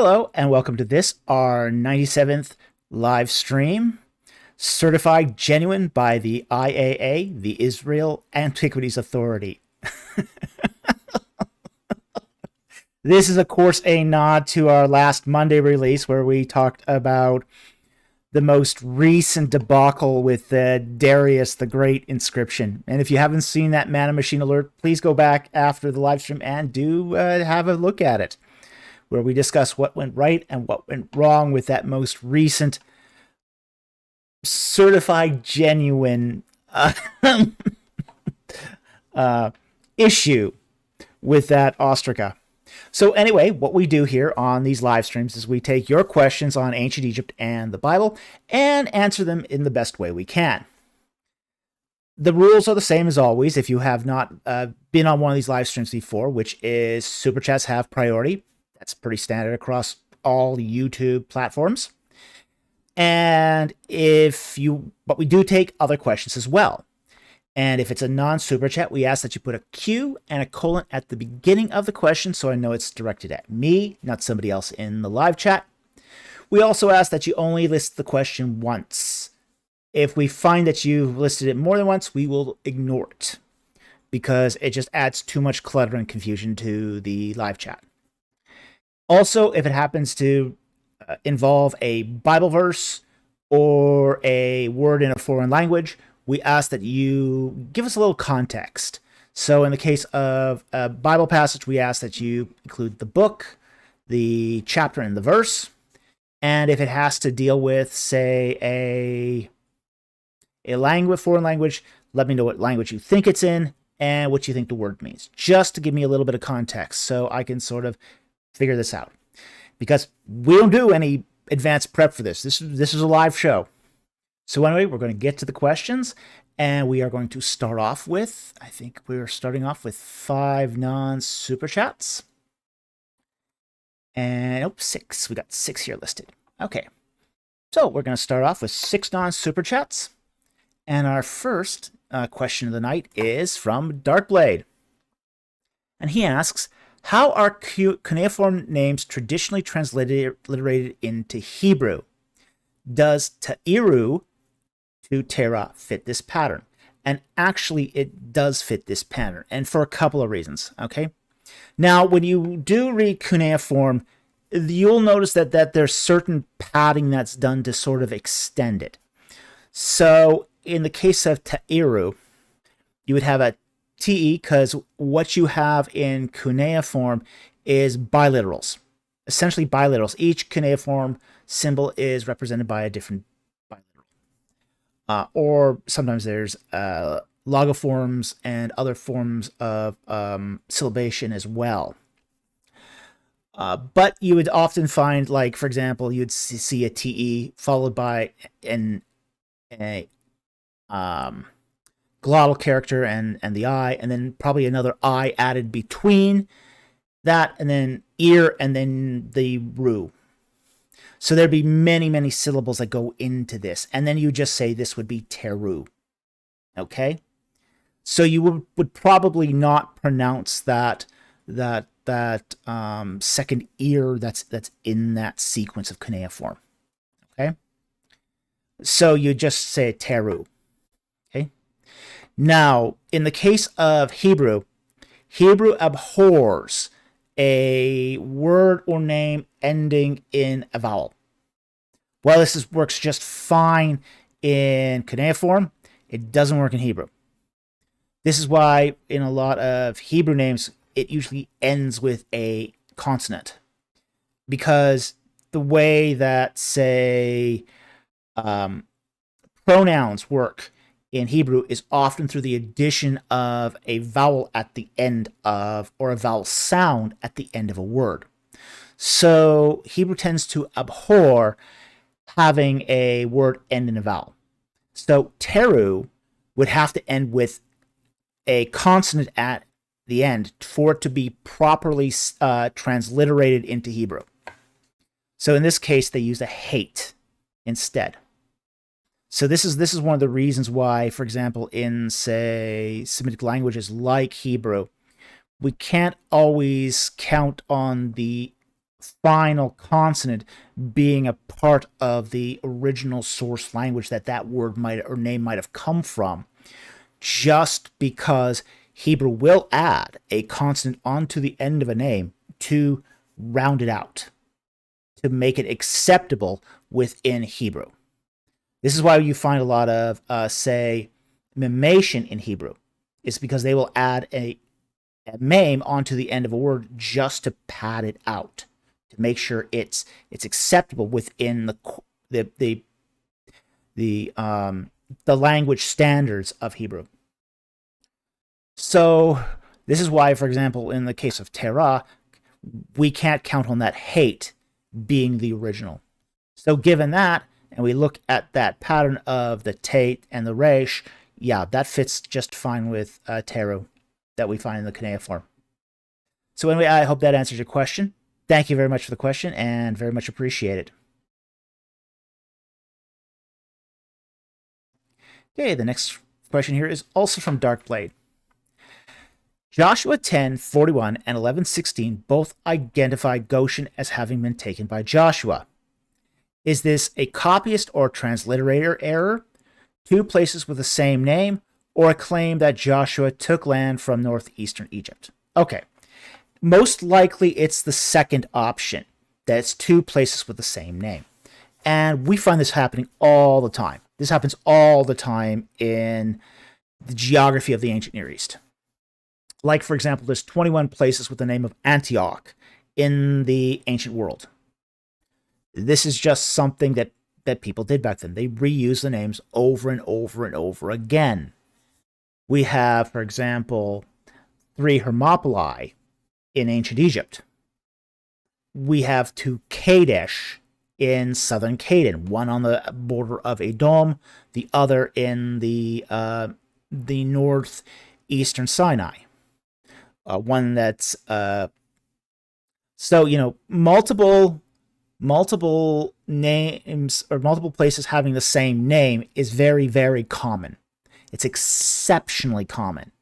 Hello, and welcome to this, our 97th live stream, certified genuine by the IAA, the Israel Antiquities Authority. This is, of course, a nod to our last Monday release where we talked about the most recent debacle with Darius the Great inscription. And if you haven't seen that Mana Machine alert, please go back after the live stream and do have a look at it, where we discuss what went right and what went wrong with that most recent certified genuine issue with that ostraca. So anyway, what we do here on these live streams is we take your questions on ancient Egypt and the Bible and answer them in the best way we can. The rules are the same as always. If you have not been on one of these live streams before, which is super chats have priority. That's pretty standard across all YouTube platforms. And but we do take other questions as well. And if it's a non-super chat, we ask that you put a Q and a colon at the beginning of the question so I know it's directed at me, not somebody else in the live chat. We also ask that you only list the question once. If we find that you've listed it more than once, we will ignore it because it just adds too much clutter and confusion to the live chat. Also, if it happens to involve a Bible verse or a word in a foreign language, we ask that you give us a little context. So in the case of a Bible passage, we ask that you include the book, the chapter, and the verse. And if it has to deal with, say, a foreign language, let me know what language you think it's in and what you think the word means, just to give me a little bit of context so I can sort of figure this out, because we don't do any advanced prep for this. This is a live show. So anyway, we're going to get to the questions, and we are going to start off with, I think we're starting off with 5 non-super chats. And 6. We got 6 here listed. Okay. So we're going to start off with 6 non-super chats. And our first question of the night is from Darkblade. And he asks, how are cuneiform names traditionally transliterated into Hebrew? Does Ta'iru to Terah fit this pattern? And actually, it does fit this pattern, and for a couple of reasons, okay? Now, when you do read cuneiform, you'll notice that there's certain padding that's done to sort of extend it. So, in the case of Ta'iru, you would have a TE, because what you have in cuneiform is biliterals. Essentially biliterals. Each cuneiform symbol is represented by a different biliteral. Or sometimes there's logoforms and other forms of syllabation as well. But you would often find, like, for example, you'd see a TE followed by a glottal character and the I, and then probably another I added between that, and then ear, and then the ru. So there'd be many, many syllables that go into this, and then you just say this would be teru. Okay? So you would probably not pronounce that second ear that's in that sequence of cuneiform. Okay? So you just say teru. Now, in the case of Hebrew, Hebrew abhors a word or name ending in a vowel. While this works just fine in cuneiform, it doesn't work in Hebrew. This is why in a lot of Hebrew names, it usually ends with a consonant. Because the way that, say, pronouns work in Hebrew is often through the addition of a vowel at the end of, or a vowel sound at the end of a word. So Hebrew tends to abhor having a word end in a vowel. So teru would have to end with a consonant at the end for it to be properly transliterated into Hebrew. So in this case, they use a hate instead. So this is one of the reasons why, for example, in, say, Semitic languages like Hebrew, we can't always count on the final consonant being a part of the original source language that word might or name might have come from, just because Hebrew will add a consonant onto the end of a name to round it out, to make it acceptable within Hebrew. This is why you find a lot of, say, mimation in Hebrew. It's because they will add a meme onto the end of a word just to pad it out, to make sure it's acceptable within the language standards of Hebrew. So this is why, for example, in the case of Terah, we can't count on that hate being the original. So given that, and we look at that pattern of the Tate and the Resh, yeah, that fits just fine with Teru that we find in the Cuneiform. So anyway, I hope that answers your question. Thank you very much for the question, and very much appreciated. Okay, the next question here is also from Darkblade. Joshua 10:41 and 11:16 both identify Goshen as having been taken by Joshua. Is this a copyist or transliterator error, two places with the same name, or a claim that Joshua took land from northeastern Egypt? Okay, most likely it's the second option, that it's two places with the same name. And we find this happening all the time. This happens all the time in the geography of the ancient Near East. Like, for example, there's 21 places with the name of Antioch in the ancient world. This is just something that people did back then. They reused the names over and over and over again. We have, for example, 3 Hermopylae in ancient Egypt. We have 2 Kadesh in southern Canaan, one on the border of Edom, the other in the northeastern Sinai. One that's so multiple names or multiple places having the same name is very, very common. It's exceptionally common.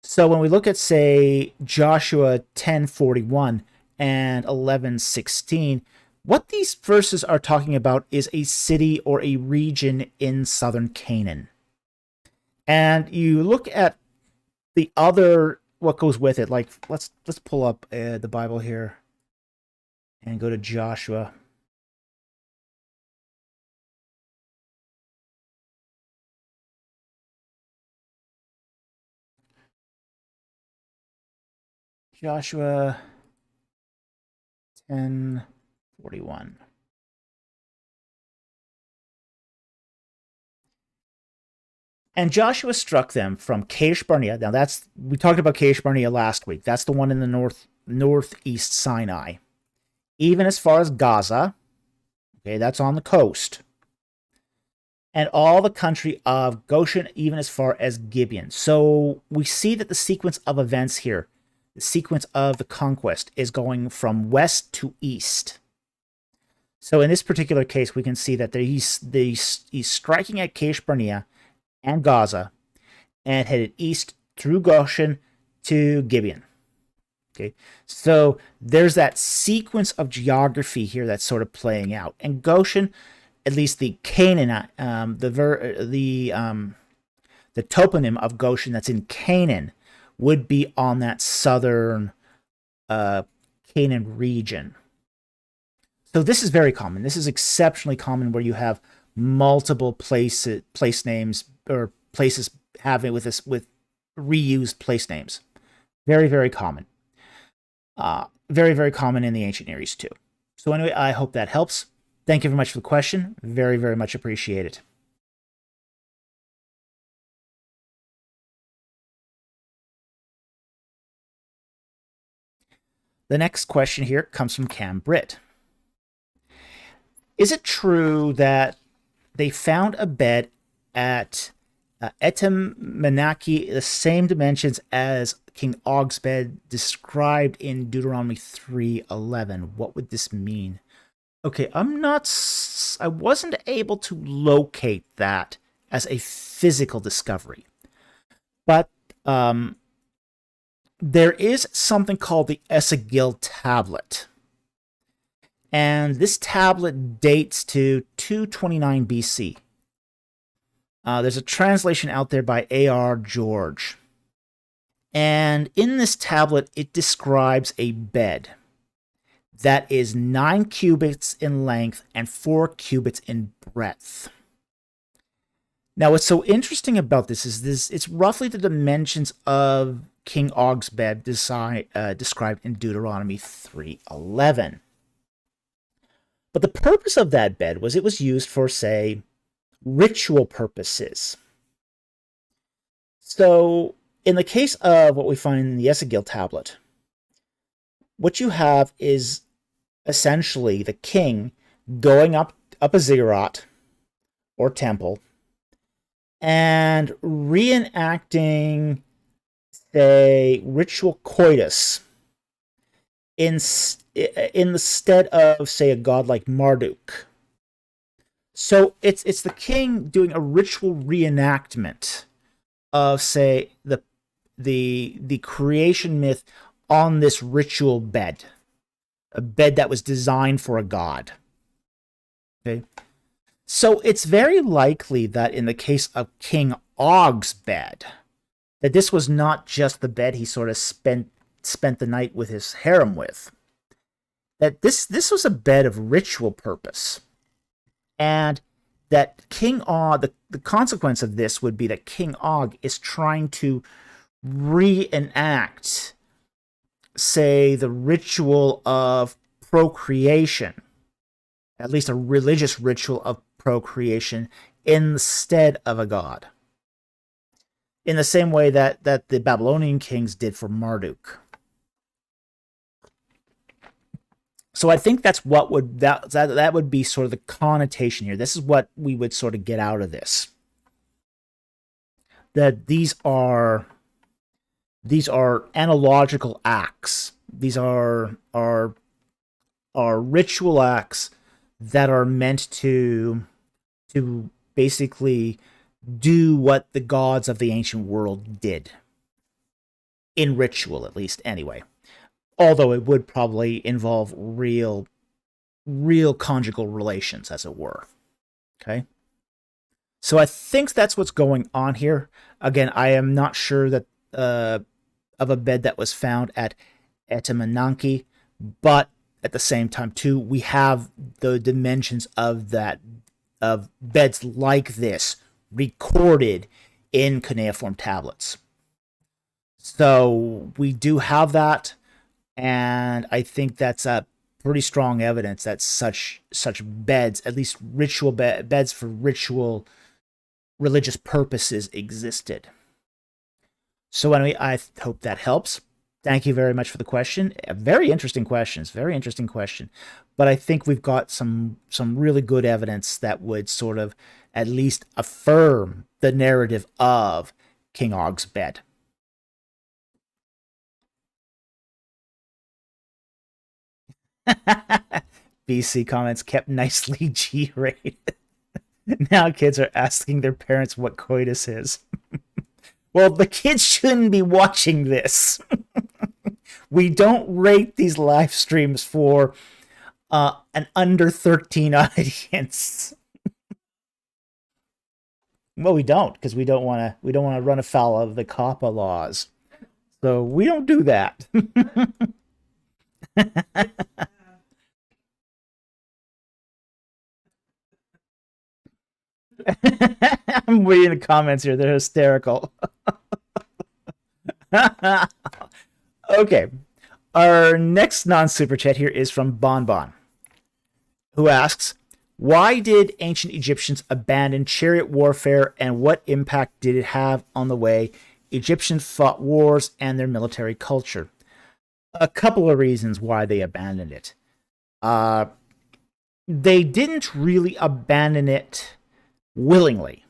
So when we look at, say, Joshua 10:41 and 11:16, what these verses are talking about is a city or a region in southern Canaan. And you look at the other, what goes with it. Like, let's pull up the Bible here and go to Joshua. Joshua 10:41. And Joshua struck them from Kadesh Barnea. Now we talked about Kadesh Barnea last week. That's the one in the northeast Sinai. Even as far as Gaza. Okay, that's on the coast. And all the country of Goshen, even as far as Gibeon. So we see that the sequence of events here, the sequence of the conquest, is going from west to east. So in this particular case, we can see that he's striking at Kadesh Barnea and Gaza, and headed east through Goshen to Gibeon. Okay, so there's that sequence of geography here that's sort of playing out. And Goshen, at least the Canaanite, the toponym of Goshen that's in Canaan, would be on that southern Canaan region. So this is very common. This is exceptionally common, where you have multiple place names or places having with reused place names. Very, very common. Very, very common in the ancient Near East too. So anyway, I hope that helps. Thank you very much for the question. Very, very much appreciated. The next question here comes from Cam Britt. Is it true that they found a bed at Etem Menaki, the same dimensions as King Og's bed described in Deuteronomy 3:11? What would this mean? Okay, I wasn't able to locate that as a physical discovery. But there is something called the Esagil tablet. And this tablet dates to 229 BC. There's a translation out there by A.R. George. And in this tablet, it describes a bed that is 9 cubits in length and 4 cubits in breadth. Now, what's so interesting about this is it's roughly the dimensions of King Og's bed described in Deuteronomy 3:11. But the purpose of that bed was it was used for, say, ritual purposes. So, in the case of what we find in the Esagil tablet, what you have is essentially the king going up a ziggurat or temple and reenacting, say, ritual coitus in the stead of, say, a god like Marduk. So it's the king doing a ritual reenactment of, say, the creation myth on this ritual bed, a bed that was designed for a god. Okay, so it's very likely that in the case of King Og's bed, that this was not just the bed he sort of spent the night with his harem with. That this was a bed of ritual purpose, and that King Og, the consequence of this would be that King Og is trying to reenact, say, the ritual of procreation, at least a religious ritual of procreation, instead of a god. In the same way that the Babylonian kings did for Marduk. So I think that's what that would be sort of the connotation here. This is what we would sort of get out of this. That these are analogical acts. These are ritual acts that are meant to basically do what the gods of the ancient world did. In ritual, at least, anyway. Although it would probably involve real conjugal relations, as it were. Okay? So I think that's what's going on here. Again, I am not sure that of a bed that was found at Etemenanke, but at the same time, too, we have the dimensions of beds like this recorded in cuneiform tablets. So we do have that, and I think that's a pretty strong evidence that such beds, at least ritual beds for ritual religious purposes, existed. So anyway, I hope that helps. Thank you very much for the question. Very interesting questions. Very interesting question. But I think we've got some really good evidence that would sort of at least affirm the narrative of King Og's bed. BC comments kept nicely G-rated. Now kids are asking their parents what coitus is. Well, the kids shouldn't be watching this. We don't rate these live streams for an under 13 audience. Well, we don't, because we don't want to run afoul of the COPPA laws. So we don't do that. I'm reading the comments here. They're hysterical. Okay. Our next non-super chat here is from Bonbon, who asks, why did ancient Egyptians abandon chariot warfare, and what impact did it have on the way Egyptians fought wars and their military culture? A couple of reasons why they abandoned it. They didn't really abandon it willingly.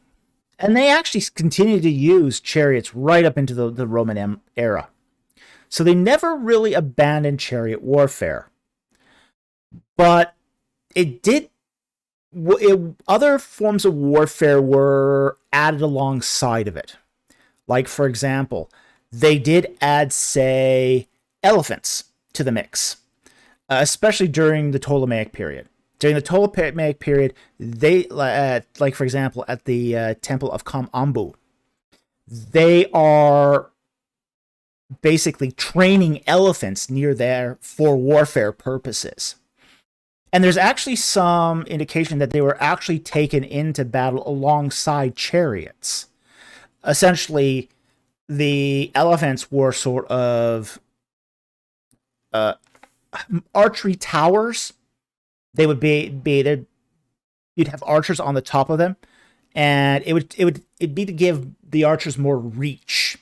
And they actually continued to use chariots right up into the Roman era. So they never really abandoned chariot warfare. But other forms of warfare were added alongside of it. Like, for example, they did add, say, elephants to the mix. especially during the Ptolemaic period. During the Ptolemaic period, they, like for example, at the Temple of Kam-Ambu, they are basically training elephants near there for warfare purposes. And there's actually some indication that they were actually taken into battle alongside chariots. Essentially, the elephants were sort of archery towers. They would be you'd have archers on the top of them, and it'd be to give the archers more reach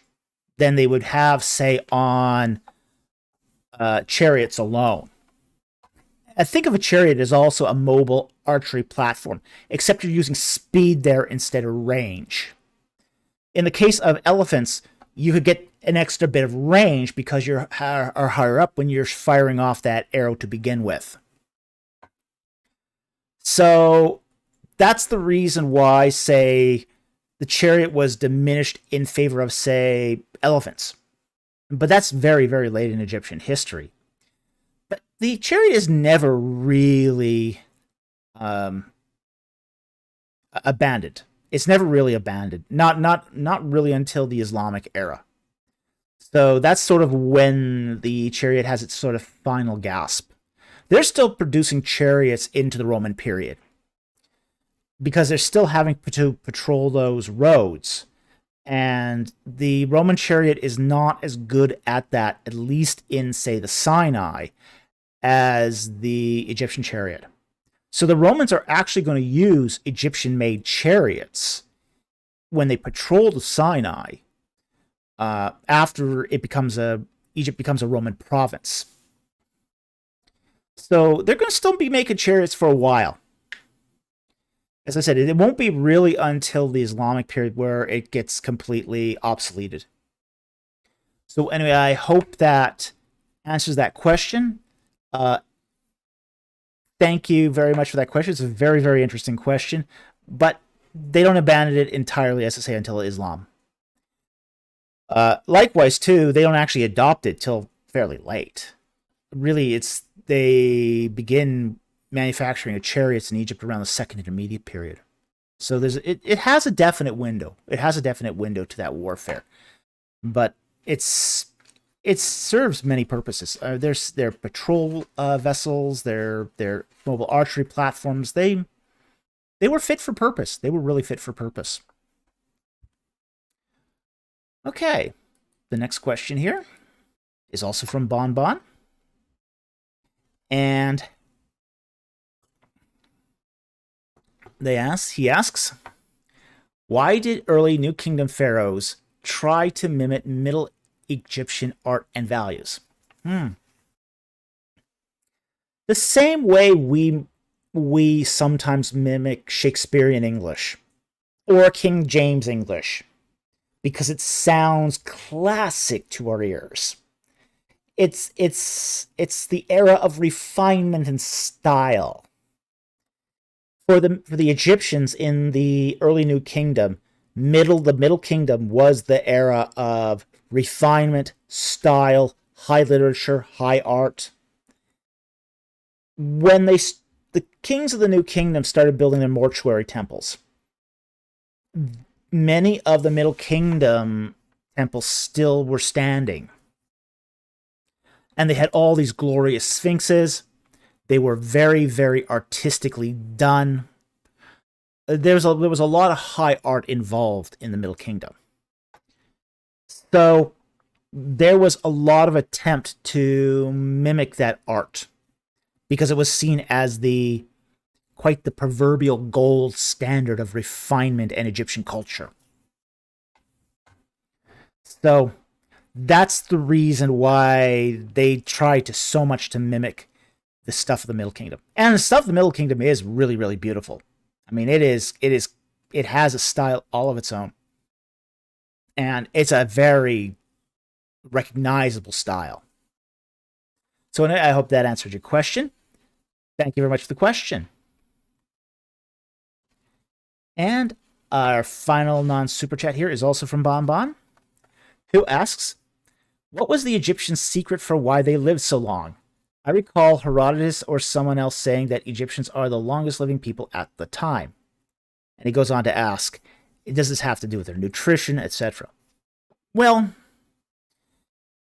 than they would have, say, on chariots alone. I think of a chariot as also a mobile archery platform, except you're using speed there instead of range. In the case of elephants, you could get an extra bit of range because you are higher up when you're firing off that arrow to begin with. So that's the reason why, say, the chariot was diminished in favor of, say, elephants. But that's very, very late in Egyptian history. But the chariot is never really abandoned. It's never really abandoned. Not really until the Islamic era. So that's sort of when the chariot has its sort of final gasp. They're still producing chariots into the Roman period because they're still having to patrol those roads. And the Roman chariot is not as good at that, at least in, say, the Sinai, as the Egyptian chariot. So the Romans are actually going to use Egyptian-made chariots when they patrol the Sinai after Egypt becomes a Roman province. So they're going to still be making chariots for a while. As I said, it won't be really until the Islamic period where it gets completely obsoleted. So anyway, I hope that answers that question. Thank you very much for that question. It's a very, very interesting question. But they don't abandon it entirely, as I say, until Islam. Likewise, too, they don't actually adopt it till fairly late. Really, they begin manufacturing chariots in Egypt around the Second Intermediate period. So it has a definite window. It has a definite window to that warfare. But it serves many purposes. There's their patrol vessels, their mobile archery platforms. They were fit for purpose. They were really fit for purpose. Okay, the next question here is also from Bon Bon. And he asks, why did early New Kingdom pharaohs try to mimic Middle Egyptian art and values? The same way we sometimes mimic Shakespearean English or King James English, because it sounds classic to our ears. It's the era of refinement and style. For the Egyptians in the early New Kingdom, the Middle Kingdom was the era of refinement, style, high literature, high art. When the kings of the New Kingdom started building their mortuary temples, many of the Middle Kingdom temples still were standing. And they had all these glorious sphinxes. They were very, very artistically done. There was a lot of high art involved in the Middle Kingdom. So there was a lot of attempt to mimic that art because it was seen as quite the proverbial gold standard of refinement and Egyptian culture. So that's the reason why they try so much to mimic the stuff of the Middle Kingdom. And the stuff of the Middle Kingdom is really, really beautiful. I mean, it has a style all of its own. And it's a very recognizable style. So I hope that answered your question. Thank you very much for the question. And our final non-super chat here is also from Bon Bon, who asks, what was the Egyptian secret for why they lived so long? I recall Herodotus or someone else saying that Egyptians are the longest living people at the time. And he goes on to ask, does this have to do with their nutrition, etc.? Well,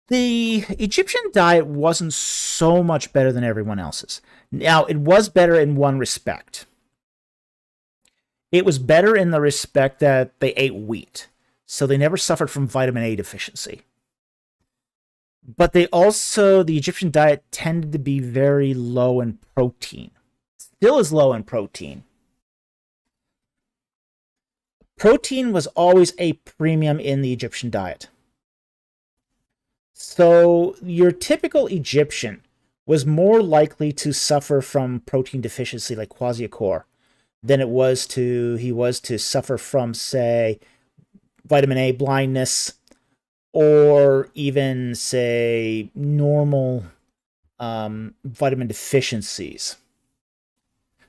the Egyptian diet wasn't so much better than everyone else's. Now, it was better in one respect. It was better in the respect that they ate wheat, so they never suffered from vitamin A deficiency. But the Egyptian diet tended to be very low in protein. Still is low in protein. Protein was always a premium in the Egyptian diet. So your typical Egyptian was more likely to suffer from protein deficiency like kwashiorkor than he was to suffer from, say, vitamin A blindness, or even, say, normal vitamin deficiencies.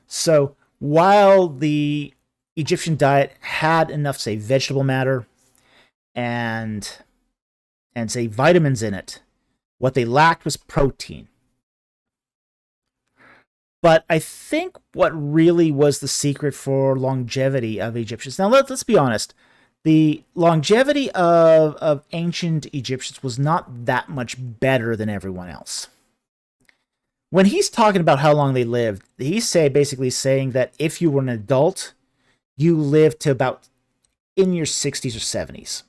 So while the Egyptian diet had enough, say, vegetable matter and say, vitamins in it, what they lacked was protein. But I think what really was the secret for longevity of Egyptians... Now, let's be honest. The longevity of ancient Egyptians was not that much better than everyone else. When he's talking about how long they lived, he's basically saying that if you were an adult, you lived to about in your 60s or 70s.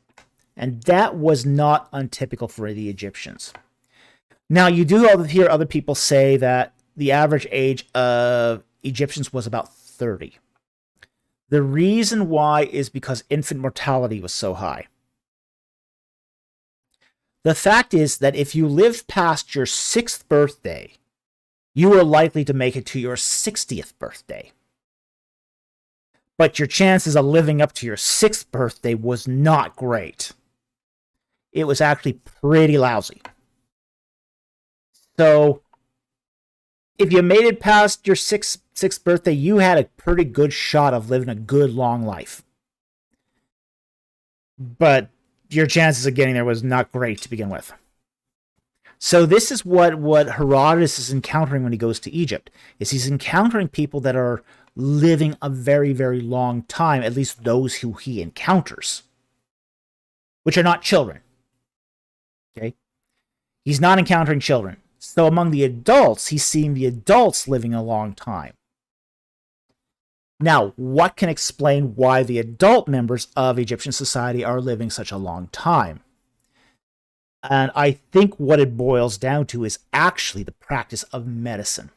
And that was not untypical for the Egyptians. Now, you do hear other people say that the average age of Egyptians was about 30. The reason why is because infant mortality was so high. The fact is that if you lived past your 6th birthday, you were likely to make it to your 60th birthday. But your chances of living up to your 6th birthday was not great. It was actually pretty lousy. So, if you made it past your sixth birthday, you had a pretty good shot of living a good, long life. But your chances of getting there was not great to begin with. So this is what Herodotus is encountering when he goes to Egypt. He's encountering people that are living a very, very long time, at least those who he encounters, which are not children. Okay? He's not encountering children. So among the adults, he's seeing the adults living a long time. Now, what can explain why the adult members of Egyptian society are living such a long time? And I think what it boils down to is actually the practice of medicine.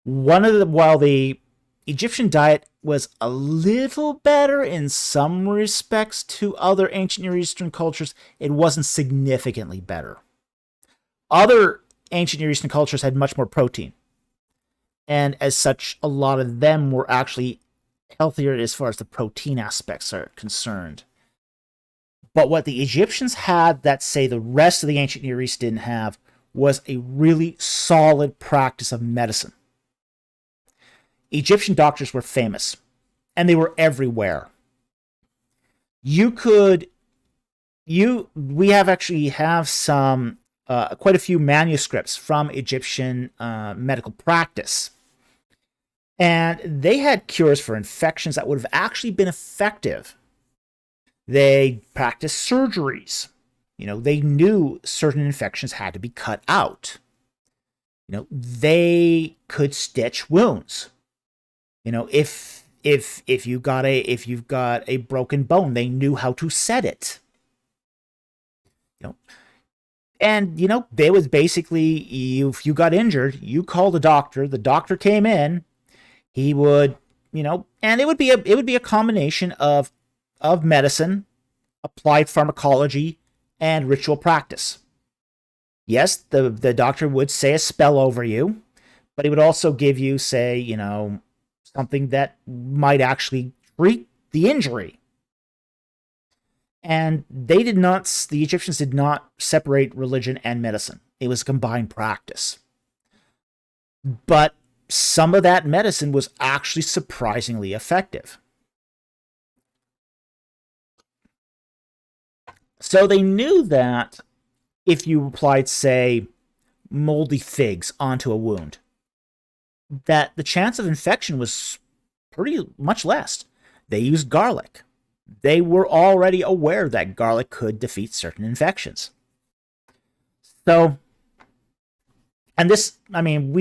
While the Egyptian diet was a little better in some respects to other ancient Near Eastern cultures, it wasn't significantly better. Other ancient Near Eastern cultures had much more protein. And as such, a lot of them were actually healthier as far as the protein aspects are concerned. But what the Egyptians had that, say, the rest of the ancient Near East didn't have was a really solid practice of medicine. Egyptian doctors were famous, and they were everywhere. We have some quite a few manuscripts from Egyptian medical practice. And they had cures for infections that would have actually been effective. They practiced surgeries. They knew certain infections had to be cut out. They could stitch wounds. If you've got a broken bone, they knew how to set it. And, they was basically, if you got injured, you called a doctor, the doctor came in, he would, and it would be a combination of medicine, applied pharmacology, and ritual practice. Yes, the doctor would say a spell over you, but he would also give you, say, something that might actually treat the injury. And the Egyptians did not separate religion and medicine. It was a combined practice. But some of that medicine was actually surprisingly effective. So they knew that if you applied, say, moldy figs onto a wound, that the chance of infection was pretty much less. They used garlic. They were already aware that garlic could defeat certain infections. So, and this, I mean,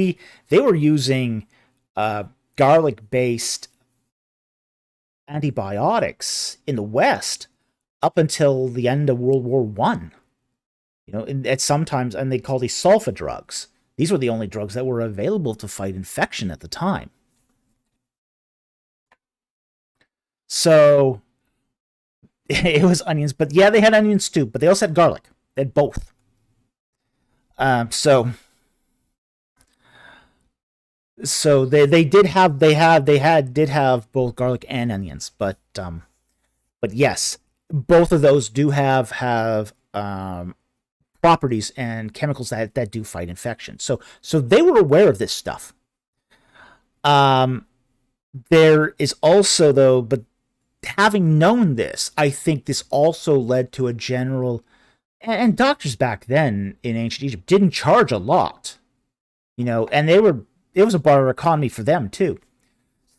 they were using garlic-based antibiotics in the West up until the end of World War I. You know, and sometimes, and they call these sulfa drugs. These were the only drugs that were available to fight infection at the time. So it was onions, but yeah, they had onions too, but they also had garlic. They had both. So they did have both garlic and onions, but yes, both of those do have properties and chemicals that do fight infection. So they were aware of this stuff. There is also, though, but having known this, I think this also led to a general, and doctors back then in ancient Egypt didn't charge a lot, you know, and it was a barter economy for them too.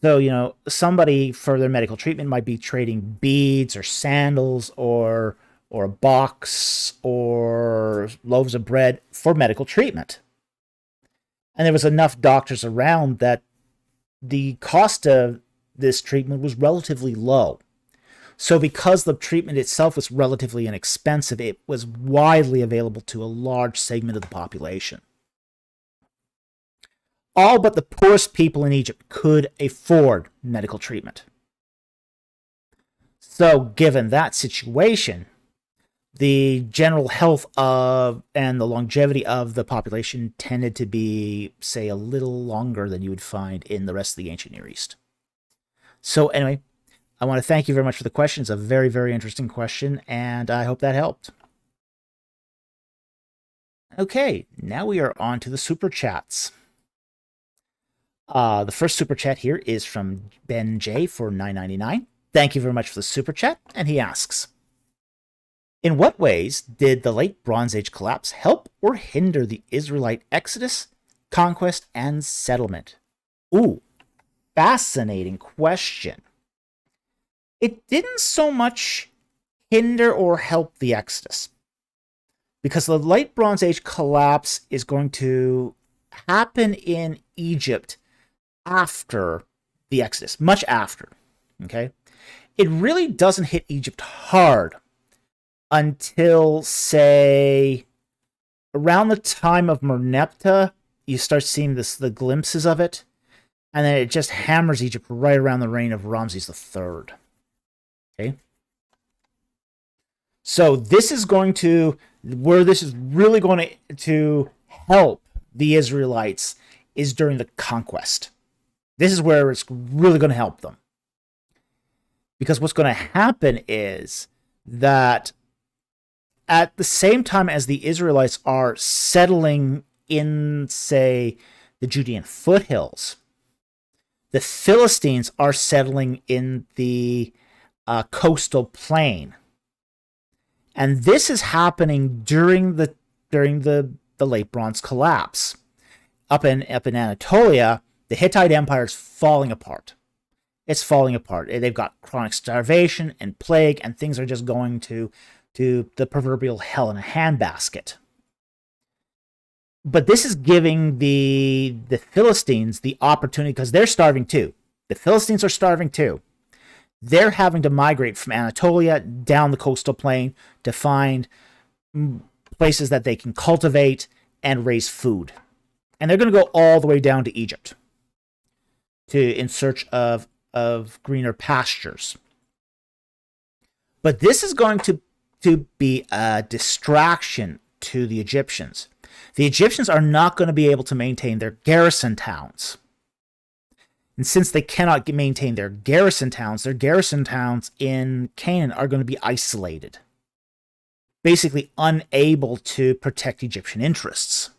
So, you know, somebody for their medical treatment might be trading beads or sandals or a box or loaves of bread for medical treatment. And there was enough doctors around that the cost of this treatment was relatively low. So because the treatment itself was relatively inexpensive, it was widely available to a large segment of the population. All but the poorest people in Egypt could afford medical treatment. So given that situation, the general health of and the longevity of the population tended to be, say, a little longer than you would find in the rest of the ancient Near East. So anyway, I want to thank you very much for the question. It's a very, very interesting question, and I hope that helped. Okay, now we are on to the super chats. The first super chat here is from Ben J for $9.99. Thank you very much for the super chat, and he asks, in what ways did the late Bronze Age collapse help or hinder the Israelite exodus, conquest, and settlement? Ooh, fascinating question. It didn't so much hinder or help the exodus, because the late Bronze Age collapse is going to happen in Egypt after the exodus, much after, okay? It really doesn't hit Egypt hard until, say, around the time of Merneptah. You start seeing the glimpses of it, and then it just hammers Egypt right around the reign of Ramses III. Okay? So this is going to, where this is really going to help the Israelites is during the conquest. This is where it's really going to help them. Because what's going to happen is that at the same time as the Israelites are settling in, say, the Judean foothills, the Philistines are settling in the coastal plain. And this is happening during the late Bronze collapse. Up in Anatolia, the Hittite Empire is falling apart. It's falling apart. They've got chronic starvation and plague, and things are just going to the proverbial hell in a handbasket. But this is giving the Philistines the opportunity, because they're starving too. The Philistines are starving too. They're having to migrate from Anatolia down the coastal plain to find places that they can cultivate and raise food. And they're going to go all the way down to Egypt in search of greener pastures. But this is going to be a distraction to the Egyptians. The Egyptians are not going to be able to maintain their garrison towns. And since they cannot maintain their garrison towns in Canaan are going to be isolated. Basically unable to protect Egyptian interests.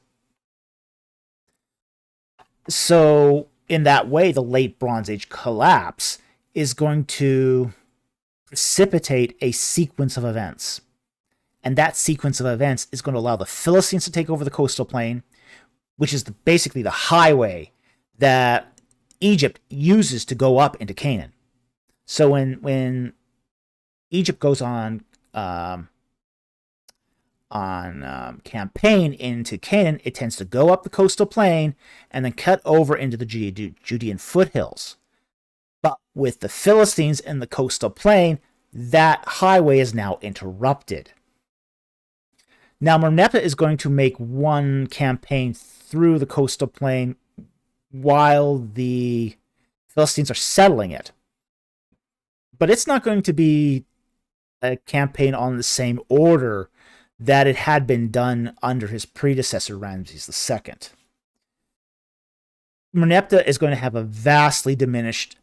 So, in that way, the late Bronze Age collapse is going to precipitate a sequence of events. And that sequence of events is going to allow the Philistines to take over the coastal plain, which is basically the highway that Egypt uses to go up into Canaan. So when Egypt goes on campaign into Canaan, it tends to go up the coastal plain and then cut over into the Judean foothills. But with the Philistines in the coastal plain, that highway is now interrupted. Now, Merneptah is going to make one campaign through the coastal plain while the Philistines are settling it. But it's not going to be a campaign on the same order that it had been done under his predecessor, Ramses II. Merneptah is going to have a vastly diminished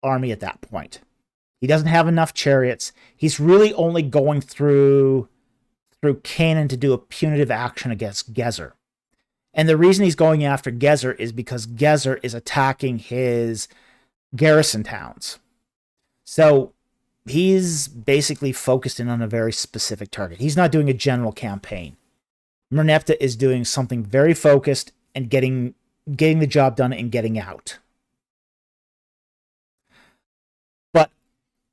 army at that point. He doesn't have enough chariots. He's really only going through Canaan to do a punitive action against Gezer. And the reason he's going after Gezer is because Gezer is attacking his garrison towns. So he's basically focused in on a very specific target. He's not doing a general campaign. Merneptah is doing something very focused and getting the job done and getting out. But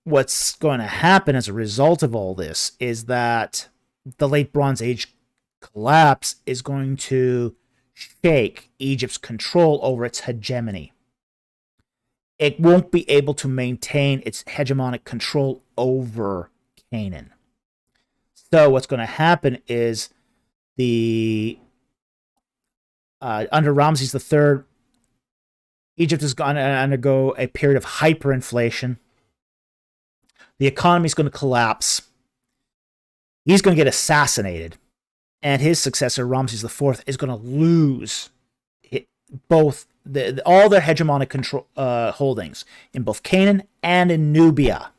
what's going to happen as a result of all this is that the late Bronze Age collapse is going to shake Egypt's control over its hegemony. It won't be able to maintain its hegemonic control over Canaan. So what's going to happen is under Ramses III, Egypt is going to undergo a period of hyperinflation. The economy is going to collapse. He's going to get assassinated. And his successor, Ramses IV, is going to lose both all their hegemonic control holdings in both Canaan and in Nubia.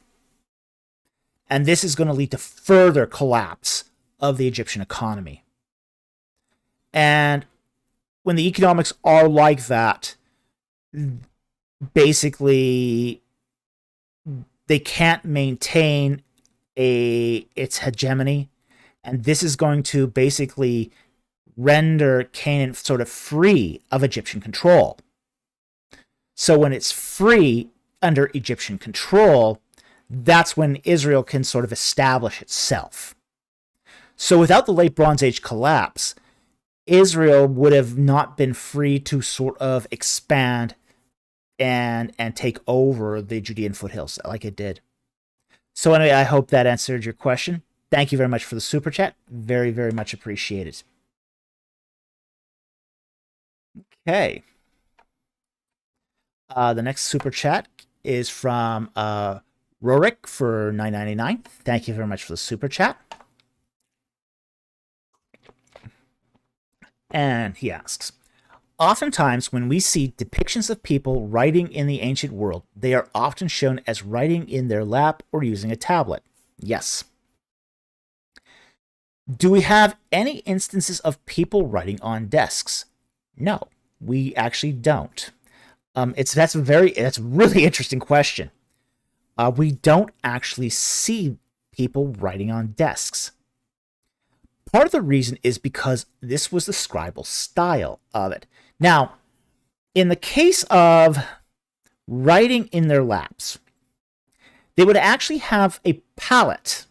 And this is going to lead to further collapse of the Egyptian economy. And when the economics are like that, basically they can't maintain its hegemony, and this is going to basically render Canaan sort of free of Egyptian control. So when it's free under Egyptian control, that's when Israel can sort of establish itself. So without the late Bronze Age collapse, Israel would have not been free to sort of expand and take over the Judean foothills like it did. So anyway, I hope that answered your question. Thank you very much for the super chat. Very, very much appreciated. Okay. The next super chat is from Rorik for $9.99. Thank you very much for the super chat. And he asks, oftentimes when we see depictions of people writing in the ancient world, they are often shown as writing in their lap or using a tablet. Yes. Do we have any instances of people writing on desks? No, we actually don't. That's a really interesting question. We don't actually see people writing on desks. Part of the reason is because this was the scribal style of it. Now, in the case of writing in their laps, they would actually have a palette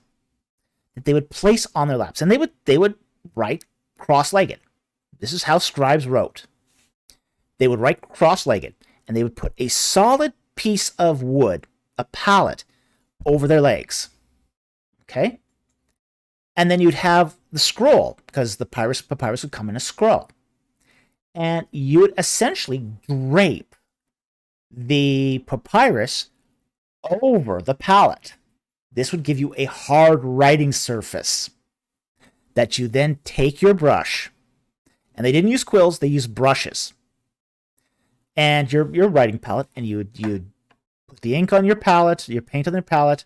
that they would place on their laps, and they would write cross-legged. This is how scribes wrote. They would write cross-legged, and they would put a solid piece of wood, a pallet, over their legs. Okay? And then you'd have the scroll, because the papyrus would come in a scroll. And you would essentially drape the papyrus over the pallet. This would give you a hard writing surface that you then take your brush, and they didn't use quills, they used brushes, and your writing palette, and you'd put the ink on your palette, your paint on your palette,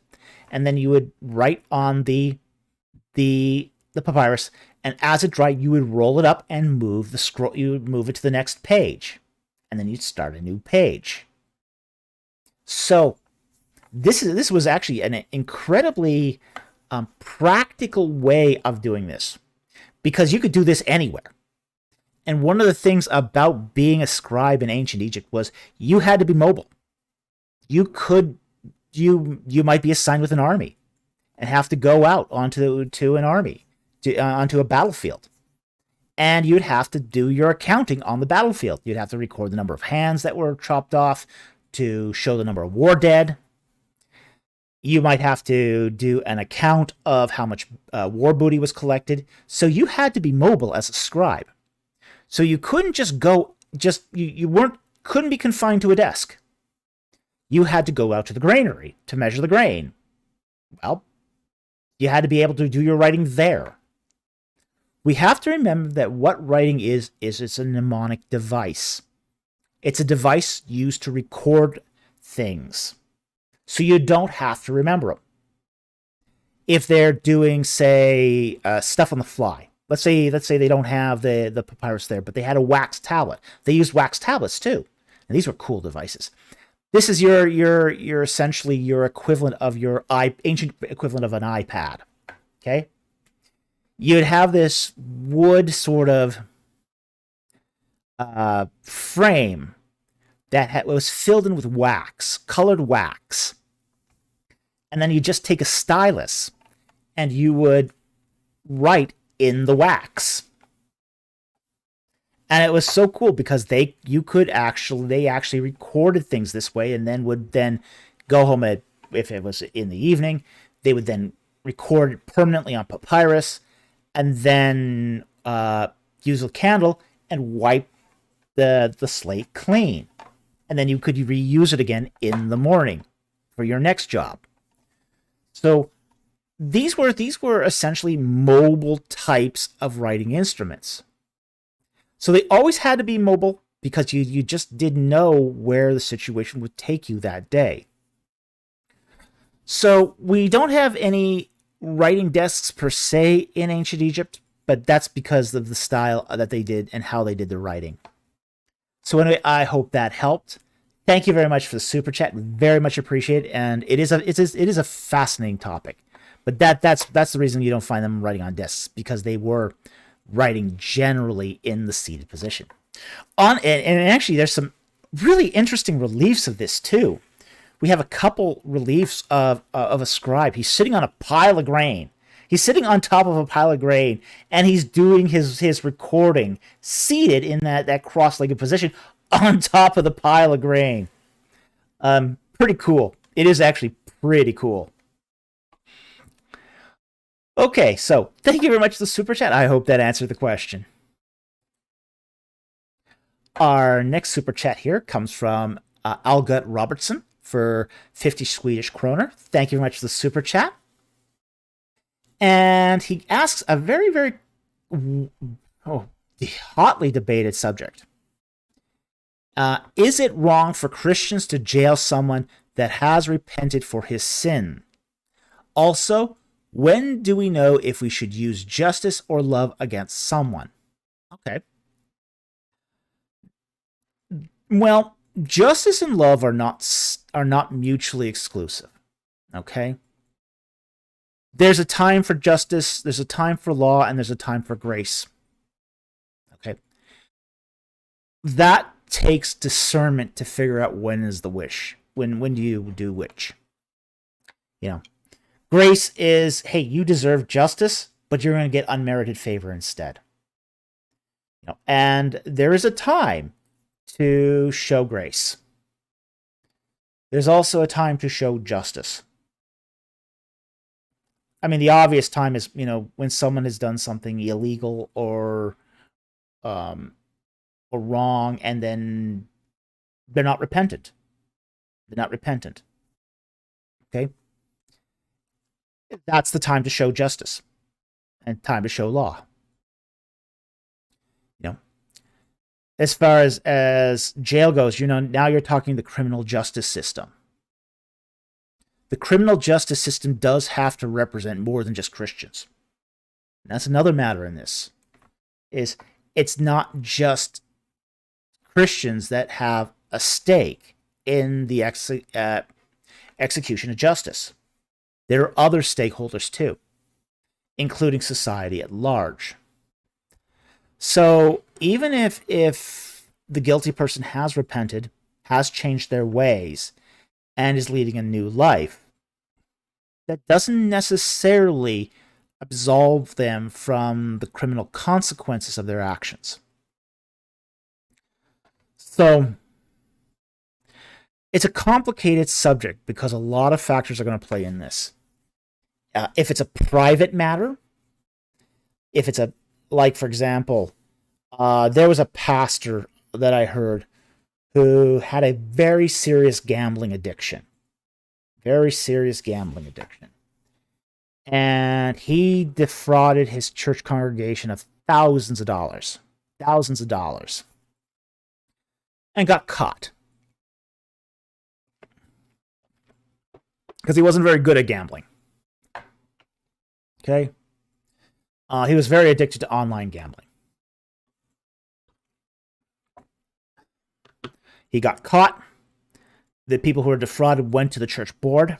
and then you would write on the papyrus, and as it dried, you would roll it up and move the scroll. You would move it to the next page, and then you'd start a new page. So this was actually an incredibly practical way of doing this, because you could do this anywhere. And one of the things about being a scribe in ancient Egypt was you had to be mobile. You might be assigned with an army and have to go out onto an army, onto a battlefield. And you'd have to do your accounting on the battlefield. You'd have to record the number of hands that were chopped off to show the number of war dead. You might have to do an account of how much war booty was collected. So you had to be mobile as a scribe. So you couldn't just go, couldn't be confined to a desk. You had to go out to the granary to measure the grain. Well, you had to be able to do your writing there. We have to remember that what writing is it's a mnemonic device. It's a device used to record things, so you don't have to remember them. If they're doing, say, stuff on the fly, let's say they don't have the papyrus there, but they had a wax tablet. They used wax tablets too, and these were cool devices. This is your essentially your equivalent of your ancient equivalent of an iPad. Okay, you'd have this wood sort of frame that was filled in with wax, colored wax, and then you just take a stylus and you would write in the wax. And it was so cool because they actually recorded things this way, and then would go home if it was in the evening, they would then record it permanently on papyrus, and then use a candle and wipe the slate clean, and then you could reuse it again in the morning for your next job. So these were essentially mobile types of writing instruments. So they always had to be mobile because you just didn't know where the situation would take you that day. So we don't have any writing desks per se in ancient Egypt, but that's because of the style that they did and how they did the writing. So anyway, I hope that helped. Thank you very much for the super chat. Very much appreciated, and it is a fascinating topic. But that's the reason you don't find them writing on desks, because they were writing generally in the seated position. And actually, there's some really interesting reliefs of this too. We have a couple reliefs of a scribe. He's sitting on a pile of grain. He's sitting on top of a pile of grain, and he's doing his recording seated in that cross-legged position on top of the pile of grain. Pretty cool. It is actually pretty cool. Okay, so thank you very much for the super chat. I hope that answered the question. Our next super chat here comes from Algut Robertson for 50 Swedish kroner. Thank you very much for the super chat. And he asks a very, very hotly debated subject. Is it wrong for Christians to jail someone that has repented for his sin? Also, when do we know if we should use justice or love against someone? Okay. Well, justice and love are not mutually exclusive. Okay? There's a time for justice, there's a time for law, and there's a time for grace. Okay? That takes discernment to figure out when is the wish. When do you do which? You know, grace is, hey, you deserve justice, but you're going to get unmerited favor instead. You know, and there is a time to show grace. There's also a time to show justice. I mean, the obvious time is, when someone has done something illegal or wrong, and then they're not repentant. They're not repentant. Okay? That's the time to show justice and time to show law. As far as jail goes, now you're talking the criminal justice system. The criminal justice system does have to represent more than just Christians. And that's another matter in this. It's not just Christians that have a stake in the execution of justice. There are other stakeholders too, including society at large. So even if the guilty person has repented, has changed their ways, and is leading a new life, that doesn't necessarily absolve them from the criminal consequences of their actions. So it's a complicated subject because a lot of factors are going to play in this. If it's a private matter, if it's a, like, for example, there was a pastor that I heard who had a very serious gambling addiction. Very serious gambling addiction. And he defrauded his church congregation of thousands of dollars. Thousands of dollars. And got caught. Because he wasn't very good at gambling. Okay? He was very addicted to online gambling. He got caught. The people who were defrauded went to the church board.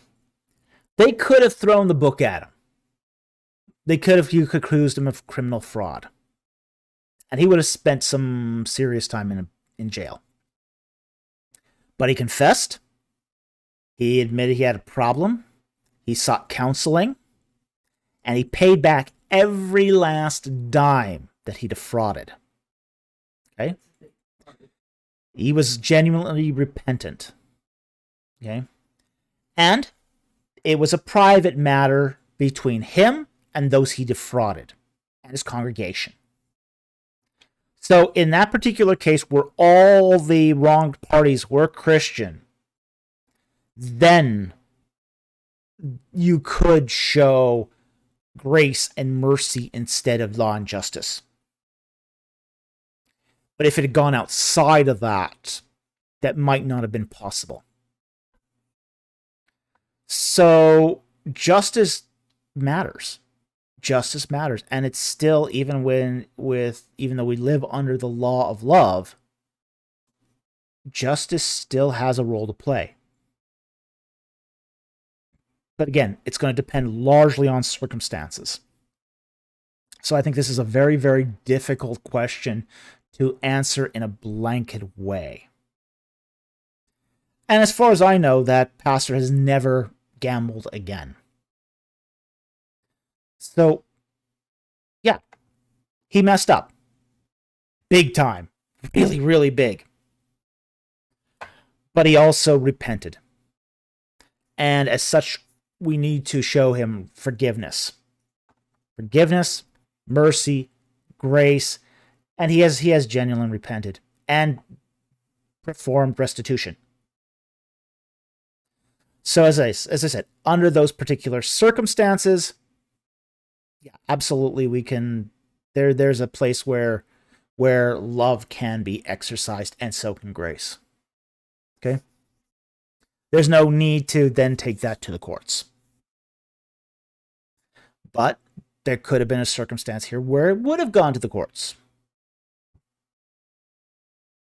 They could have thrown the book at him. They could have accused him of criminal fraud. And he would have spent some serious time in jail. But he confessed. He admitted he had a problem. He sought counseling. And he paid back every last dime that he defrauded. Okay? He was genuinely repentant. Okay? And it was a private matter between him and those he defrauded and his congregation. So in that particular case where all the wronged parties were Christian, then you could show grace and mercy instead of law and justice. But if it had gone outside of that, that might not have been possible. So justice matters. Justice matters. And it's still, even though we live under the law of love, justice still has a role to play. But again, it's going to depend largely on circumstances. So I think this is a very, very difficult question to answer in a blanket way. And as far as I know, that pastor has never gambled again. So, yeah, he messed up. Big time. Really, really big. But he also repented. And as such, we need to show him forgiveness. Forgiveness, mercy, grace, and he has genuinely repented and performed restitution. So as I said, under those particular circumstances, yeah, absolutely we can. There's a place where love can be exercised, and so can grace. Okay? There's no need to then take that to the courts. But there could have been a circumstance here where it would have gone to the courts.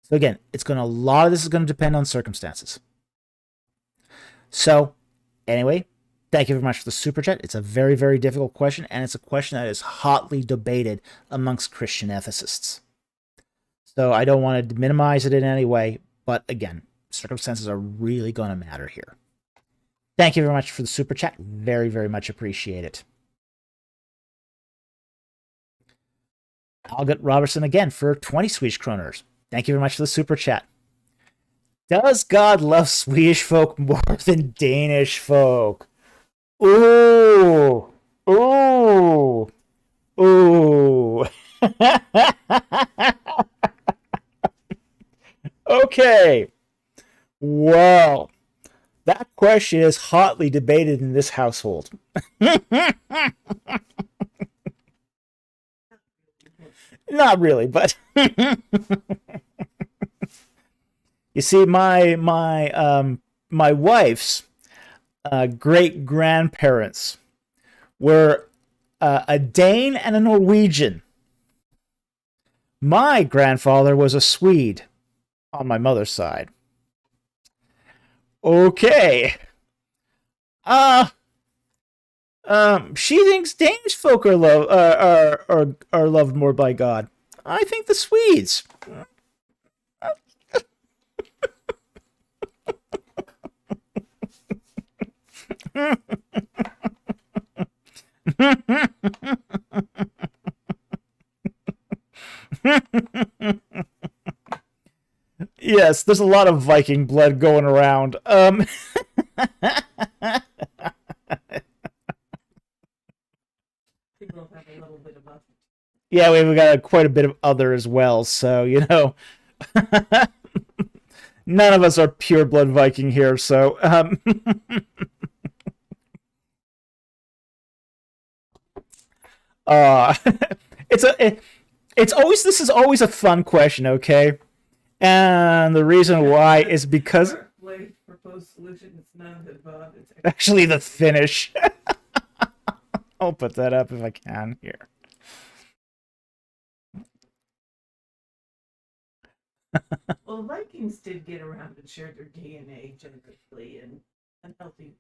So again, a lot of this is going to depend on circumstances. So, anyway, thank you very much for the super chat. It's a very, very difficult question, and it's a question that is hotly debated amongst Christian ethicists. So I don't want to minimize it in any way, but again, circumstances are really going to matter here. Thank you very much for the super chat. Very, very much appreciate it. Algot Robertson again for 20 Swedish kroners. Thank you very much for the super chat. Does God love Swedish folk more than Danish folk? Ooh. Ooh. Ooh. Okay. Well, that question is hotly debated in this household. Not really, but you see, my wife's great grandparents were a Dane and a Norwegian. My grandfather was a Swede on my mother's side. Okay. She thinks Danish folk are loved more by God. I think the Swedes. Yes, there's a lot of Viking blood going around. People have a little bit of both. Yeah, we've got quite a bit of other as well, so, you know. None of us are pure blood Viking here, so. Uh, this is always a fun question, okay? And the reason why is because Proposed solution, it's none of the above. It's actually the finish. I'll put that up if I can here. Well, Vikings did get around and share their DNA genetically and unhealthy.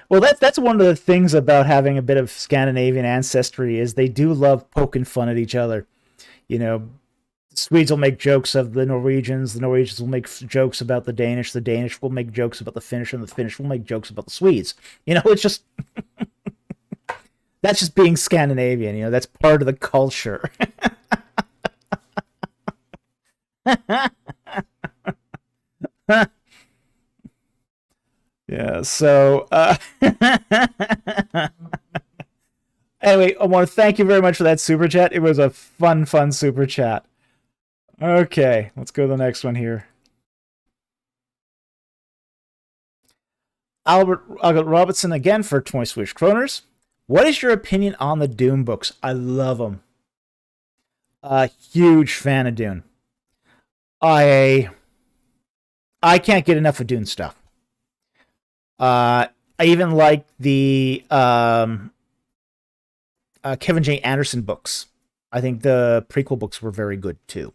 Well, that's one of the things about having a bit of Scandinavian ancestry is they do love poking fun at each other. You know, Swedes will make jokes of the Norwegians will make jokes about the Danish will make jokes about the Finnish, and the Finnish will make jokes about the Swedes. You know, it's just that's just being Scandinavian. You know, that's part of the culture. Yeah, so anyway, I want to thank you very much for that super chat. It was a fun super chat. Okay, let's go to the next one here. Albert Robertson again for 20 Swedish kroners. What is your opinion on the Dune books? I love them. A huge fan of Dune. I can't get enough of Dune stuff. I even like the Kevin J. Anderson books. I think the prequel books were very good too.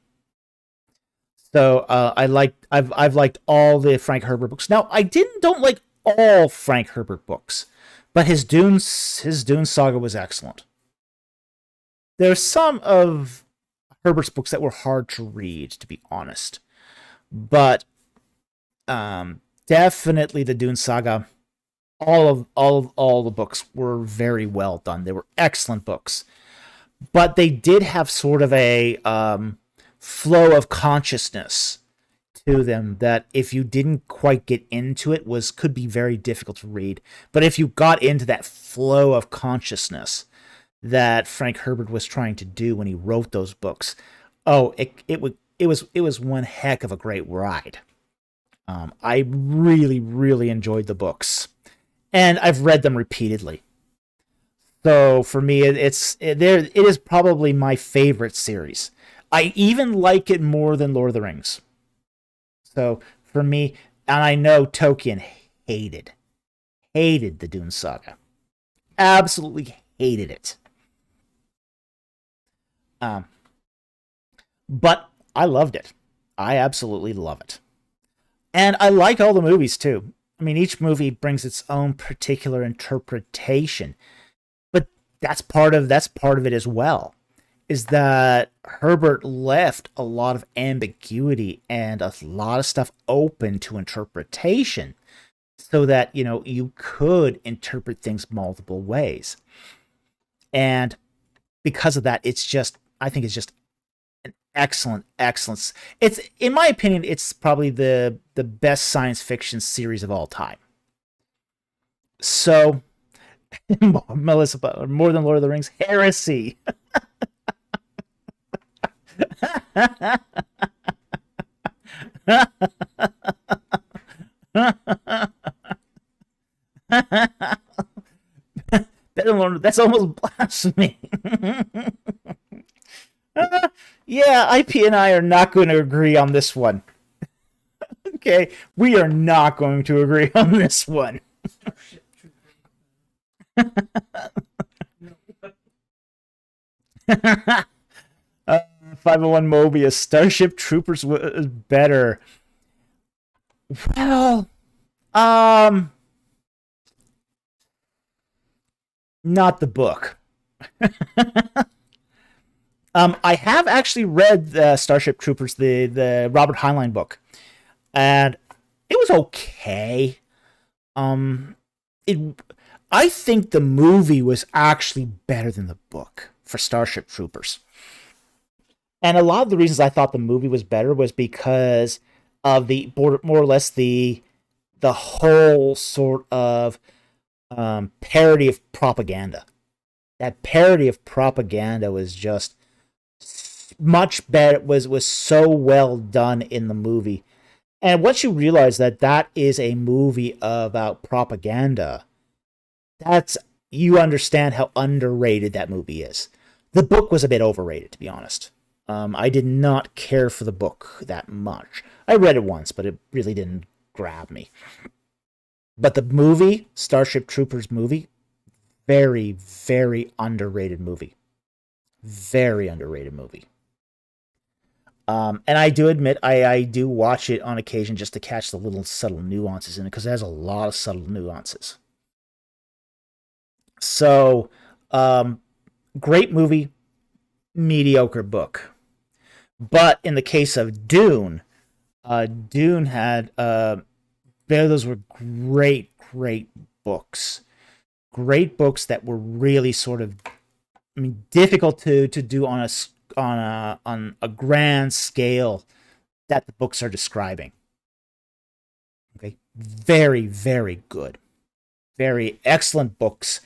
So I've liked all the Frank Herbert books. Now I don't like all Frank Herbert books, but his Dune saga was excellent. There's some of Herbert's books that were hard to read, to be honest, but definitely the Dune saga. All the books were very well done. They were excellent books, but they did have sort of a flow of consciousness to them that if you didn't quite get into it could be very difficult to read. But if you got into that flow of consciousness that Frank Herbert was trying to do when he wrote those books, it was one heck of a great ride. I really enjoyed the books, and I've read them repeatedly. So for me, it is probably my favorite series. I even like it more than Lord of the Rings. So for me, and I know Tolkien hated the Dune saga, absolutely hated it. But I loved it. I absolutely love it. And I like all the movies too. I mean, each movie brings its own particular interpretation, but that's part of it as well. Is that Herbert left a lot of ambiguity and a lot of stuff open to interpretation, so that you could interpret things multiple ways. And because of that, I think it's just an excellent. It's, in my opinion, it's probably the best science fiction series of all time. So, Melissa, more than Lord of the Rings, heresy. That's almost blasphemy. Yeah, IP and I are not going to agree on this one. Okay, we are not going to agree on this one. 501 Mobius, Starship Troopers was better. Well, Not the book. I have actually read Starship Troopers, the Robert Heinlein book, and it was okay. Um, it I think the movie was actually better than the book for Starship Troopers. And a lot of the reasons I thought the movie was better was because of the more or less the whole sort of parody of propaganda. That parody of propaganda was just much better. Was so well done in the movie. And once you realize that that is a movie about propaganda, that's you understand how underrated that movie is. The book was a bit overrated, to be honest. I did not care for the book that much. I read it once, but it really didn't grab me. But the movie, Starship Troopers movie, very, very underrated movie. Very underrated movie. And I do admit, I do watch it on occasion just to catch the little subtle nuances in it, because it has a lot of subtle nuances. So, great movie, mediocre book. But in the case of Dune, Dune had those were great, great books. Great books that were really sort of, I mean, difficult to do on a grand scale that the books are describing. Okay, very, very good, very excellent books.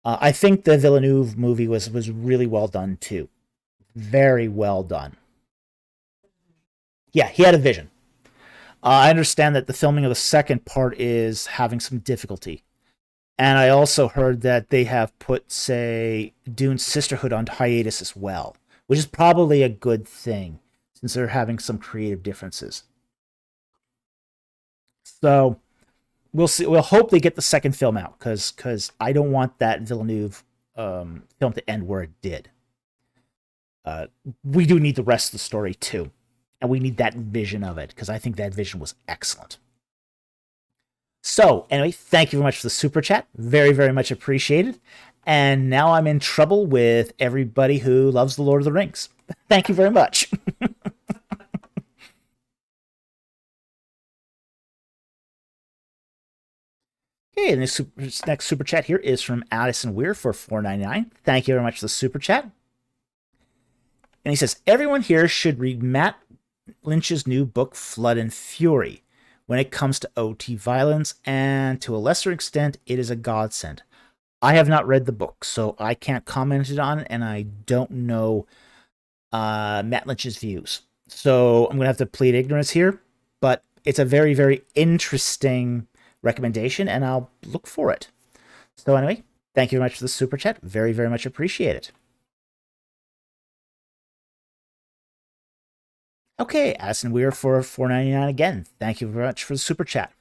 I think the Villeneuve movie was really well done too, very well done. Yeah, he had a vision. I understand that the filming of the second part is having some difficulty. And I also heard that they have put, say, Dune's Sisterhood on hiatus as well, which is probably a good thing since they're having some creative differences. So we'll see. We'll hope they get the second film out because I don't want that Villeneuve film to end where it did. We do need the rest of the story too, and we need that vision of it because I think that vision was excellent. So, anyway, thank you very much for the super chat. Very, very much appreciated. And now I'm in trouble with everybody who loves The Lord of the Rings. Thank you very much. Okay, and this next super chat here is from Addison Weir for $4.99. Thank you very much for the super chat. And he says, everyone here should read Matt Lynch's new book, Flood and Fury. When it comes to OT violence, and to a lesser extent, it is a godsend. I have not read the book, so I can't comment on it, and I don't know Matt Lynch's views. So I'm going to have to plead ignorance here, but it's a very, very interesting recommendation, and I'll look for it. So anyway, thank you very much for the super chat. Very, very much appreciate it. Okay, Addison Weir for $4.99 again. Thank you very much for the super chat.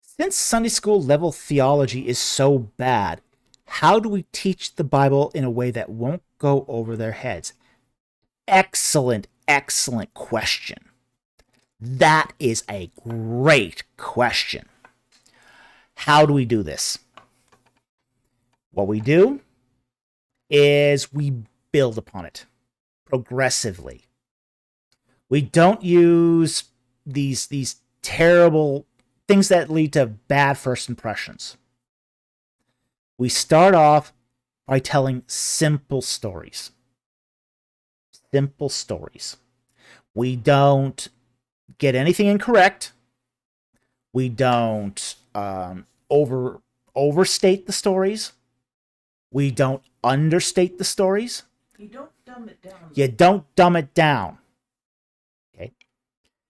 Since Sunday school level theology is so bad, how do we teach the Bible in a way that won't go over their heads? Excellent, excellent question. That is a great question. How do we do this? What we do is we build upon it progressively. We don't use these terrible things that lead to bad first impressions. We start off by telling simple stories. Simple stories. We don't get anything incorrect. We don't overstate the stories. We don't understate the stories. You don't dumb it down. You don't dumb it down. Okay.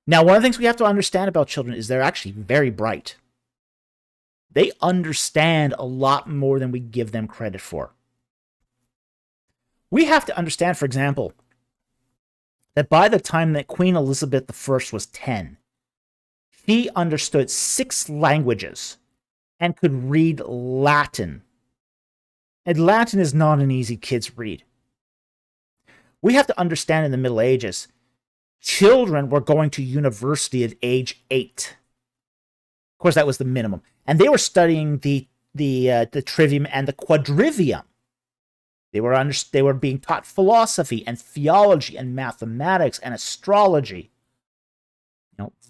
Now, one of the things we have to understand about children is they're actually very bright. They understand a lot more than we give them credit for. We have to understand, for example, that by the time that Queen Elizabeth I was 10, she understood 6 languages and could read Latin. And Latin is not an easy kid's read. We have to understand in the Middle Ages, children were going to university at age 8. Of course, that was the minimum. And they were studying the the trivium and the quadrivium. They were being taught philosophy and theology and mathematics and astrology.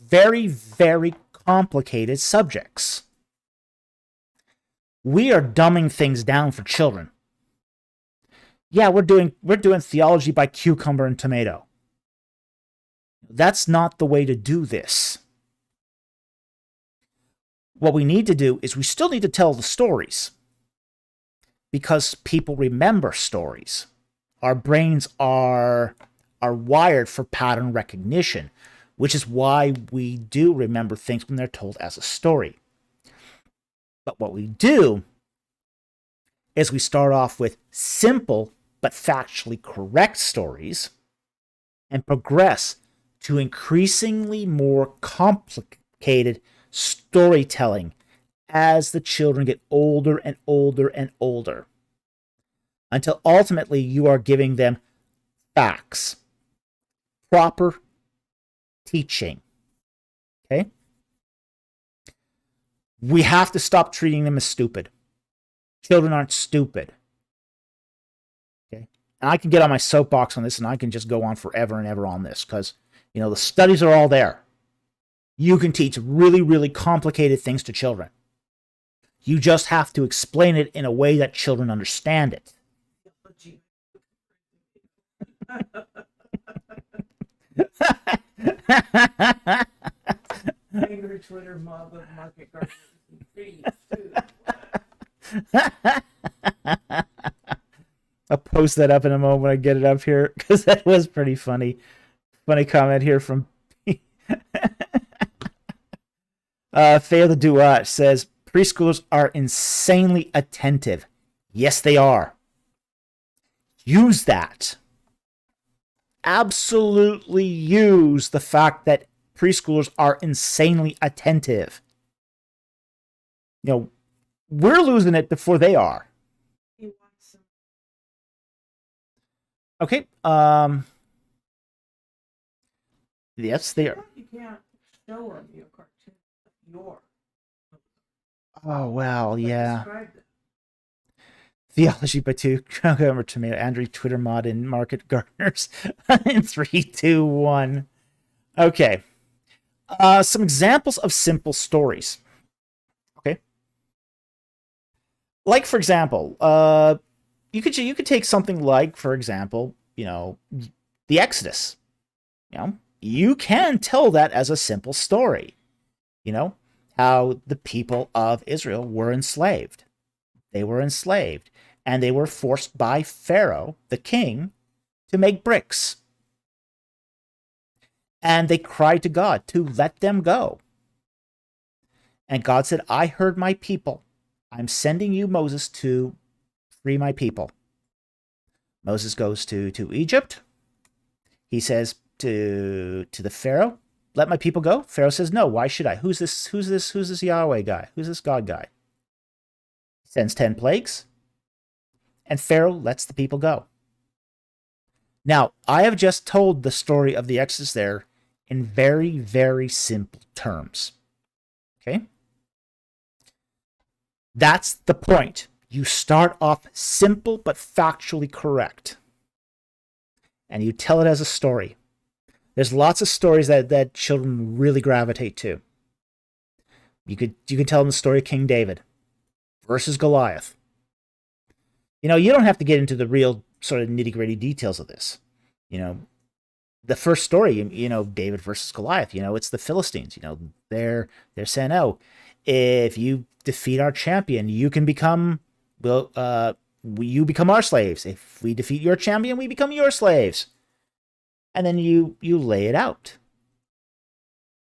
Very, very complicated subjects. We are dumbing things down for children. Yeah, we're doing theology by cucumber and tomato. That's not the way to do this. What we need to do is we still need to tell the stories, because people remember stories. Our brains are wired for pattern recognition, which is why we do remember things when they're told as a story. But what we do is we start off with simple but factually correct stories and progress to increasingly more complicated storytelling as the children get older and older and older, until ultimately you are giving them facts, proper teaching. Okay? We have to stop treating them as stupid. Children aren't stupid. Okay? And I can get on my soapbox on this, and I can just go on forever and ever on this, because, the studies are all there. You can teach really, really complicated things to children. You just have to explain it in a way that children understand it. Angry Twitter mob of market gardeners and trees, too. I'll post that up in a moment when I get it up here, because that was pretty funny. Funny comment here from Fail the Duat says, preschoolers are insanely attentive. Yes, they are. Use that. Absolutely use the fact that preschoolers are insanely attentive. We're losing it before they are. Okay. Yes, they are. You can't show them your cartoon. Your. Oh, well, yeah. Describe it. Theology by two, cucumber tomato, Andrew Twitter mod and market gardeners in 3, 2, 1. Okay. Some examples of simple stories. Okay. Like, for example, you could take something like, for example, the Exodus. You can tell that as a simple story. How the people of Israel were enslaved. They were enslaved, and they were forced by Pharaoh, the king, to make bricks. And they cried to God to let them go. And God said, I heard my people. I'm sending you, Moses, to free my people. Moses goes to Egypt. He says to the Pharaoh, let my people go. Pharaoh says, no, why should I? Who's this Yahweh guy? Who's this God guy? Sends 10 plagues, and Pharaoh lets the people go. Now, I have just told the story of the Exodus there in very, very simple terms. Okay? That's the point. You start off simple but factually correct. And you tell it as a story. There's lots of stories that children really gravitate to. You could tell them the story of King David versus Goliath. You don't have to get into the real sort of nitty-gritty details of this. The first story, David versus Goliath, it's the Philistines. They're saying, oh, if you defeat our champion, you can become, you become our slaves. If we defeat your champion, we become your slaves. And then you lay it out.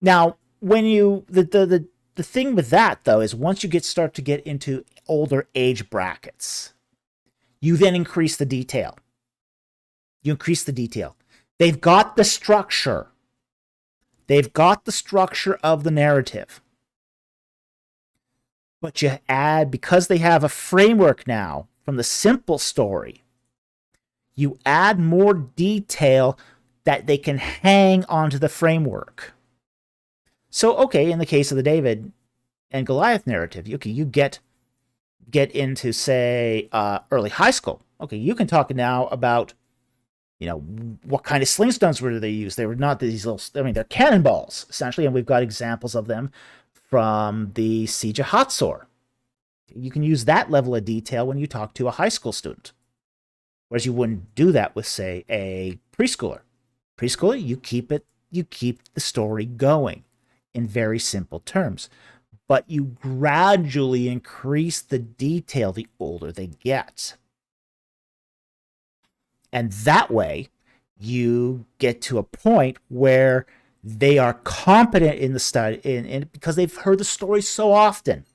Now, when the thing with that, though, is once you start to get into older age brackets, you then increase the detail. You increase the detail. They've got the structure. They've got the structure of the narrative. But you add, because they have a framework now from the simple story, you add more detail that they can hang onto the framework. So, okay, in the case of the David and Goliath narrative, okay, you get get into, say, early high school, okay, you can talk now about, what kind of sling stones were they use? They were not these little, they're cannonballs, essentially, and we've got examples of them from the Siege of Hatzor. You can use that level of detail when you talk to a high school student, whereas you wouldn't do that with, say, a preschooler. Preschooler, you keep the story going in very simple terms, but you gradually increase the detail the older they get. And that way, you get to a point where they are competent in the study, because they've heard the story so often.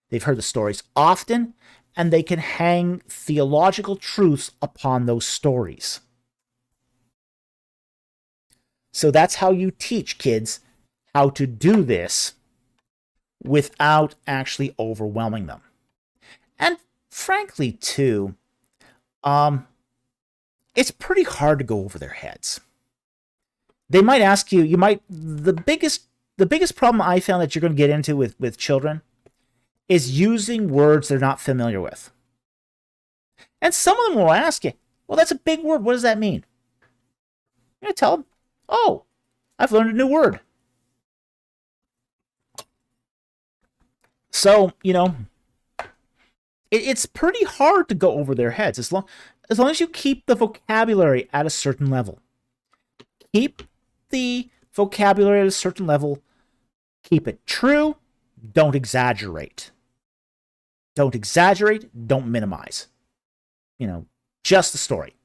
They've heard the stories often, and they can hang theological truths upon those stories. So that's how you teach kids how to do this without actually overwhelming them. And frankly, too, it's pretty hard to go over their heads. They might ask you, the biggest problem I found that you're going to get into with children is using words they're not familiar with. And some of them will ask you, well, that's a big word. What does that mean? You're going to tell them, oh, I've learned a new word. So, it's pretty hard to go over their heads as long as you keep the vocabulary at a certain level. Keep the vocabulary at a certain level. Keep it true. Don't exaggerate. Don't exaggerate. Don't minimize. Just the story.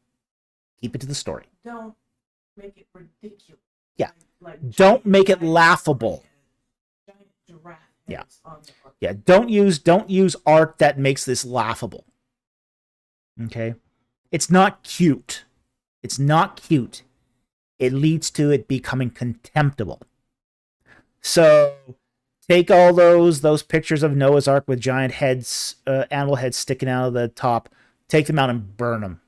Keep it to the story. Don't make it ridiculous. Yeah. Don't make it laughable. Giant giraffe. Yeah. Yeah. Don't use art that makes this laughable. Okay? It's not cute. It's not cute. It leads to it becoming contemptible. So take all those pictures of Noah's Ark with giant heads, animal heads sticking out of the top, take them out and burn them.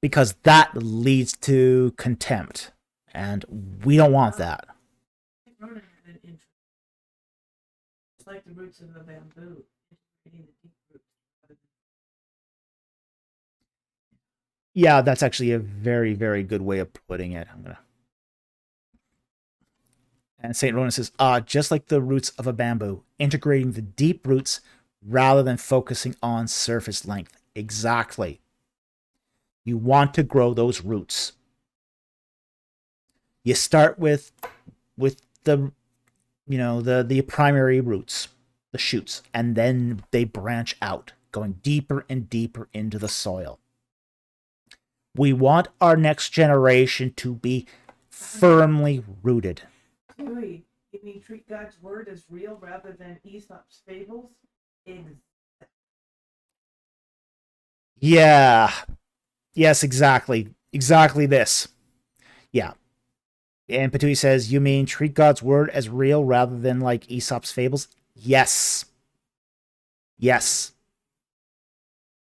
Because that leads to contempt. And we don't want that. It's like the roots of the bamboo. Yeah, that's actually a very, very good way of putting it. And St. Ronan says, just like the roots of a bamboo, integrating the deep roots rather than focusing on surface length. Exactly. You want to grow those roots. You start with the the primary roots, the shoots, and then they branch out, going deeper and deeper into the soil. We want our next generation to be firmly rooted. You mean treat God's word as real rather than Aesop's fables? Yeah. Yes, exactly. Exactly this. Yeah. And Patui says, you mean treat God's word as real rather than like Aesop's fables? Yes. Yes.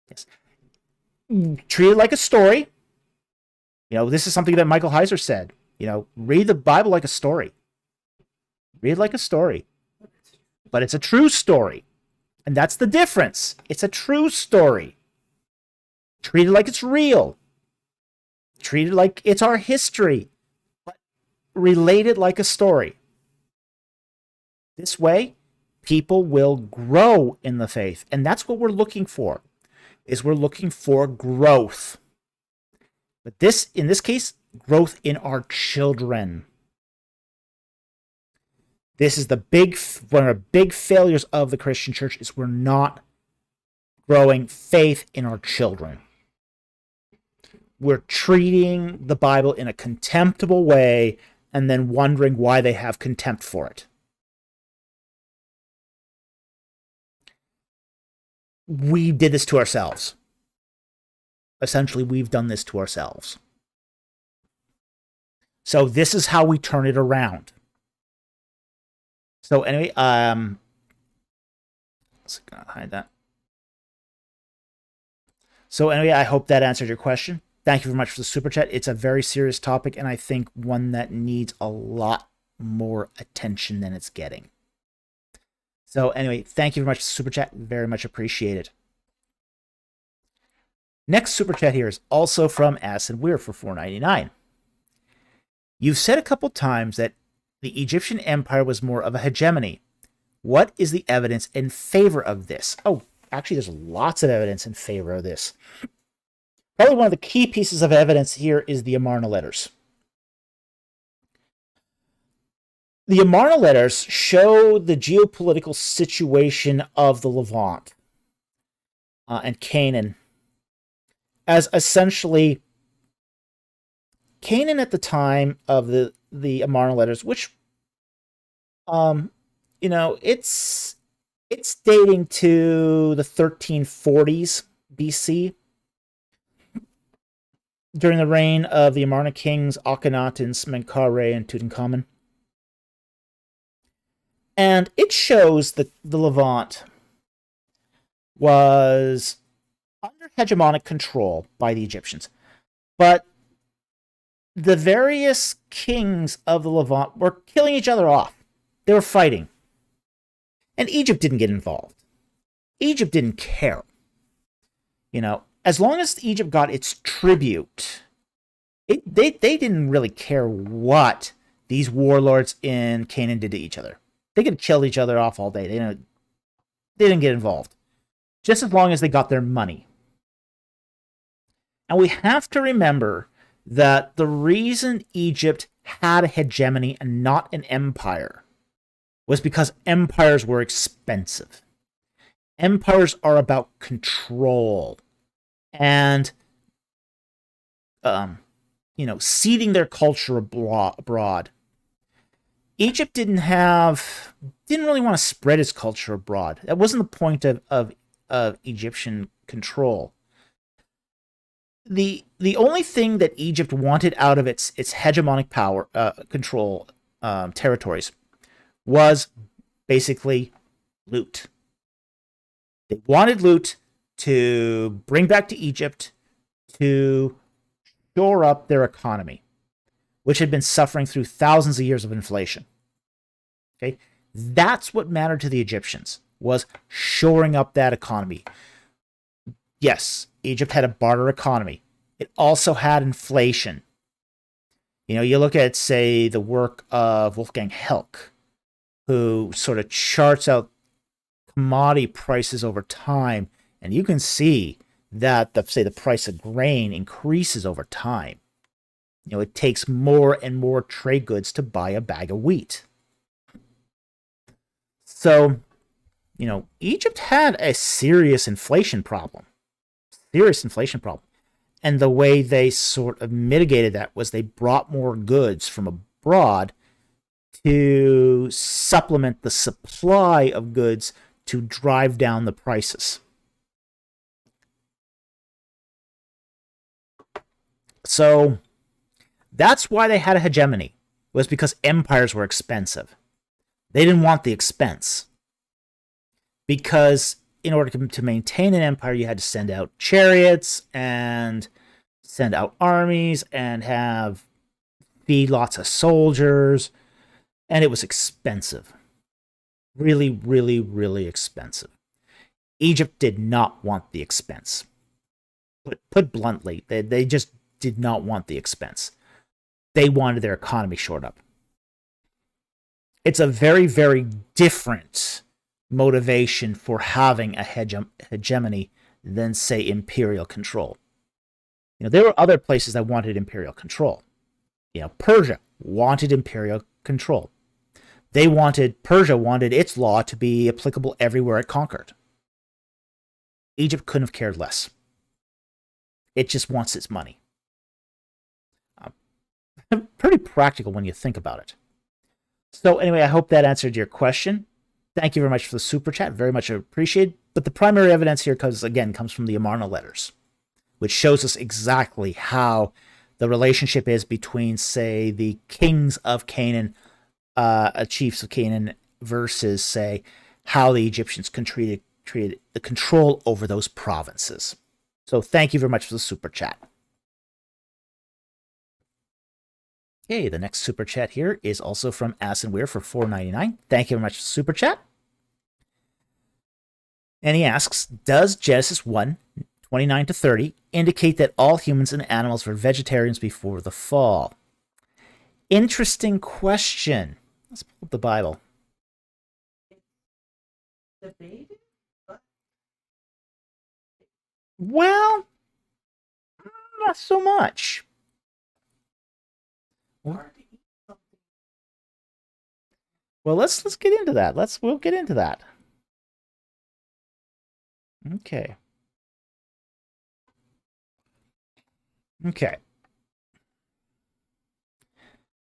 Yes. Treat it like a story. This is something that Michael Heiser said. Read the Bible like a story. Read it like a story. But it's a true story. And that's the difference. It's a true story. Treat it like it's real. Treat it like it's our history. But relate it like a story. This way, people will grow in the faith. And that's what we're looking for. We're looking for growth. But in this case, growth in our children. This is one of the big failures of the Christian church is we're not growing faith in our children. We're treating the Bible in a contemptible way and then wondering why they have contempt for it. We did this to ourselves. Essentially, we've done this to ourselves. So this is how we turn it around. So anyway, let's hide that. So anyway, I hope that answered your question. Thank you very much for the super chat. It's a very serious topic, and I think one that needs a lot more attention than it's getting. So anyway, thank you very much for the super chat. Very much appreciated. Next super chat here is also from Addison Weir for $4.99. You've said a couple times that the Egyptian empire was more of a hegemony. What is the evidence in favor of this? Oh, actually, there's lots of evidence in favor of this. Probably one of the key pieces of evidence here is the Amarna letters. The Amarna letters show the geopolitical situation of the Levant and Canaan as essentially Canaan at the time of the Amarna letters, which it's dating to the 1340s BC, during the reign of the Amarna kings Akhenaten, Menkaure, and Tutankhamun. And it shows that the Levant was under hegemonic control by the Egyptians. But the various kings of the Levant were killing each other off. They were fighting. And Egypt didn't get involved. Egypt didn't care. As long as Egypt got its tribute, they didn't really care what these warlords in Canaan did to each other. They could kill each other off all day. They didn't get involved. Just as long as they got their money. And we have to remember that the reason Egypt had a hegemony and not an empire was because empires were expensive. Empires are about control and seeding their culture abroad. Egypt didn't really want to spread its culture abroad. That wasn't the point of Egyptian control. The only thing that Egypt wanted out of its hegemonic power control territories was basically loot. They wanted loot to bring back to Egypt to shore up their economy, which had been suffering through thousands of years of inflation. Okay, that's what mattered to the Egyptians, was shoring up that economy. Yes, Egypt had a barter economy. It also had inflation. You look at, say, the work of Wolfgang Helck, who sort of charts out commodity prices over time, and you can see that the price of grain increases over time. It takes more and more trade goods to buy a bag of wheat. So, Egypt had a serious inflation problem. And the way they sort of mitigated that was they brought more goods from abroad to supplement the supply of goods to drive down the prices. So that's why they had a hegemony, was because empires were expensive. They didn't want the expense. Because in order to maintain an empire, you had to send out chariots and send out armies and feed lots of soldiers. And it was expensive. Really, really, really expensive. Egypt did not want the expense. Put bluntly, they just did not want the expense. They wanted their economy shored up. It's a very, very different motivation for having a hegemony than, say, imperial control. There were other places that wanted imperial control. Persia wanted imperial control. Persia wanted its law to be applicable everywhere it conquered. Egypt couldn't have cared less. It just wants its money. Pretty practical when you think about it. So anyway, I hope that answered your question. Thank you very much for the super chat. Very much appreciated. But the primary evidence here comes from the Amarna letters, which shows us exactly how the relationship is between, say, the kings of Canaan, chiefs of Canaan, versus, say, how the Egyptians treated the control over those provinces. So thank you very much for the super chat. Okay, the next super chat here is also from Addison Weir for $4.99. Thank you very much for the super chat. And he asks, does Genesis 1:29 to 30 indicate that all humans and animals were vegetarians before the fall? Interesting question. Let's pull up the Bible. Debated, but Well, not so much. hard to eat something. Well, let's get into that. We'll get into that. Okay. Okay.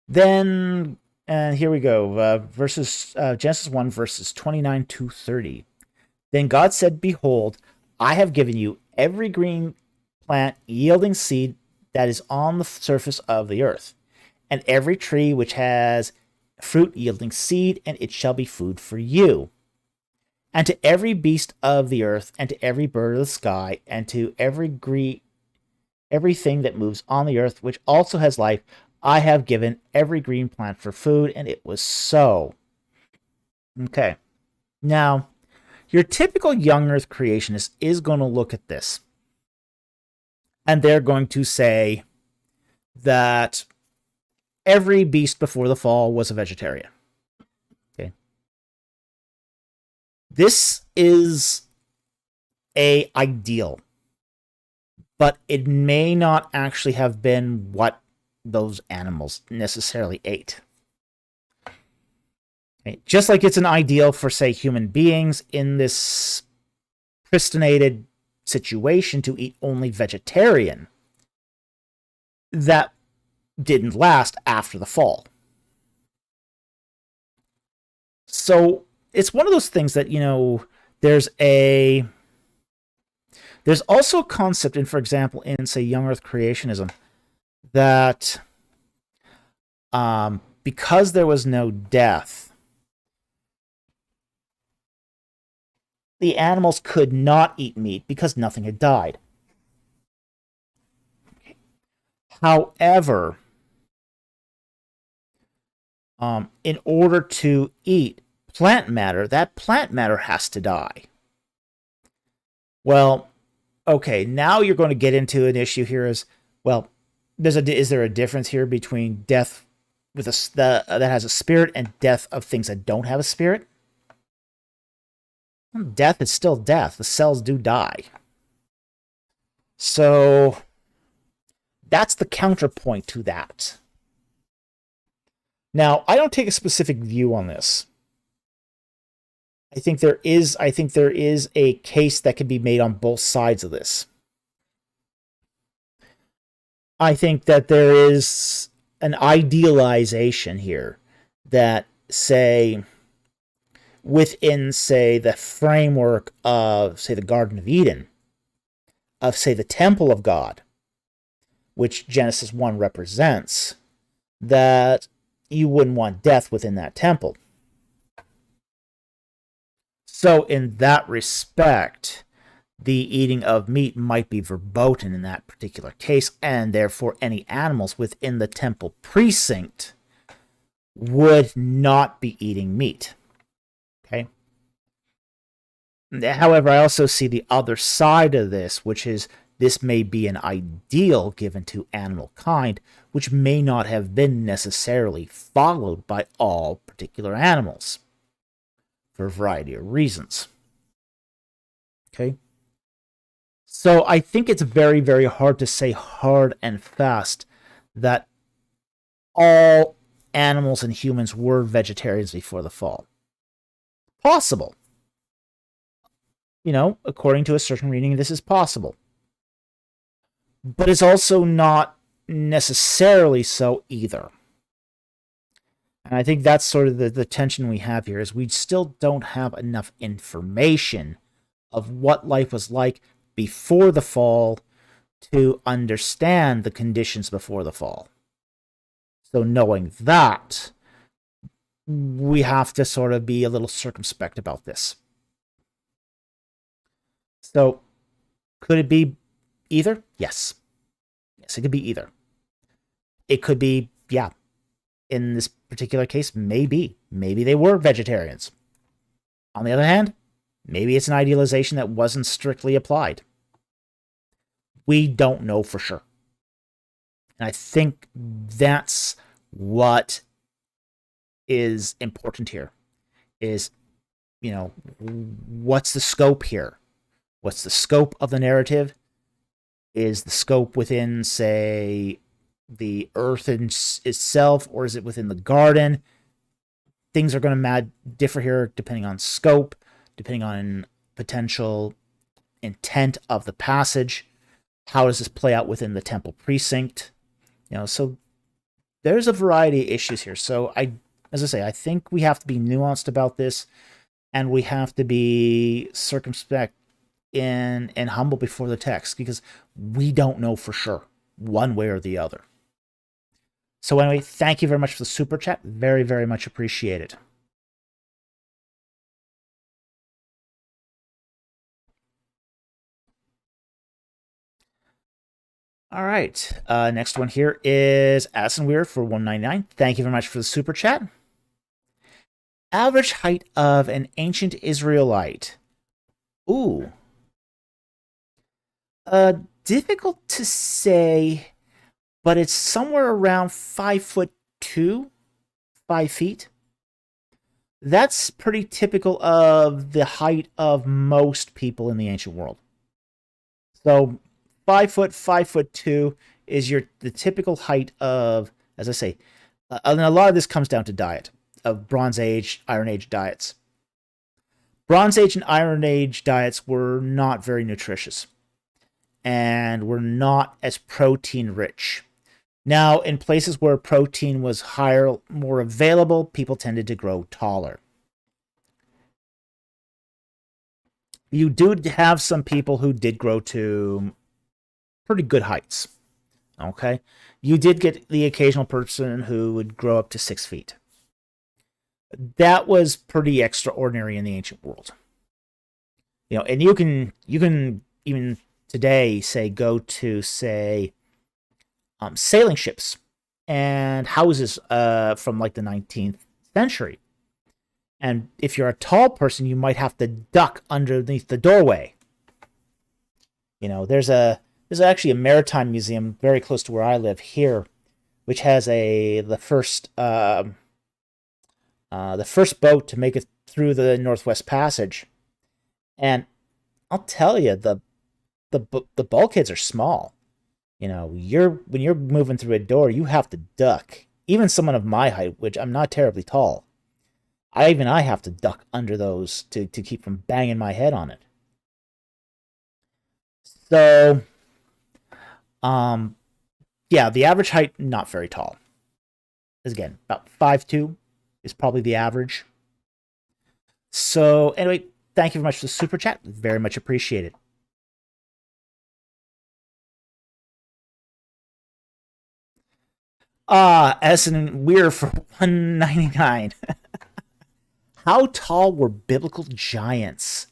Then, here we go. Genesis 1, verses 29 to 30. Then God said, behold, I have given you every green plant yielding seed that is on the surface of the earth, and every tree which has fruit yielding seed, and it shall be food for you. And to every beast of the earth, and to every bird of the sky, and to everything that moves on the earth, which also has life, I have given every green plant for food, and it was so. Okay. Now, your typical young earth creationist is going to look at this, and they're going to say that every beast before the fall was a vegetarian. Okay. This is a ideal, but it may not actually have been what those animals necessarily ate. Okay. Just like it's an ideal for, say, human beings in this pristinated situation to eat only vegetarian, that didn't last after the fall. So it's one of those things that, there's also a concept in, for example, in, say, young earth creationism, that because there was no death, the animals could not eat meat because nothing had died. However, in order to eat plant matter, that plant matter has to die. Well, okay, now you're going to get into an issue here is, well, is there a difference here between death with that has a spirit and death of things that don't have a spirit? Death is still death. The cells do die. So that's the counterpoint to that. Now, I don't take a specific view on this. I think there is a case that can be made on both sides of this. I think that there is an idealization here that, say, within, say, the framework of, say, the Garden of Eden, of, say, the temple of God, which Genesis 1 represents, that you wouldn't want death within that temple. So in that respect, the eating of meat might be verboten in that particular case, and therefore any animals within the temple precinct would not be eating meat. Okay. However, I also see the other side of this, which is this may be an ideal given to animal kind, which may not have been necessarily followed by all particular animals for a variety of reasons. Okay. So I think it's very, very hard to say hard and fast that all animals and humans were vegetarians before the fall. Possible. According to a certain reading, this is possible. But it's also not necessarily so either. And I think that's sort of the tension we have here, is we still don't have enough information of what life was like before the fall to understand the conditions before the fall. So knowing that, we have to sort of be a little circumspect about this. So, could it be either? Yes. Yes, it could be either. It could be, yeah. In this particular case, maybe. Maybe they were vegetarians. On the other hand, Maybe it's an idealization that wasn't strictly applied. We don't know for sure. And I think that's what is important here is, what's the scope here? What's the scope of the narrative? Is the scope within, say, the earth itself, or is it within the garden? Things are going to differ here depending on scope, depending on potential intent of the passage. How does this play out within the temple precinct? So there's a variety of issues here. So as I say, I think we have to be nuanced about this, and we have to be circumspect and humble before the text, because we don't know for sure one way or the other. So anyway, thank you very much for the super chat. Very, very much appreciated. All right. Next one here is Addison Weir for $1.99. Thank you very much for the super chat. Average height of an ancient Israelite. Ooh. Difficult to say, but it's somewhere around 5'2", 5 feet. That's pretty typical of the height of most people in the ancient world. So 5 foot, 5'2" is the typical height of, as I say, and a lot of this comes down to diet, of Bronze Age, Iron Age diets. Bronze Age and Iron Age diets were not very nutritious, and were not as protein rich. Now, in places where protein was higher, more available, people tended to grow taller. You do have some people who did grow to pretty good heights. Okay? You did get the occasional person who would grow up to 6 feet. That was pretty extraordinary in the ancient world. And you can even today, say, go to, say, sailing ships and houses from like the 19th century. And if you're a tall person, you might have to duck underneath the doorway. There's actually a maritime museum very close to where I live here, which has the first boat to make it through the Northwest Passage. And I'll tell you, the bulkheads are small. When you're moving through a door, you have to duck. Even someone of my height, which I'm not terribly tall, I have to duck under those to keep from banging my head on it. So, yeah, the average height, not very tall. Again, about 5'2" is probably the average. So, anyway, thank you very much for the super chat. Very much appreciated. Addison Weir for $1.99. How tall were biblical giants?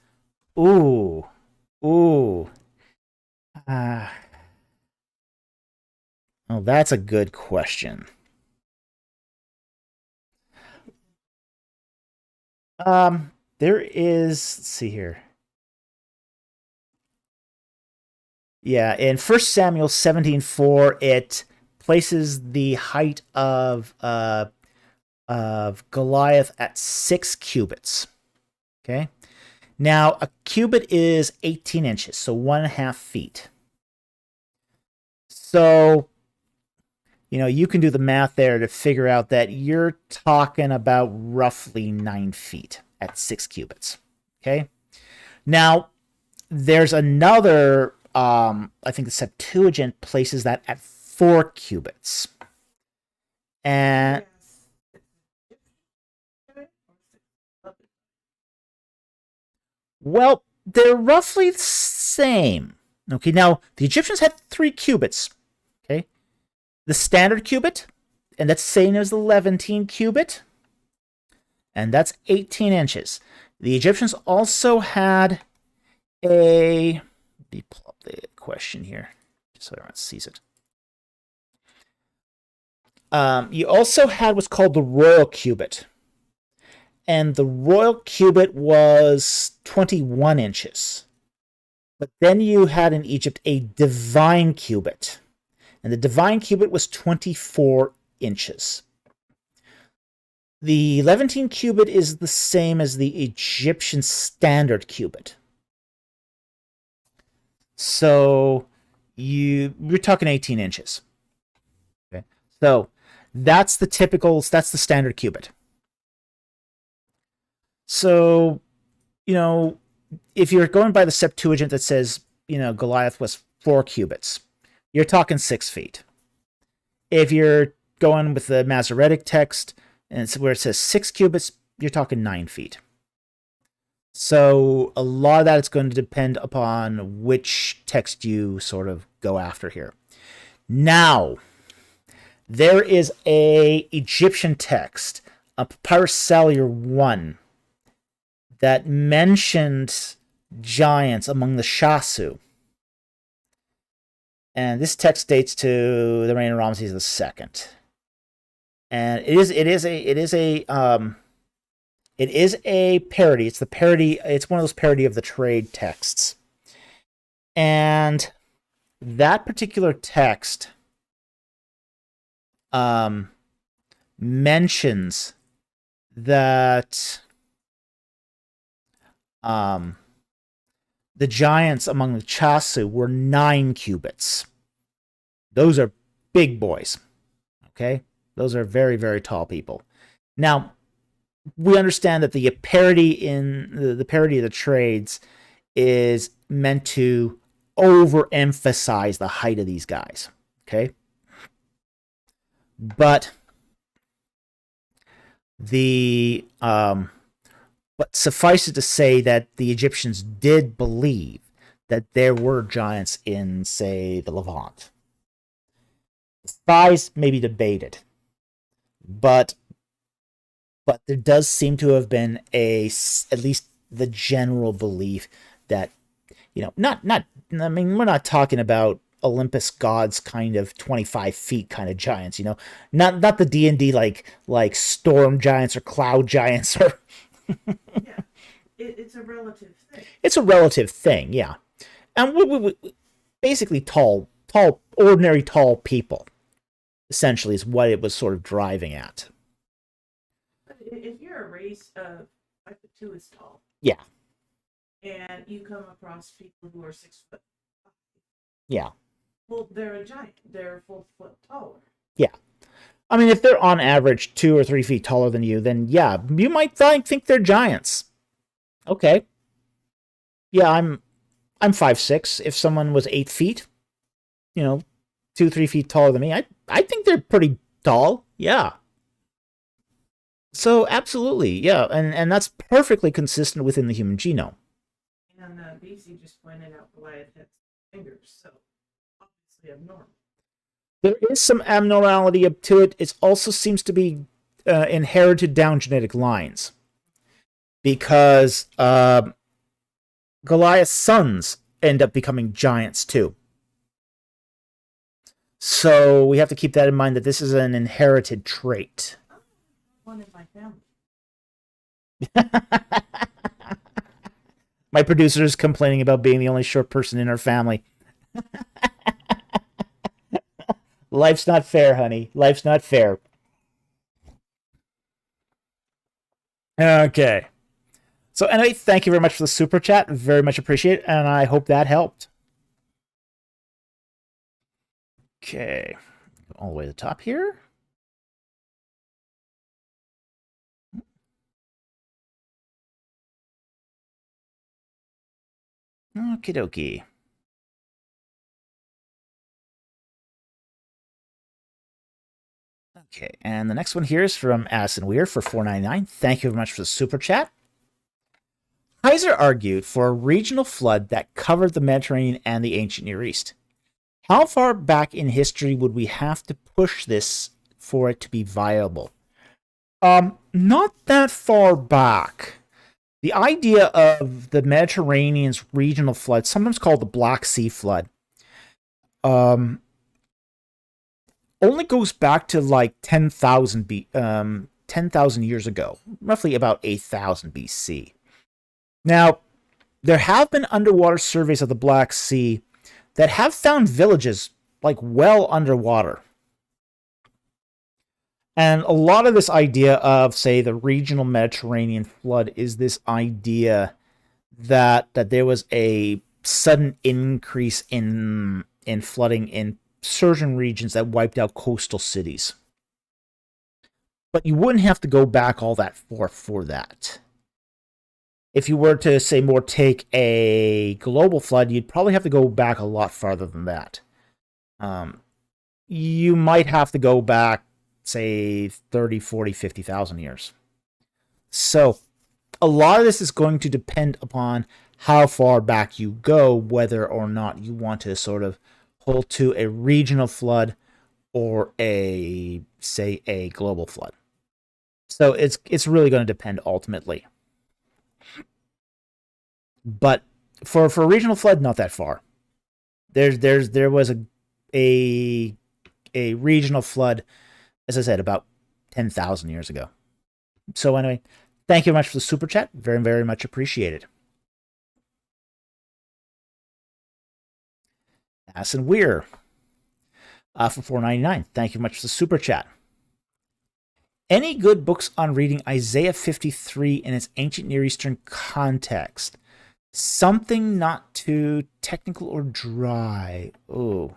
Ooh. Oh, that's a good question. There is, let's see here. Yeah, in 1 Samuel 17:4, it places the height of Goliath at 6 cubits. Okay. Now, a cubit is 18 inches, so 1.5 feet. So, you can do the math there to figure out that you're talking about roughly 9 feet at 6 cubits. Okay. Now, there's another, I think the Septuagint places that at 4 cubits. And well, they're roughly the same. Okay, now the Egyptians had 3 cubits. Okay, the standard cubit, and that's same as the Levantine cubit, and that's 18 inches. The Egyptians also had let me pull up the question here, just so everyone sees it. You also had what's called the royal cubit. and the royal cubit was 21 inches. But then you had in Egypt a divine cubit, and the divine cubit was 24 inches. The Levantine cubit is the same as the Egyptian standard cubit. So you're talking 18 inches. Okay. So that's the standard cubit. So, if you're going by the Septuagint that says, Goliath was 4 cubits, you're talking 6 feet. If you're going with the Masoretic text, and it's where it says 6 cubits, you're talking 9 feet. So a lot of that is going to depend upon which text you sort of go after here. Now, there is a Egyptian text, a Papyrus Sallier 1, that mentioned giants among the Shasu. And this text dates to the reign of Ramses II. And it is a parody. It's the parody. It's one of those parody of the trade texts. And that particular text mentions that the giants among the Chasu were 9 cubits. Those are big boys. Okay? Those are very, very tall people. Now, we understand that the parody in the parody of the trades is meant to overemphasize the height of these guys. Okay? But but suffice it to say that the Egyptians did believe that there were giants in, say, the Levant. The size may be debated, but there does seem to have been at least the general belief that, we're not talking about Olympus gods kind of 25 feet kind of giants, not the D&D like storm giants or cloud giants or yeah, it's a relative thing. It's a relative thing, yeah. And we basically ordinary tall people, essentially, is what it was sort of driving at. But if you're a race of 5'2" is tall. Yeah. And you come across people who are 6 foot. Yeah. Well, they're a giant. They're a full foot taller. Yeah. I mean, if they're on average 2 or 3 feet taller than you, then yeah, you might think they're giants. Okay. Yeah, I'm 5'6". If someone was 8 feet, 2-3 feet taller than me, I think they're pretty tall. Yeah. So absolutely, yeah, and that's perfectly consistent within the human genome. And BC just pointed out Goliath had fingers, so obviously abnormal. There is some abnormality up to it. It also seems to be inherited down genetic lines, because Goliath's sons end up becoming giants too. So we have to keep that in mind, that this is an inherited trait. One in my family. My producer is complaining about being the only short person in our family. Life's not fair, honey. Life's not fair. Okay. So anyway, thank you very much for the super chat. Very much appreciate it, and I hope that helped. Okay. All the way to the top here. Okie dokie. Okay, and the next one here is from Addison Weir for $4.99. Thank you very much for the super chat. Heiser argued for a regional flood that covered the Mediterranean and the ancient Near East. How far back in history would we have to push this for it to be viable? Not that far back. The idea of the Mediterranean's regional flood, sometimes called the Black Sea flood, only goes back to like 10,000 10,000 years ago, roughly about 8,000 BC. Now, there have been underwater surveys of the Black Sea that have found villages like well underwater. And a lot of this idea of, say, the regional Mediterranean flood is this idea that there was a sudden increase in flooding in certain regions that wiped out coastal cities. But you wouldn't have to go back all that far for that. If you were to, say, more take a global flood, you'd probably have to go back a lot farther than that. You might have to go back, say, 30, 40, 50,000 years. So a lot of this is going to depend upon how far back you go, whether or not you want to sort of hold to a regional flood or a global flood. So it's really going to depend ultimately. But for a regional flood, not that far. There was a regional flood, as I said, about 10,000 years ago. So anyway, thank you very much for the super chat. Very, very much appreciated. Asin Weir for $4.99. Thank you very much for the super chat. Any good books on reading Isaiah 53 in its ancient Near Eastern context? Something not too technical or dry. Oh.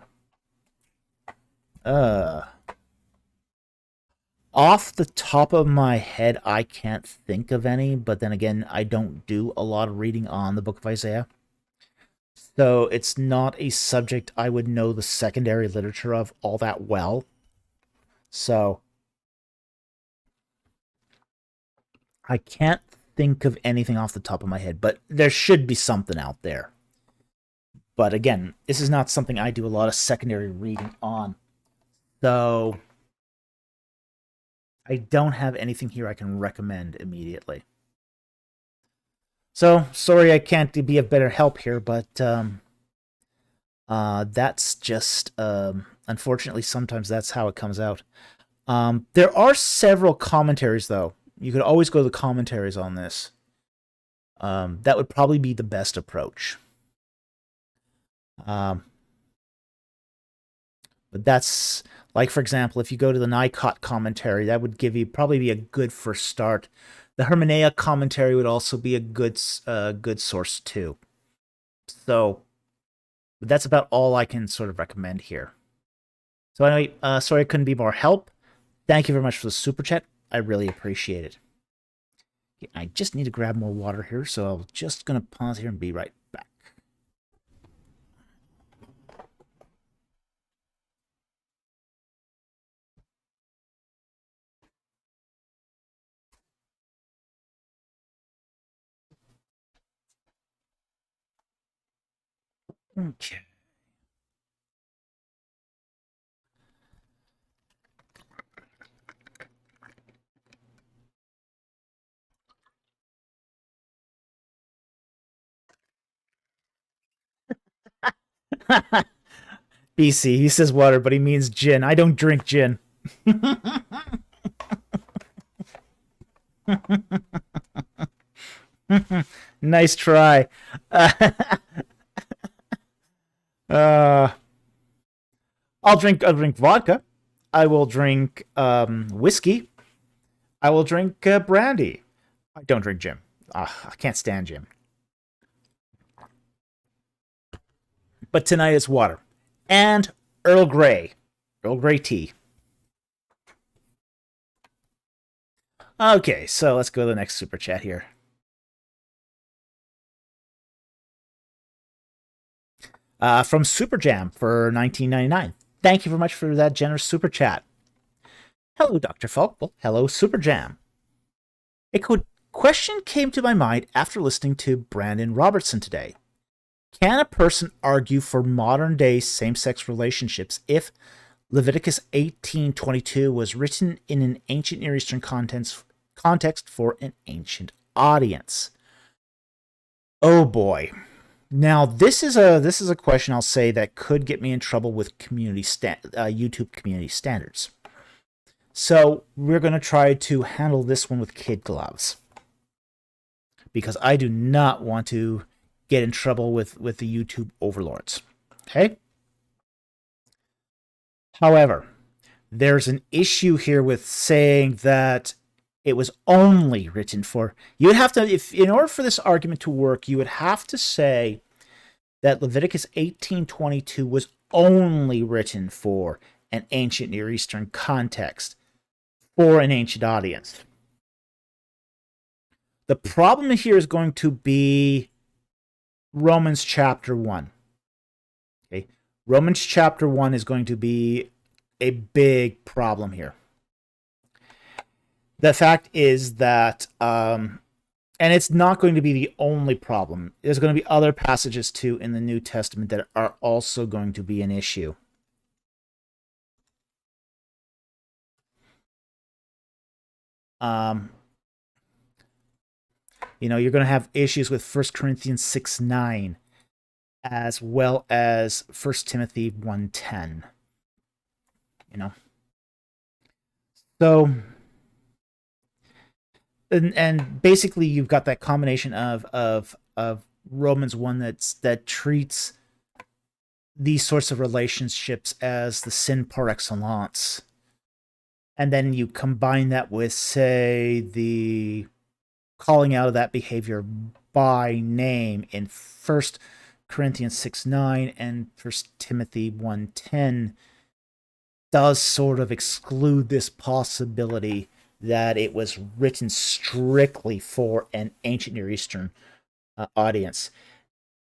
Off the top of my head, I can't think of any, but then again, I don't do a lot of reading on the book of Isaiah. So it's not a subject I would know the secondary literature of all that well. So I can't think of anything off the top of my head, but there should be something out there. But again, this is not something I do a lot of secondary reading on. So I don't have anything here I can recommend immediately. So, sorry I can't be of better help here, but that's just, unfortunately, sometimes that's how it comes out. There are several commentaries, though. You could always go to the commentaries on this. That would probably be the best approach. But that's, like, for example, if you go to the Nikot commentary, that would give you probably be a good first start. The Hermeneia commentary would also be a good source too. So, but that's about all I can sort of recommend here. So anyway, sorry I couldn't be more help. Thank you very much for the super chat. I really appreciate it. Okay, I just need to grab more water here, so I'm just gonna pause here and be right back. Okay. BC, he says water, but he means gin. I don't drink gin. Nice try. I'll drink vodka. I will drink whiskey. I will drink brandy. I don't drink gin. I can't stand gin. But tonight it's water. And Earl Grey. Earl Grey tea. Okay, so let's go to the next super chat here. From Super Jam for $19.99. Thank you very much for that generous super chat. Hello, Dr. Falk. Well, hello, Super Jam. A question came to my mind after listening to Brandon Robertson today. Can a person argue for modern-day same-sex relationships if Leviticus 18:22 was written in an ancient Near Eastern context for an ancient audience? Oh boy. Now this is a question I'll say that could get me in trouble with YouTube community standards. So we're going to try to handle this one with kid gloves, because I do not want to get in trouble with the YouTube overlords. Okay? However, there's an issue here with saying that it was only written for. You would have to, if in order for this argument to work, you would have to say that Leviticus 18:22 was only written for an ancient Near Eastern context, for an ancient audience. The problem here is going to be Romans chapter 1. Okay? Romans chapter 1 is going to be a big problem here. The fact is that, and it's not going to be the only problem. There's going to be other passages too in the New Testament that are also going to be an issue. You're going to have issues with 1 Corinthians 6:9, as well as 1 Timothy 1:10. So, and basically you've got that combination of Romans 1 that treats these sorts of relationships as the sin par excellence. And then you combine that with, say, the calling out of that behavior by name in 1 Corinthians 6:9 and 1 Timothy 1:10 does sort of exclude this possibility that it was written strictly for an ancient Near Eastern audience.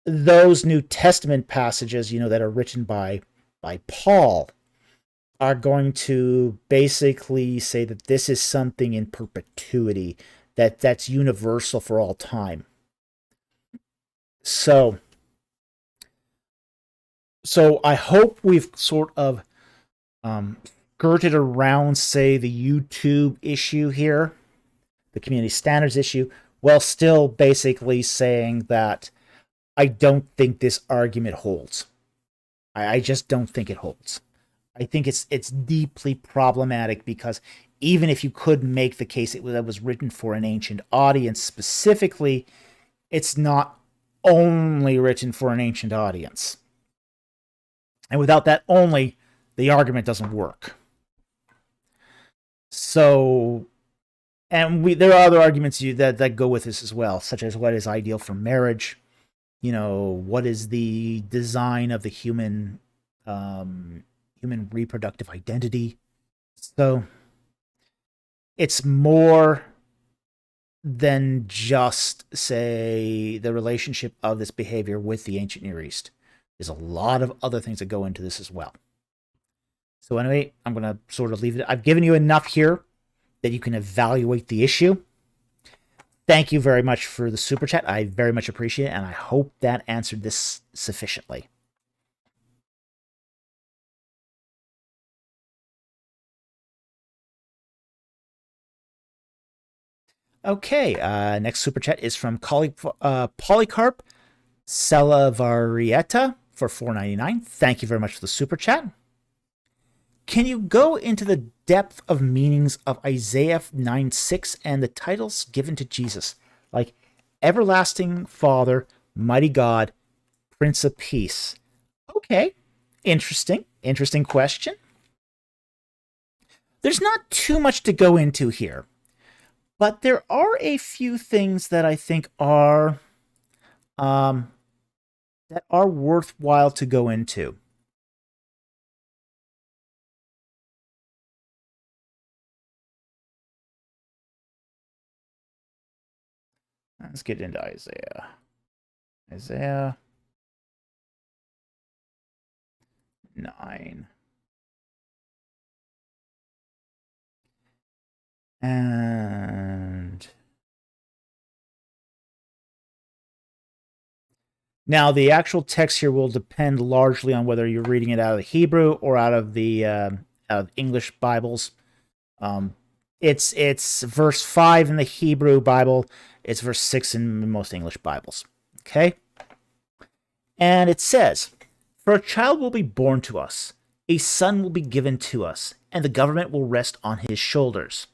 Those New Testament passages, that are written by Paul, are going to basically say that this is something in perpetuity, that's universal for all time. So I hope we've sort of skirted around, say, the YouTube issue here, the community standards issue, while still basically saying that I don't think this argument holds. I just don't think it holds. I think it's deeply problematic, because even if you could make the case that was written for an ancient audience specifically, it's not only written for an ancient audience. And without that only, the argument doesn't work. So, and there are other arguments that go with this as well, such as what is ideal for marriage, what is the design of the human reproductive identity. So it's more than just, say, the relationship of this behavior with the ancient Near East. There's a lot of other things that go into this as well. So anyway, I'm going to sort of leave it. I've given you enough here that you can evaluate the issue. Thank you very much for the super chat. I very much appreciate it, and I hope that answered this sufficiently. Okay, next super chat is from Polycarp Salavarieta for $4.99. Thank you very much for the super chat. Can you go into the depth of meanings of Isaiah 9:6 and the titles given to Jesus, like Everlasting Father, Mighty God, Prince of Peace? Okay, interesting question. There's not too much to go into here, but there are a few things that I think are worthwhile to go into. Let's get into Isaiah. Isaiah 9. And now the actual text here will depend largely on whether you're reading it out of the Hebrew or out of the English Bibles. It's verse 5 in the Hebrew Bible. It's verse 6 in most English Bibles. Okay? And it says, "For a child will be born to us, A son will be given to us, and the government will rest on his shoulders.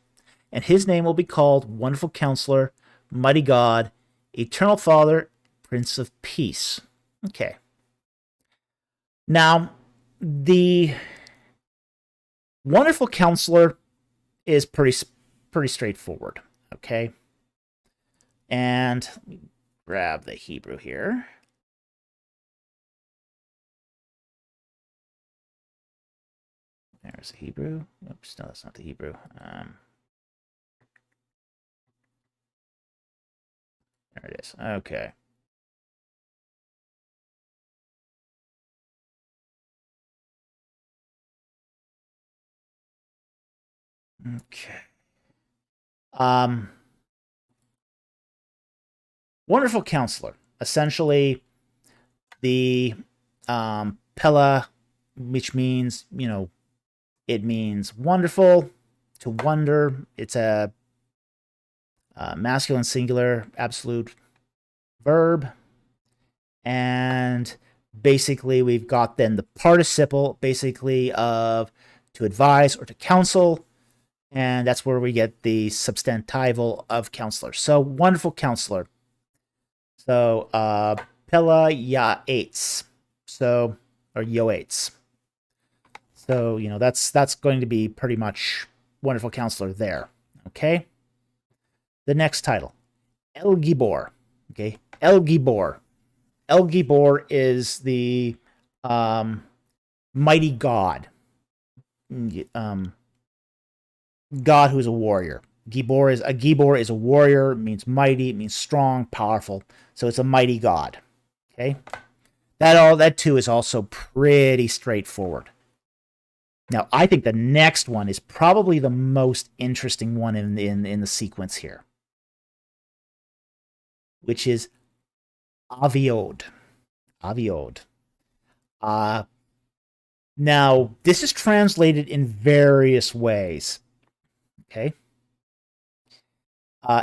And his name will be called Wonderful Counselor, Mighty God, Eternal Father, Prince of Peace. Okay. Now, the Wonderful Counselor is pretty straightforward. Okay. And let me grab the Hebrew here. There's the Hebrew. Oops, no, that's not the Hebrew. There it is. Okay. Okay. Wonderful Counselor. Essentially, the Pella, which means, it means wonderful, to wonder. It's a masculine singular absolute verb. And basically, we've got then the participle, basically, of to advise or to counsel. And that's where we get the substantival of counselor. So, wonderful counselor. So, Pella Yaetz. So, or Yoetz. So, that's going to be pretty much wonderful counselor there. Okay. The next title, El Gibor. Okay. El Gibor. El Gibor is the mighty God. God who is a warrior. Gibor is a warrior. It means mighty. It means strong, powerful. So it's a mighty God. Okay. That too is also pretty straightforward. Now, I think the next one is probably the most interesting one in the sequence here, which is Aviod. Aviod. Now, this is translated in various ways. Okay.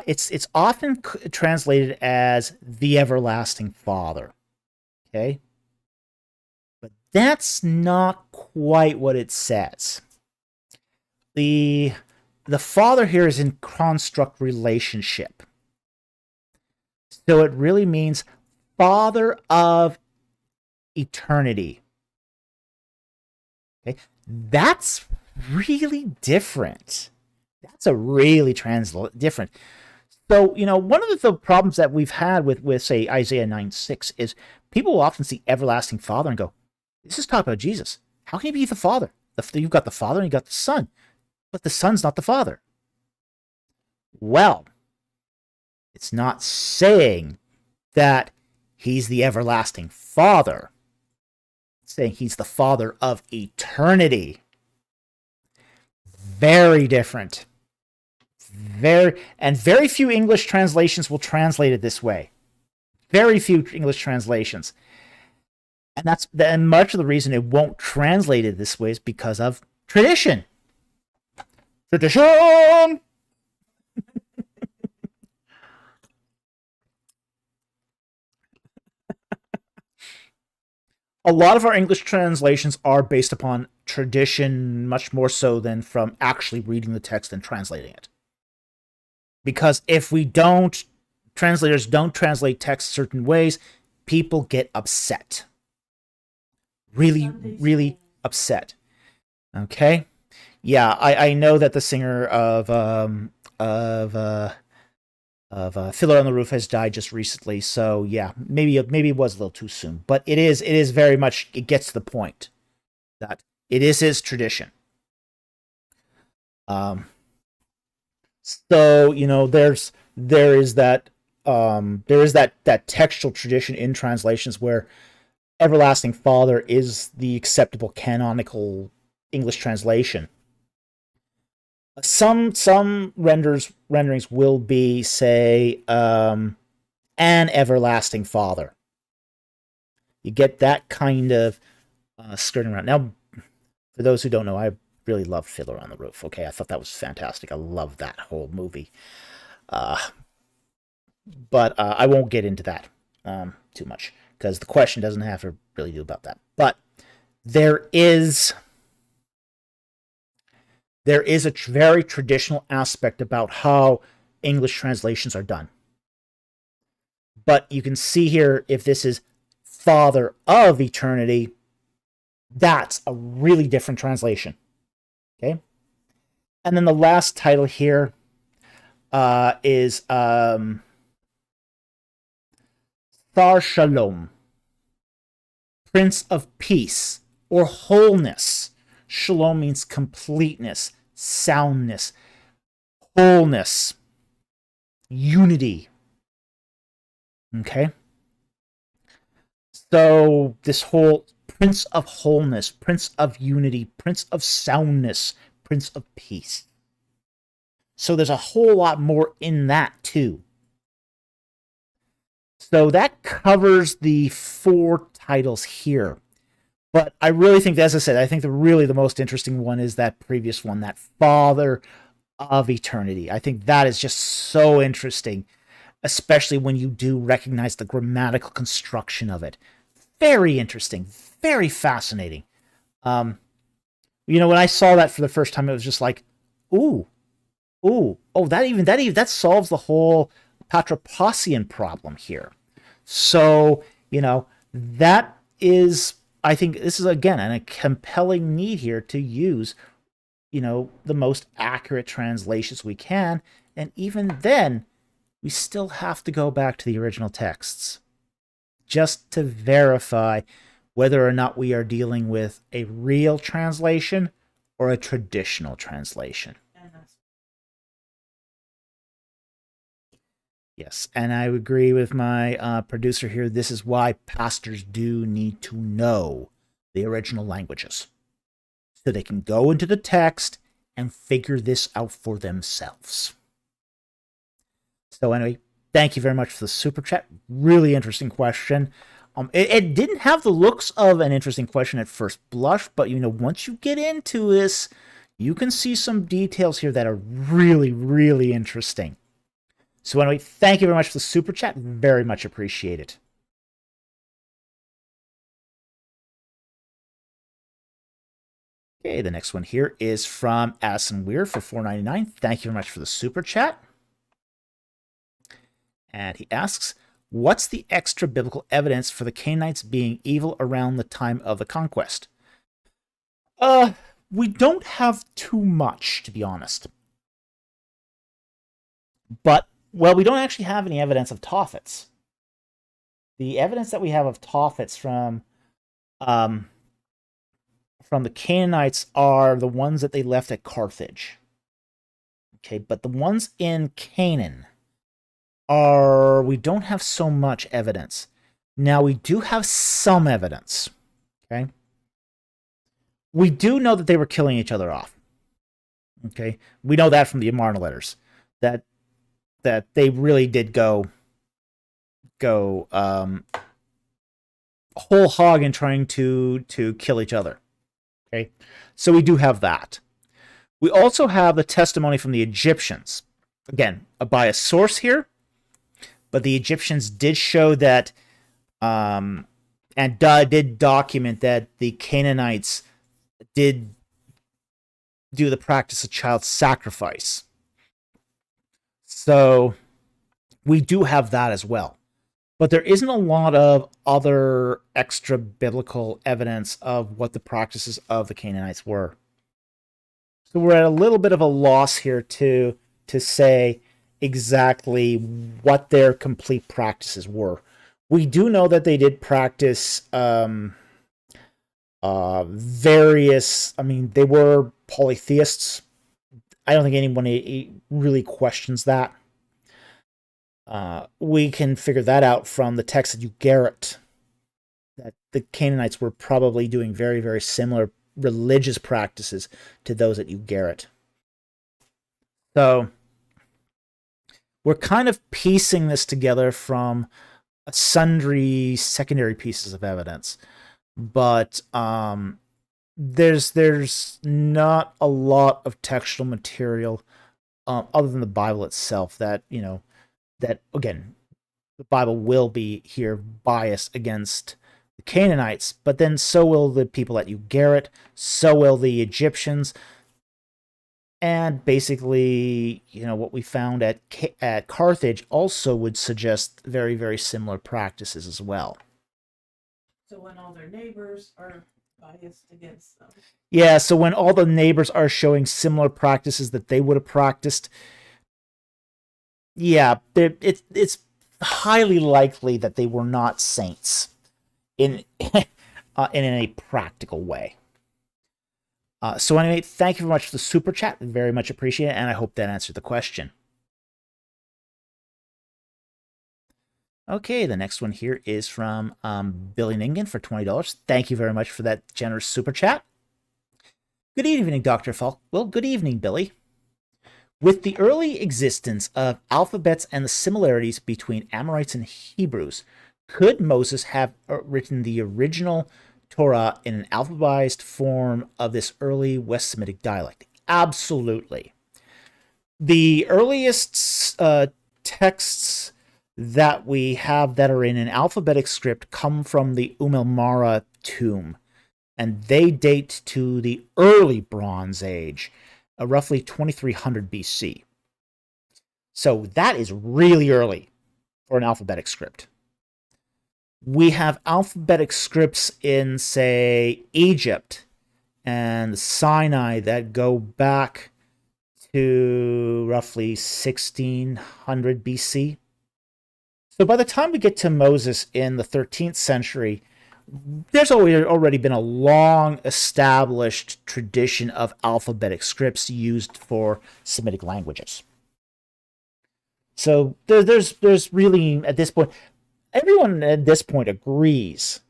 It's often translated as the everlasting Father. Okay. But that's not quite what it says. The Father here is in construct relationship. So it really means Father of eternity. Okay. That's really different. That's a really different. So, one of the problems that we've had with say, Isaiah 9:6 is people will often see everlasting Father and go, this is talking about Jesus. How can he be the Father? You've got the Father and you've got the Son, but the Son's not the Father. Well, it's not saying that he's the everlasting Father. It's saying he's the Father of eternity. Very different. Very few English translations will translate it this way. Very few English translations. And much of the reason it won't translate it this way is because of tradition. Tradition! A lot of our English translations are based upon tradition, much more so than from actually reading the text and translating it. Because if translators don't translate text certain ways, people get upset. Really, really upset. Okay? Yeah, I know that the singer of Fiddler on the Roof has died just recently, so yeah, maybe it was a little too soon. But it is very much, it gets to the point that it is his tradition. So, there is that textual tradition in translations where everlasting Father is the acceptable canonical English translation. Some renderings will be, say, an everlasting Father. You get that kind of skirting around. Now, for those who don't know, I really love Fiddler on the Roof. Okay, I thought that was fantastic. I love that whole movie. But I won't get into that too much because the question doesn't have to really do about that. But there is there is a very traditional aspect about how English translations are done. But you can see here, if this is Father of Eternity, that's a really different translation. Okay? And then the last title here is Thar Shalom, Prince of Peace, or wholeness. Shalom means completeness, soundness, wholeness, unity. Okay? So this whole Prince of Wholeness, Prince of Unity, Prince of Soundness, Prince of Peace. So there's a whole lot more in that too. So that covers the 4 titles here. But I really think, as I said, I think the most interesting one is that previous one, that Father of Eternity. I think that is just so interesting, especially when you do recognize the grammatical construction of it. Very interesting, very fascinating. When I saw that for the first time, it was just like, ooh, that solves the whole Patripassian problem here. So, that is, I think this is, again, a compelling need here to use, the most accurate translations we can. And even then, we still have to go back to the original texts just to verify whether or not we are dealing with a real translation or a traditional translation. Yes, and I agree with my producer here. This is why pastors do need to know the original languages, so they can go into the text and figure this out for themselves. So anyway, thank you very much for the super chat. Really interesting question. It didn't have the looks of an interesting question at first blush, but once you get into this, you can see some details here that are really, really interesting. So anyway, thank you very much for the super chat. Very much appreciated. Okay, the next one here is from Addison Weir for $4.99. Thank you very much for the super chat. And he asks, what's the extra biblical evidence for the Canaanites being evil around the time of the conquest? We don't have too much, to be honest. But, we don't actually have any evidence of Tophets. The evidence that we have of Tophets from the Canaanites are the ones that they left at Carthage. Okay, but the ones in Canaan we don't have so much evidence. Now, we do have some evidence. Okay? We do know that they were killing each other off. Okay? We know that from the Amarna letters. That they really did go whole hog in trying to kill each other. Okay? So we do have that. We also have the testimony from the Egyptians. Again, a biased source here, but the Egyptians did show that, and did document that the Canaanites did do the practice of child sacrifice. So we do have that as well. But there isn't a lot of other extra biblical evidence of what the practices of the Canaanites were. So we're at a little bit of a loss here to say exactly what their complete practices were. We do know that they did practice various, they were polytheists. I don't think anyone really questions that. We can figure that out from the text of Ugarit, that the Canaanites were probably doing very, very similar religious practices to those at Ugarit. So we're kind of piecing this together from sundry secondary pieces of evidence, but there's not a lot of textual material other than the Bible itself that that, again, the Bible will be here biased against the Canaanites, but then so will the people at Ugarit, so will the Egyptians. And basically, what we found at Carthage also would suggest very, very similar practices as well. So when all their neighbors are biased against them. Yeah, so when all the neighbors are showing similar practices that they would have practiced, yeah, it's highly likely that they were not saints in in a practical way. So anyway, thank you very much for the super chat. Very much appreciate it, and I hope that answered the question. Okay, the next one here is from Billy Ningen for $20. Thank you very much for that generous super chat. Good evening, Dr. Falk. Well, good evening, Billy. With the early existence of alphabets and the similarities between Amorites and Hebrews, could Moses have written the original Torah in an alphabetized form of this early West Semitic dialect? Absolutely. The earliest texts that we have that are in an alphabetic script come from the Umilmara tomb, and they date to the early Bronze Age, roughly 2300 BC. So that is really early for an alphabetic script. We have alphabetic scripts in, say, Egypt and Sinai that go back to roughly 1600 BC. So by the time we get to Moses in the 13th century, there's already been a long established tradition of alphabetic scripts used for Semitic languages. So there's really, at this point, everyone at this point agrees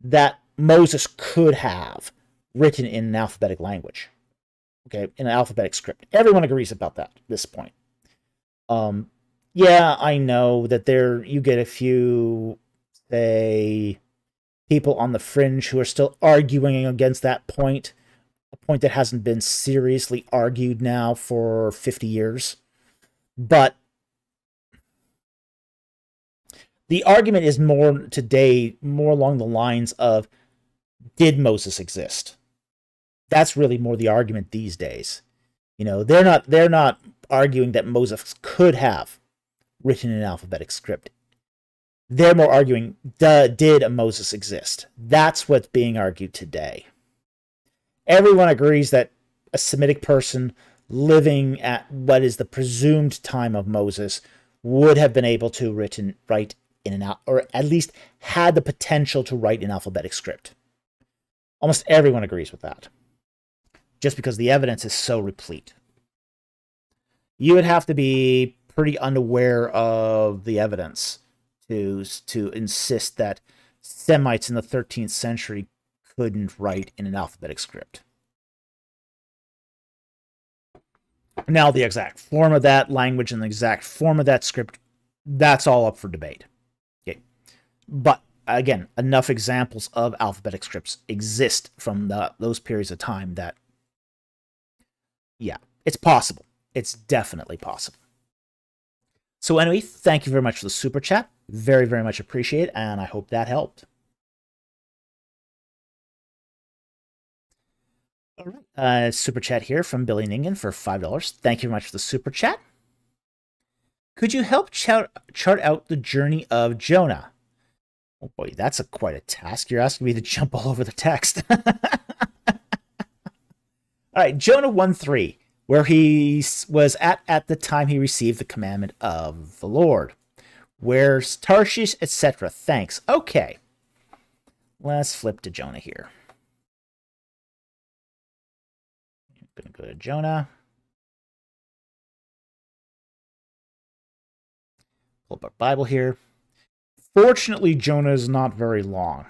that Moses could have written in an alphabetic language, okay, in an alphabetic script. Everyone agrees about that at this point. Yeah, I know that you get a few, say, people on the fringe who are still arguing against that point, a point that hasn't been seriously argued now for 50 years. But the argument is more today, more along the lines of, did Moses exist? That's really more the argument these days. They're not arguing that Moses could have written an alphabetic script. They're more arguing, did a Moses exist? That's what's being argued today. Everyone agrees that a Semitic person living at what is the presumed time of Moses would have been able to write or at least had the potential to write an alphabetic script. Almost everyone agrees with that, just because the evidence is so replete. You would have to be pretty unaware of the evidence to insist that Semites in the 13th century couldn't write in an alphabetic script. Now, the exact form of that language and the exact form of that script, that's all up for debate. Okay. But again, enough examples of alphabetic scripts exist from those periods of time that, yeah, it's possible. It's definitely possible. So anyway, thank you very much for the super chat. Very, very much appreciate it, and I hope that helped. All right, super chat here from Billy Ningen for $5. Thank you very much for the super chat. Could you help chart out the journey of Jonah? Oh boy, that's quite a task. You're asking me to jump all over the text. All right, Jonah 1:3, where he was at the time he received the commandment of the Lord. Where's Tarshish, etc. Thanks. Okay. Let's flip to Jonah here. I'm going to go to Jonah. Pull up our Bible here. Fortunately, Jonah is not very long.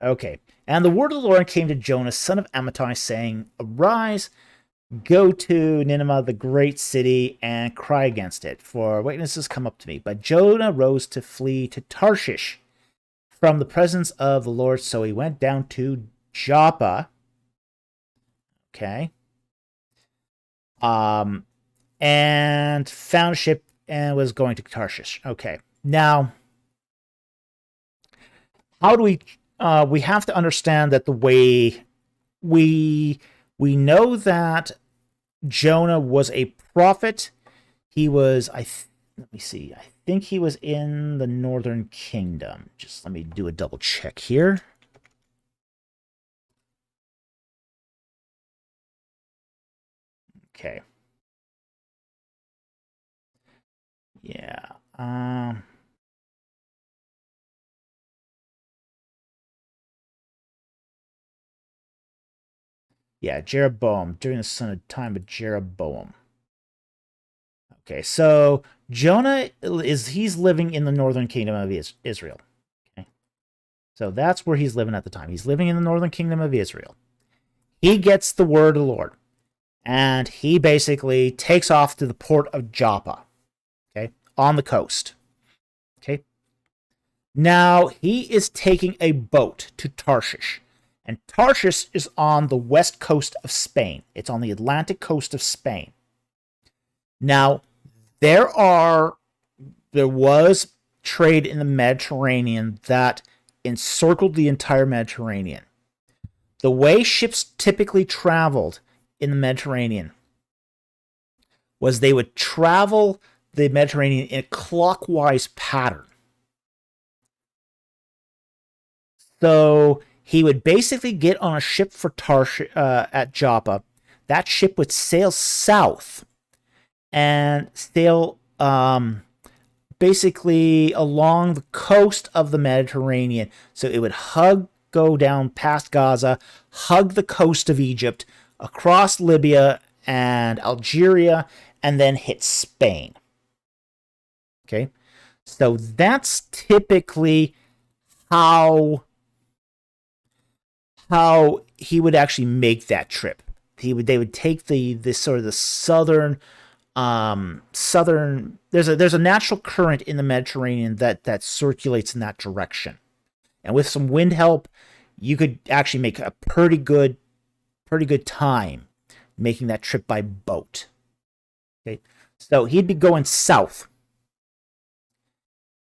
Okay. And the word of the Lord came to Jonah, son of Amittai, saying, Arise, go to Nineveh, the great city, and cry against it, for witnesses come up to me. But Jonah rose to flee to Tarshish from the presence of the Lord, so he went down to Joppa. Okay. And found a ship and was going to Tarshish. Okay. Now, how do we have to understand that the way we We know that Jonah was a prophet. He was, let me see, I think he was in the northern kingdom. Just let me do a double check here. Okay. Yeah. Yeah, Jeroboam, during the time of Jeroboam. Okay, so Jonah he's living in the northern kingdom of Israel. Okay. So that's where he's living at the time. He's living in the northern kingdom of Israel. He gets the word of the Lord, and he basically takes off to the port of Joppa, okay, on the coast. Okay. Now he is taking a boat to Tarshish, and Tarshish is on the west coast of Spain. It's on the Atlantic coast of Spain. Now, there was trade in the Mediterranean that encircled the entire Mediterranean. The way ships typically traveled in the Mediterranean was they would travel the Mediterranean in a clockwise pattern. So he would basically get on a ship for Tarshish at Joppa. That ship would sail south and sail basically along the coast of the Mediterranean. So it would go down past Gaza, hug the coast of Egypt, across Libya and Algeria, and then hit Spain. Okay, so that's typically how he would actually make that trip. They would take the sort of the southern there's a natural current in the Mediterranean that circulates in that direction, and with some wind help, you could actually make a pretty good time making that trip by boat. Okay, so he'd be going south,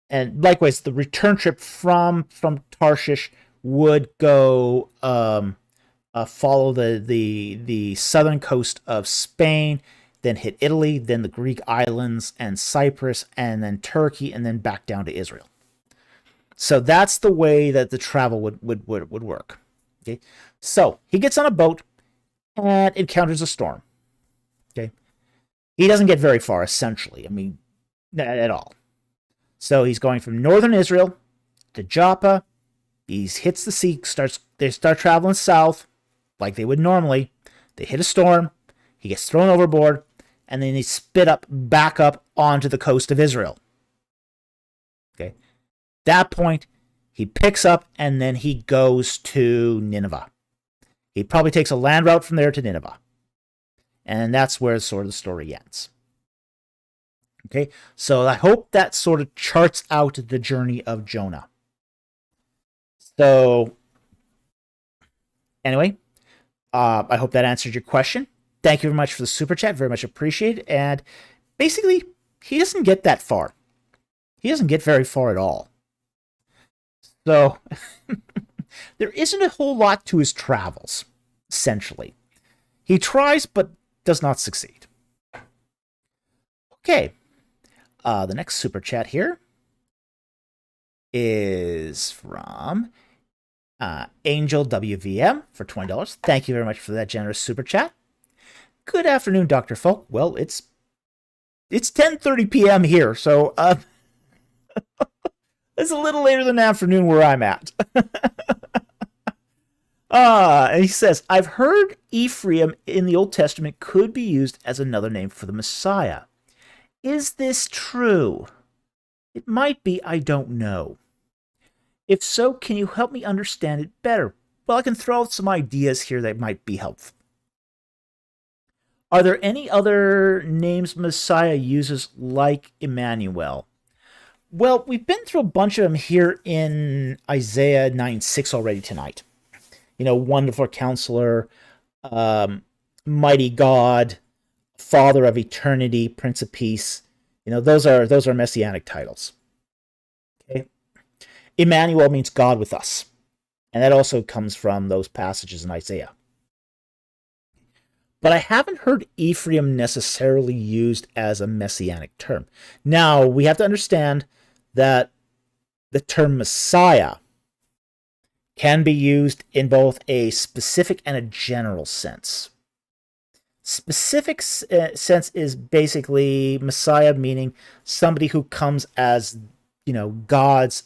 and likewise the return trip from Tarshish would go follow the southern coast of Spain, then hit Italy, then the Greek islands and Cyprus, and then Turkey, and then back down to Israel. So that's the way that the travel would work. Okay, so he gets on a boat and encounters a storm. Okay, he doesn't get very far, essentially. I mean, at all. So he's going from northern Israel to Joppa. He hits the sea. They start traveling south, like they would normally. They hit a storm. He gets thrown overboard, and then he's spit up back up onto the coast of Israel. Okay. That point, he picks up and then he goes to Nineveh. He probably takes a land route from there to Nineveh. And that's where sort of the story ends. Okay, so I hope that sort of charts out the journey of Jonah. So, anyway, I hope that answered your question. Thank you very much for the super chat. Very much appreciated. And basically, he doesn't get that far. He doesn't get very far at all. So, there isn't a whole lot to his travels, essentially. He tries, but does not succeed. Okay. The next super chat here is from Angel WVM for $20. Thank you very much for that generous super chat. Good afternoon, Dr. Folk. Well, it's 10:30 p.m. here, so it's a little later than afternoon where I'm at. And he says, I've heard Ephraim in the Old Testament could be used as another name for the Messiah. Is this true? It might be, I don't know. If so, can you help me understand it better? Well, I can throw out some ideas here that might be helpful. Are there any other names Messiah uses like Emmanuel? Well, we've been through a bunch of them here in Isaiah 9:6 already tonight. You know, Wonderful Counselor, Mighty God, Father of Eternity, Prince of Peace. You know, those are messianic titles. Okay. Emmanuel means God with us. And that also comes from those passages in Isaiah. But I haven't heard Ephraim necessarily used as a messianic term. Now, we have to understand that the term Messiah can be used in both a specific and a general sense. Specific sense is basically Messiah, meaning somebody who comes as, God's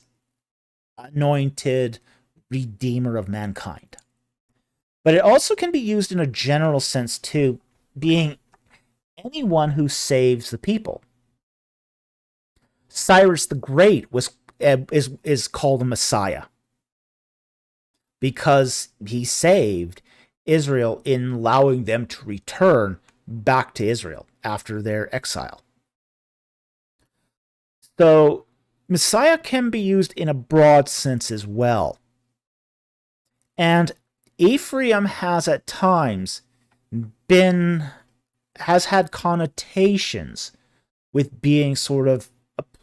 anointed redeemer of mankind. But it also can be used in a general sense too, being anyone who saves the people. Cyrus the Great is called a Messiah because he saved Israel in allowing them to return back to Israel after their exile. So Messiah can be used in a broad sense as well. And Ephraim has at times has had connotations with being sort of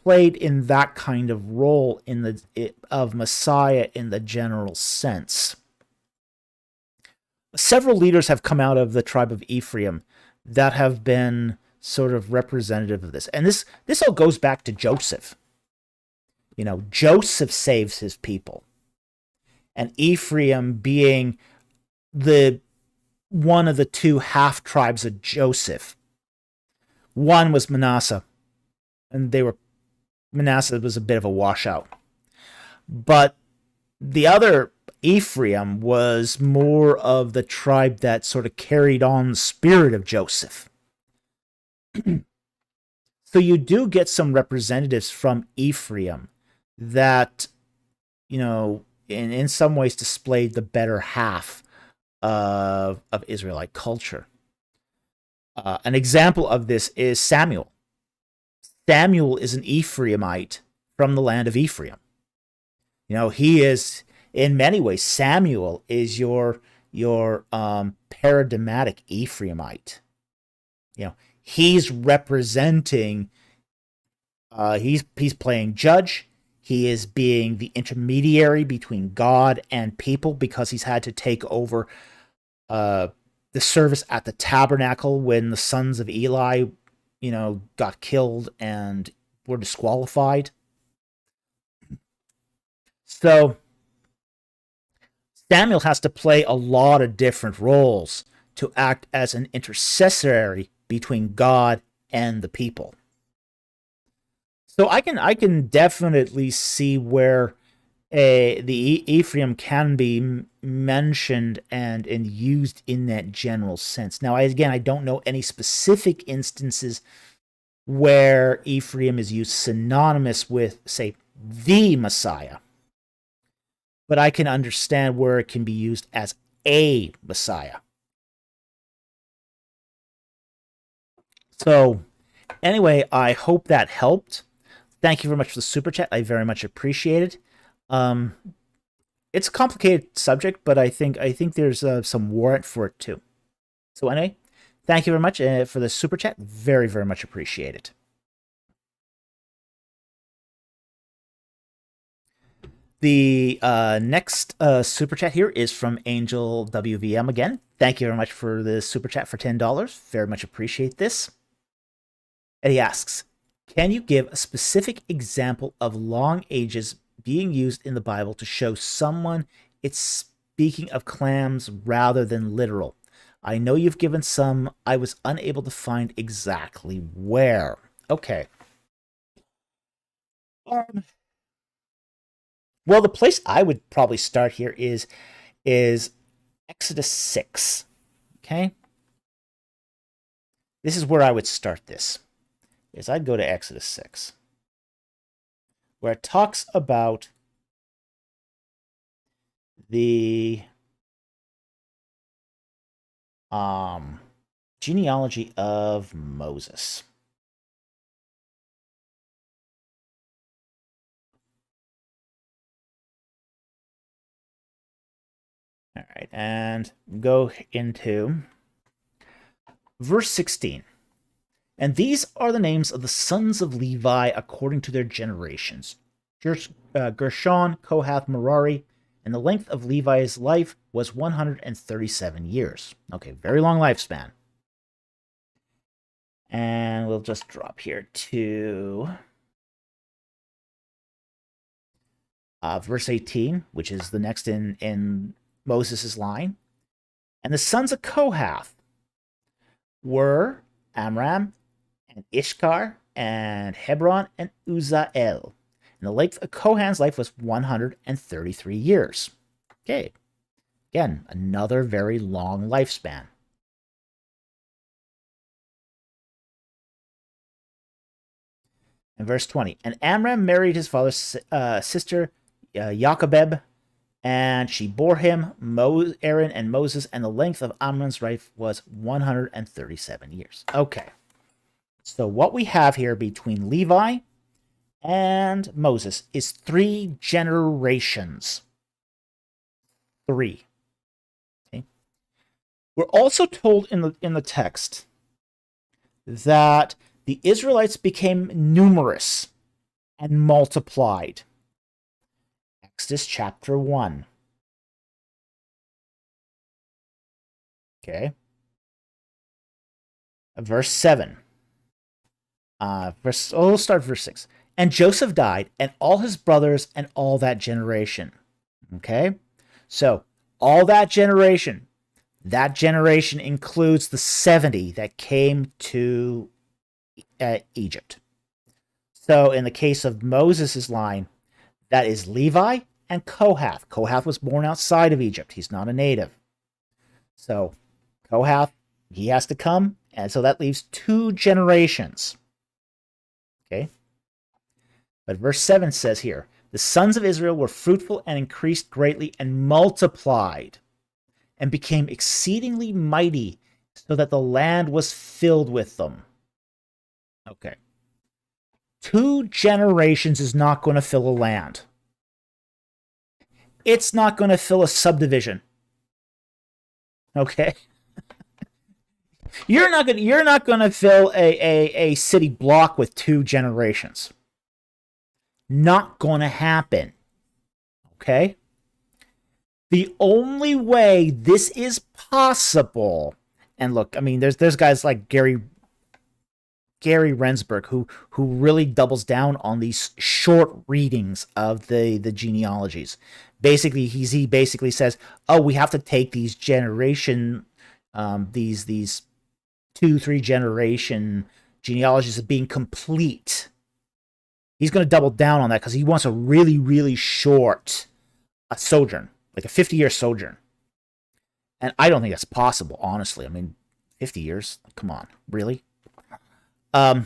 played in that kind of role of Messiah in the general sense. Several leaders have come out of the tribe of Ephraim that have been sort of representative of this. And this all goes back to Joseph. Joseph saves his people. And Ephraim being one of the two half tribes of Joseph. One was Manasseh, and Manasseh was a bit of a washout. But the other, Ephraim, was more of the tribe that sort of carried on the spirit of Joseph. So you do get some representatives from Ephraim that, in some ways displayed the better half of Israelite culture. An example of this is Samuel. Samuel is an Ephraimite from the land of Ephraim. He is, in many ways, Samuel is your paradigmatic Ephraimite. He's representing, he's playing judge. He is being the intermediary between God and people because he's had to take over the service at the tabernacle when the sons of Eli, got killed and were disqualified. So Samuel has to play a lot of different roles to act as an intercessory between God and the people. So I can definitely see where the Ephraim can be mentioned and used in that general sense. Now, I don't know any specific instances where Ephraim is used synonymous with, say, the Messiah. But I can understand where it can be used as a Messiah. So, anyway, I hope that helped. Thank you very much for the super chat. I very much appreciate it. It's a complicated subject, but I think there's some warrant for it too. So anyway, thank you very much for the super chat. Very, very much appreciate it. The next super chat here is from Angel WVM again. Thank you very much for the super chat for $10. Very much appreciate this. And he asks, can you give a specific example of long ages being used in the Bible to show someone it's speaking of clams rather than literal? I know you've given some. I was unable to find exactly where. Okay. Well, the place I would probably start here is Exodus 6. Okay? This is where I would start this. I'd go to Exodus 6, where it talks about the genealogy of Moses. All right, and go into verse 16. And these are the names of the sons of Levi according to their generations. Gershon, Kohath, Merari, and the length of Levi's life was 137 years. Okay, very long lifespan. And we'll just drop here to verse 18, which is the next in Moses' line. And the sons of Kohath were Amram and Ishkar and Hebron and Uzziel. And the length of Kohan's life was 133 years. Okay. Again, another very long lifespan. And verse 20. And Amram married his father's sister, Jochebed, and she bore him Aaron and Moses, and the length of Amram's life was 137 years. Okay. So what we have here between Levi and Moses is 3 generations. 3. Okay. We're also told in the text that the Israelites became numerous and multiplied. Exodus chapter 1. Okay. Verse 7. We'll start verse 6. And Joseph died, and all his brothers, and all that generation. Okay? So, all that generation includes the 70 that came to Egypt. So, in the case of Moses' line, that is Levi and Kohath. Kohath was born outside of Egypt. He's not a native. So, Kohath, he has to come, and so that leaves 2 generations. Okay? But verse 7 says here, the sons of Israel were fruitful and increased greatly and multiplied and became exceedingly mighty so that the land was filled with them. Okay. 2 generations is not going to fill a land. It's not going to fill a subdivision. Okay? You're not going to fill a city block with 2 generations. Not going to happen. Okay? The only way this is possible, and look, I mean, there's guys like Gary Rensburg who really doubles down on these short readings of the genealogies. Basically, he basically says, oh, we have to take these generation, these 2-3 generation genealogies as being complete. He's going to double down on that because he wants a really, really short sojourn, like a 50-year sojourn. And I don't think that's possible, honestly. I mean, 50 years? Come on, really? But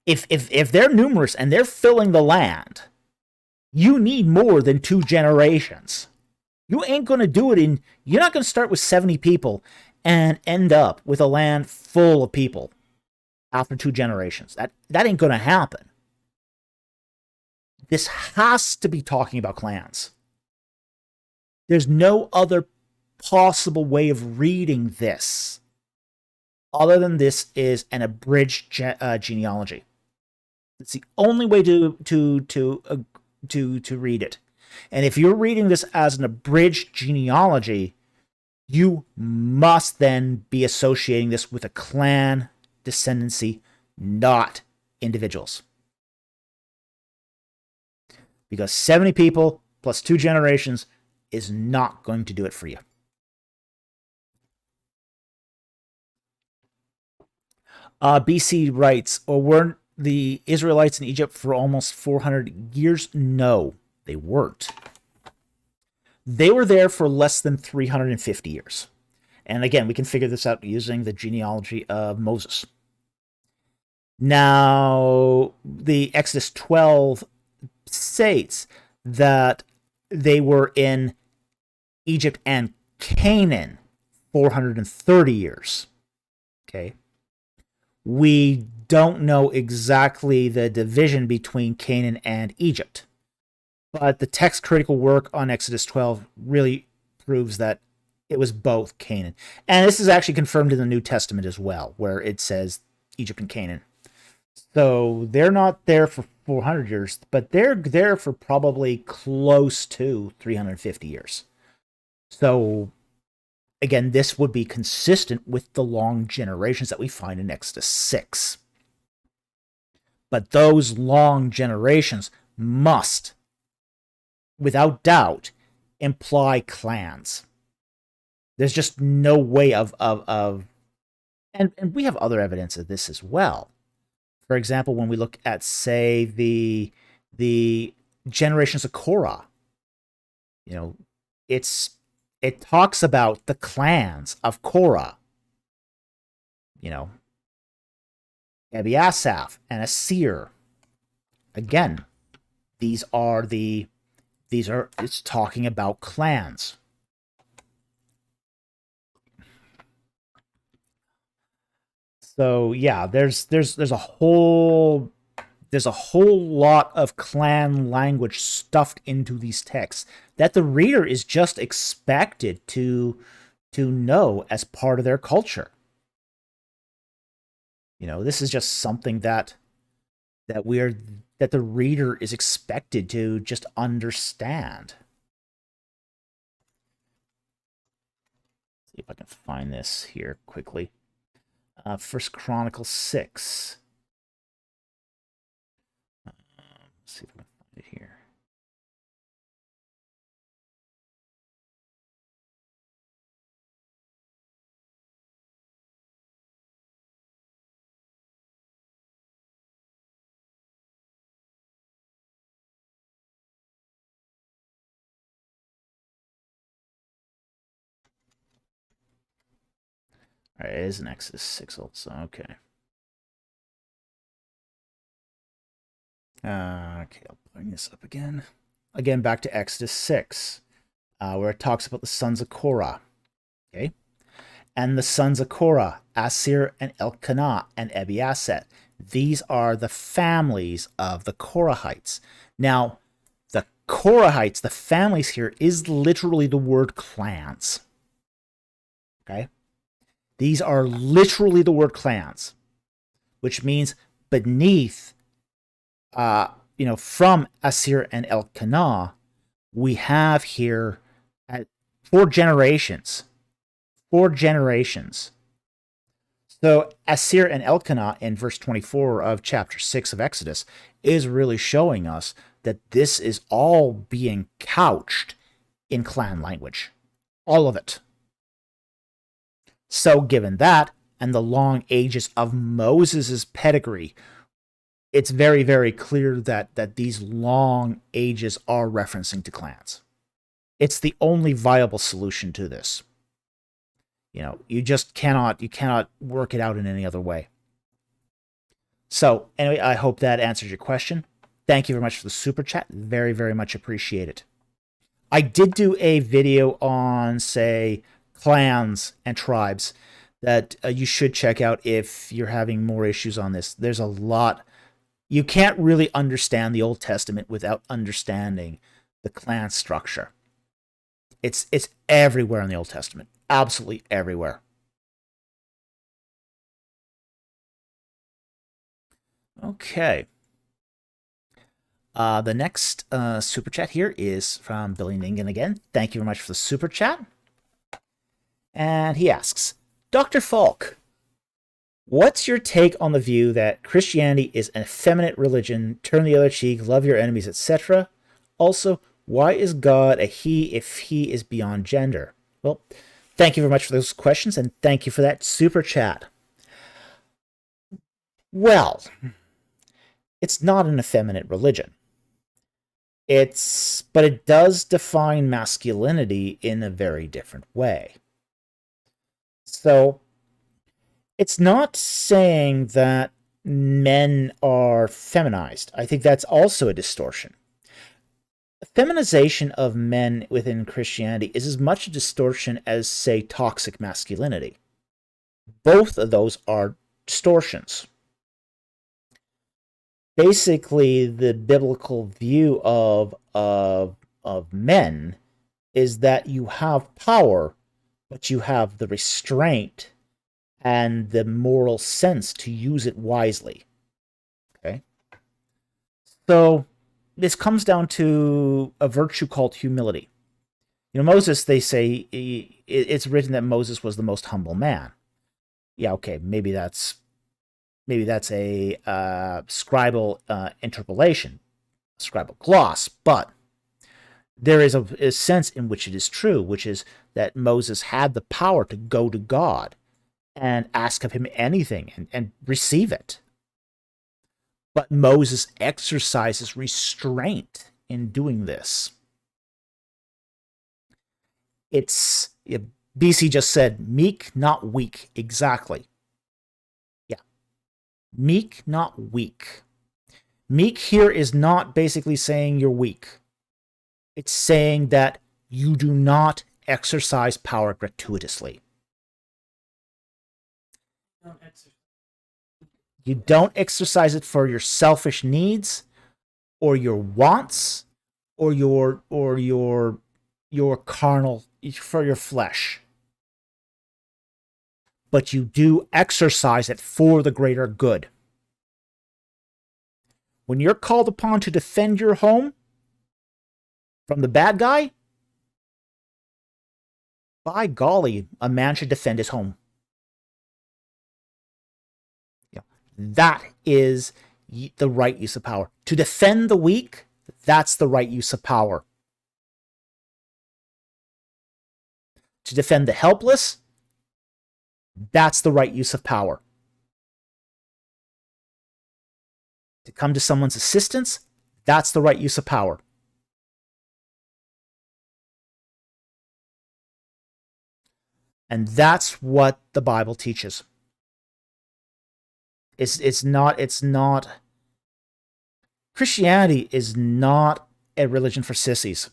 if they're numerous and they're filling the land, you need more than 2 generations. You ain't going to do it you're not going to start with 70 people and end up with a land full of people after 2 generations. That ain't going to happen. This has to be talking about clans. There's no other possible way of reading this other than this is an abridged genealogy. It's the only way to read it. And if you're reading this as an abridged genealogy, you must then be associating this with a clan descendancy, not individuals. Because 70 people plus 2 generations is not going to do it for you. BC writes, or weren't the Israelites in Egypt for almost 400 years? No, they weren't. They were there for less than 350 years. And again, we can figure this out using the genealogy of Moses. Now, the Exodus 12 states that they were in Egypt and Canaan 430 years. Okay. We don't know exactly the division between Canaan and Egypt, but the text critical work on Exodus 12 really proves that it was both Canaan. And this is actually confirmed in the New Testament as well, where it says Egypt and Canaan. So they're not there for 400 years, but they're there for probably close to 350 years. So Again, this would be consistent with the long generations that we find in Exodus 6. But those long generations must, without doubt, imply clans. There's just no way of and we have other evidence of this as well. For example, when we look at, say, the generations of Korah, you know, it talks about the clans of Korah, you know, Ebiasaph and Asir. Again, it's talking about clans. So yeah, there's a whole lot of clan language stuffed into these texts that the reader is just expected to know as part of their culture. You know, this is just something that the reader is expected to just understand. Let's see if I can find this here quickly. First Chronicles 6. Let's see if I can find it here. All right, it is an Exodus 6 also. Okay. Okay, I'll bring this up again. Again, back to Exodus 6, where it talks about the sons of Korah. Okay. And the sons of Korah, Asir and Elkanah and Ebiasaph. These are the families of the Korahites. Now, the Korahites, the families here, is literally the word clans. Okay? These are literally the word clans, which means beneath, from Asir and Elkanah, we have here at 4 generations. 4 generations. So Asir and Elkanah in verse 24 of chapter 6 of Exodus is really showing us that this is all being couched in clan language. All of it. So given that, and the long ages of Moses' pedigree, it's very, very clear that these long ages are referencing to clans. It's the only viable solution to this. You know, you cannot work it out in any other way. So anyway, I hope that answers your question. Thank you very much for the super chat. Very, very much appreciated. I did do a video on, say, clans and tribes that you should check out if you're having more issues on this. There's a lot. You can't really understand the Old Testament without understanding the clan structure. It's everywhere in the Old Testament. Absolutely everywhere. Okay. The next super chat here is from Billy Ningen again. Thank you very much for the super chat. And he asks, Dr. Falk, what's your take on the view that Christianity is an effeminate religion, turn the other cheek, love your enemies, etc.? Also, why is God a he if he is beyond gender? Well, thank you very much for those questions, and thank you for that super chat. Well, it's not an effeminate religion. But it does define masculinity in a very different way. So, it's not saying that men are feminized. I think that's also a distortion. The feminization of men within Christianity is as much a distortion as, say, toxic masculinity. Both of those are distortions. Basically, the biblical view of men is that you have power, but you have the restraint and the moral sense to use it wisely. Okay? So, this comes down to a virtue called humility. Moses, they say it's written that Moses was the most humble man. Yeah, okay, maybe that's a scribal interpolation, scribal gloss, but there is a sense in which it is true, which is that Moses had the power to go to God and ask of him anything and receive it. But Moses exercises restraint in doing this. It's BC just said meek, not weak. Exactly. Yeah. Meek, not weak. Meek here is not basically saying you're weak. It's saying that you do not exercise power gratuitously. You don't exercise it for your selfish needs or your wants or your carnal, for your flesh. But you do exercise it for the greater good. When you're called upon to defend your home from the bad guy, by golly, a man should defend his home. That is the right use of power. To defend the weak, that's the right use of power. To defend the helpless, that's the right use of power. To come to someone's assistance, that's the right use of power. And that's what the Bible teaches. It's not Christianity is not a religion for sissies.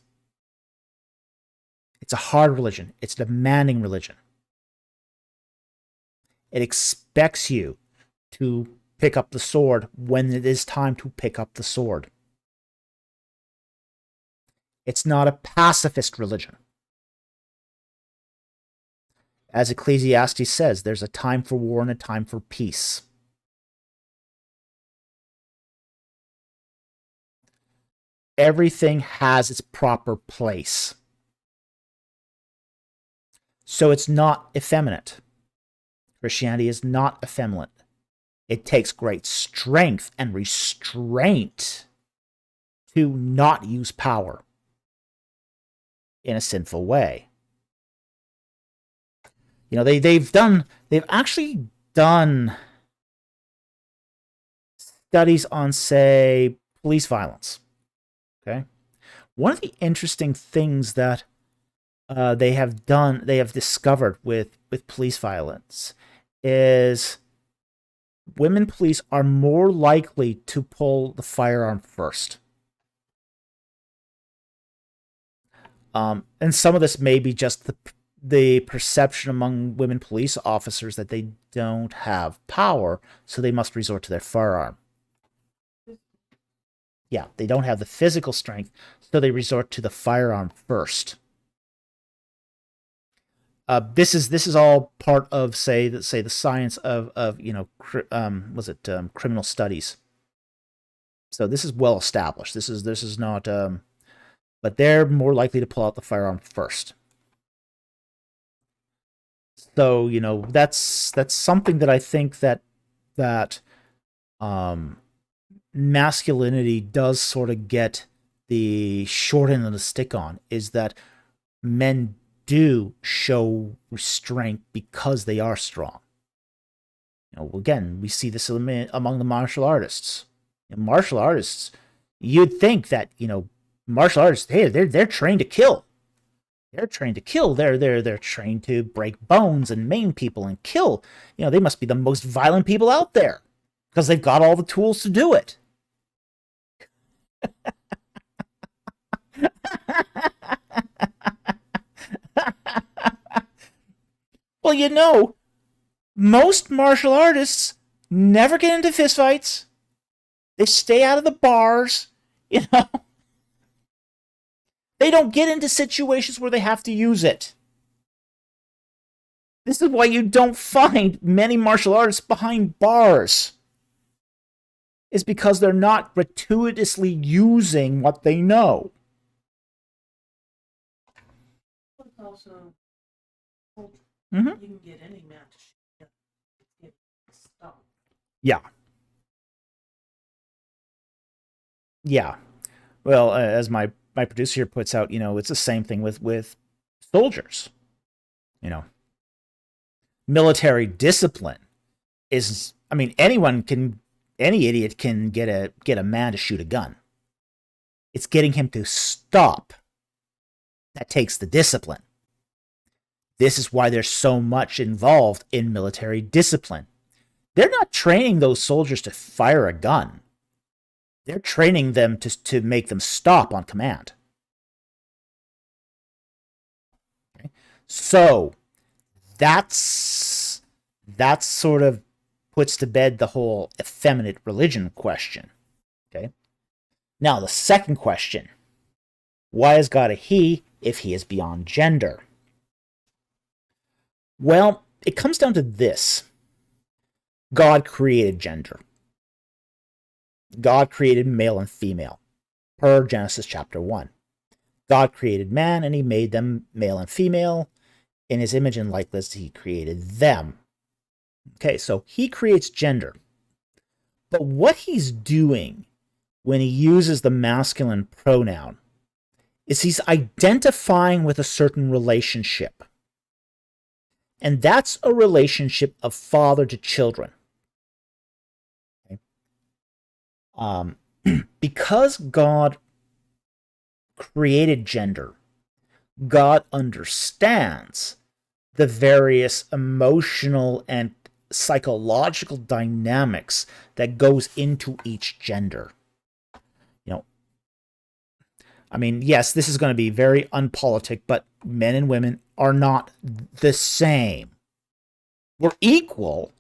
It's a hard religion. It's a demanding religion. It expects you to pick up the sword when it is time to pick up the sword. It's not a pacifist religion. As Ecclesiastes says, there's a time for war and a time for peace. Everything has its proper place. So it's not effeminate. Christianity is not effeminate. It takes great strength and restraint to not use power in a sinful way. They've actually done studies on, say, police violence. Okay. One of the interesting things that they have discovered with police violence is women police are more likely to pull the firearm first. And some of this may be just the perception among women police officers that they don't have power, so they must resort to their firearm. Yeah, they don't have the physical strength, so they resort to the firearm first. This is all part of say the science of criminal studies. So this is well established. This is not, but they're more likely to pull out the firearm first. So that's something that I think that masculinity does sort of get the short end of the stick on, is that men do show restraint because they are strong. Again, we see this among the martial artists. Martial artists, you'd think that martial artists, hey, they're trained to kill. They're trained to kill. They're trained to break bones and maim people and kill. They must be the most violent people out there because they've got all the tools to do it. Well, most martial artists never get into fistfights. They stay out of the bars. They don't get into situations where they have to use it. This is why you don't find many martial artists behind bars. It's because they're not gratuitously using what they know. also culture. Mm-hmm. You can get any man to shoot it. Stop. Yeah. Yeah. Well, as my producer here puts out, it's the same thing with soldiers. Military discipline is, I mean, any idiot can get a man to shoot a gun. It's getting him to stop that takes the discipline. This is why there's so much involved in military discipline. They're not training those soldiers to fire a gun. They're training them to make them stop on command. Okay? So that's sort of puts to bed the whole effeminate religion question. Okay. Now the second question: why is God a he if he is beyond gender? Well, it comes down to this. God created gender. God created male and female, per Genesis chapter 1. God created man, and he made them male and female. In his image and likeness, he created them. Okay, so he creates gender. But what he's doing when he uses the masculine pronoun is he's identifying with a certain relationship. And that's a relationship of father to children. Okay? Because God created gender, God understands the various emotional and psychological dynamics that goes into each gender. I mean, yes, this is going to be very unpolitic, but men and women are not the same. We're equal,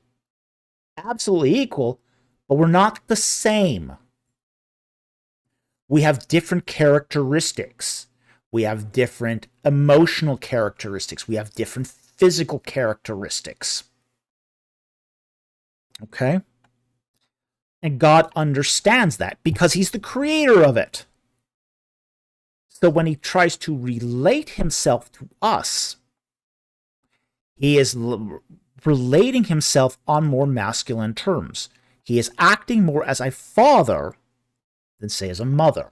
absolutely equal, but we're not the same. We have different characteristics. We have different emotional characteristics. We have different physical characteristics. Okay? And God understands that because he's the creator of it. So when he tries to relate himself to us, he is relating himself on more masculine terms. He is acting more as a father than, say, as a mother.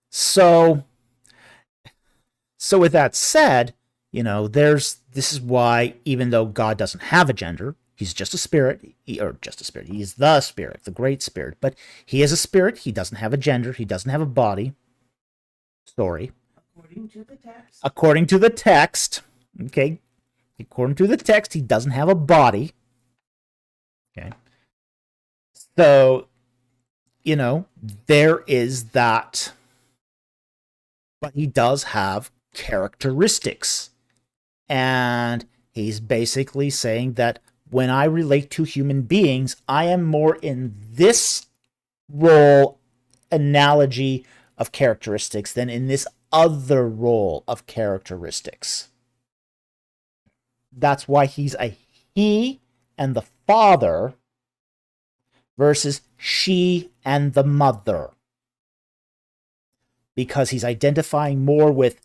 So with that said, this is why, even though God doesn't have a gender, he's just a spirit, he is the spirit, the great spirit, but he is a spirit, he doesn't have a gender, he doesn't have a body. Sorry. According to the text. According to the text, okay? According to the text, he doesn't have a body. Okay. So, there is that. But he does have characteristics. And he's basically saying that when I relate to human beings, I am more in this role analogy of characteristics than in this other role of characteristics. That's why he's a he and the father versus she and the mother. Because he's identifying more with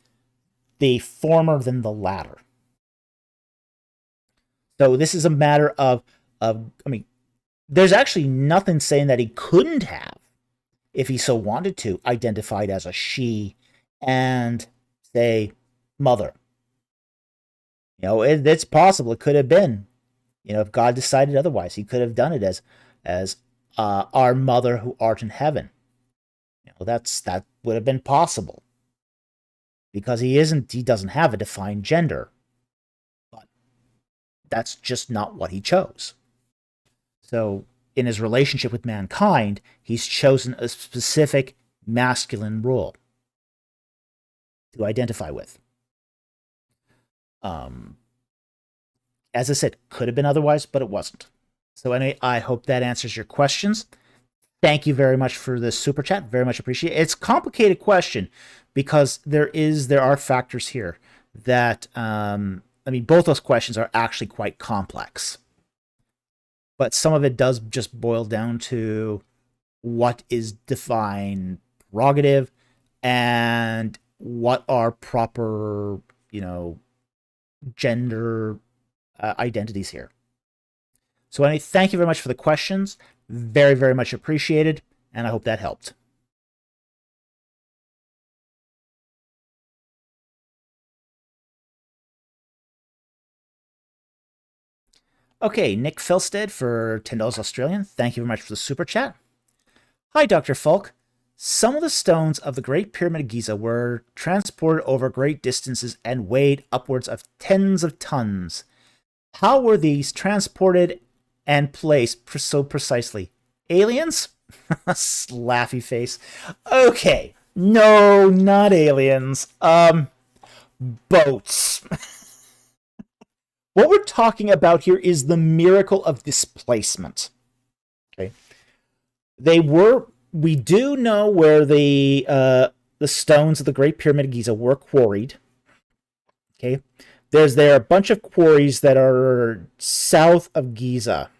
the former than the latter. So this is a matter of there's actually nothing saying that he couldn't have, if he so wanted to, identified as a she and, say, mother. It's possible. It could have been. If God decided otherwise, he could have done it as our mother who art in heaven. That would have been possible. Because he doesn't have a defined gender. But that's just not what he chose. So, in his relationship with mankind, he's chosen a specific masculine role to identify with. As I said, could have been otherwise, but it wasn't. So anyway, I hope that answers your questions. Thank you very much for this super chat. Very much appreciate it. It's a complicated question because there are factors here that both those questions are actually quite complex. But some of it does just boil down to what is divine prerogative and what are proper, gender identities here. So anyway, thank you very much for the questions. Very, very much appreciated, and I hope that helped. Okay, Nick Filstead for $10 Australian. Thank you very much for the super chat. Hi, Dr. Falk. Some of the stones of the Great Pyramid of Giza were transported over great distances and weighed upwards of tens of tons. How were these transported and placed so precisely? Aliens? Slappy face. Okay, no, not aliens. Boats. What we're talking about here is the miracle of displacement. Okay. We do know where the stones of the Great Pyramid of Giza were quarried. Okay. There are a bunch of quarries that are south of Giza,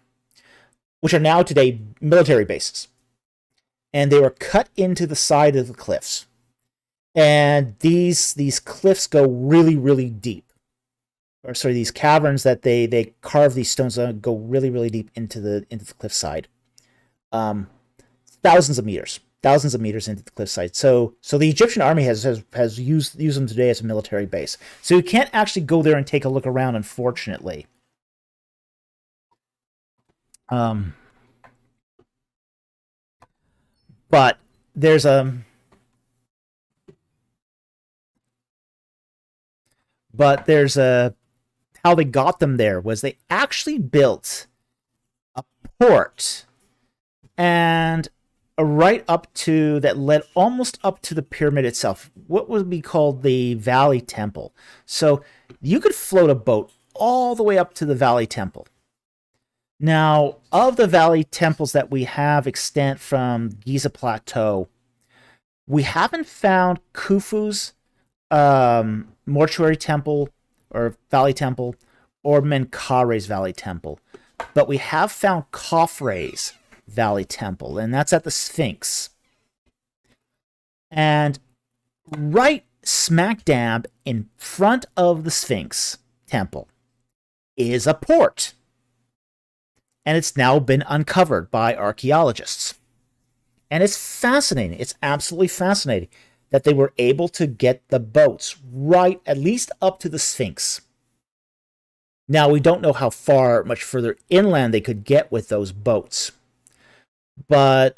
which are now today military bases. And they were cut into the side of the cliffs. And these cliffs go really, really deep. Or sorry, these caverns that they carve these stones on go really, really deep into the cliffside. Thousands of meters into the cliffside. So the Egyptian army has used them today as a military base. So you can't actually go there and take a look around, unfortunately. But there's how they got them there was they actually built a port and right up to that led almost up to the pyramid itself, what would be called the Valley Temple. So you could float a boat all the way up to the Valley Temple. Now, of the Valley Temples that we have extant from Giza Plateau, we haven't found Khufu's mortuary temple or Valley Temple or Menkare's Valley Temple, but we have found Khafre's Valley Temple, and that's at the Sphinx. And right smack dab in front of the Sphinx temple is a port. And it's now been uncovered by archaeologists. And it's fascinating. It's absolutely fascinating that they were able to get the boats right, at least up to the Sphinx. Now, we don't know how much further inland they could get with those boats. But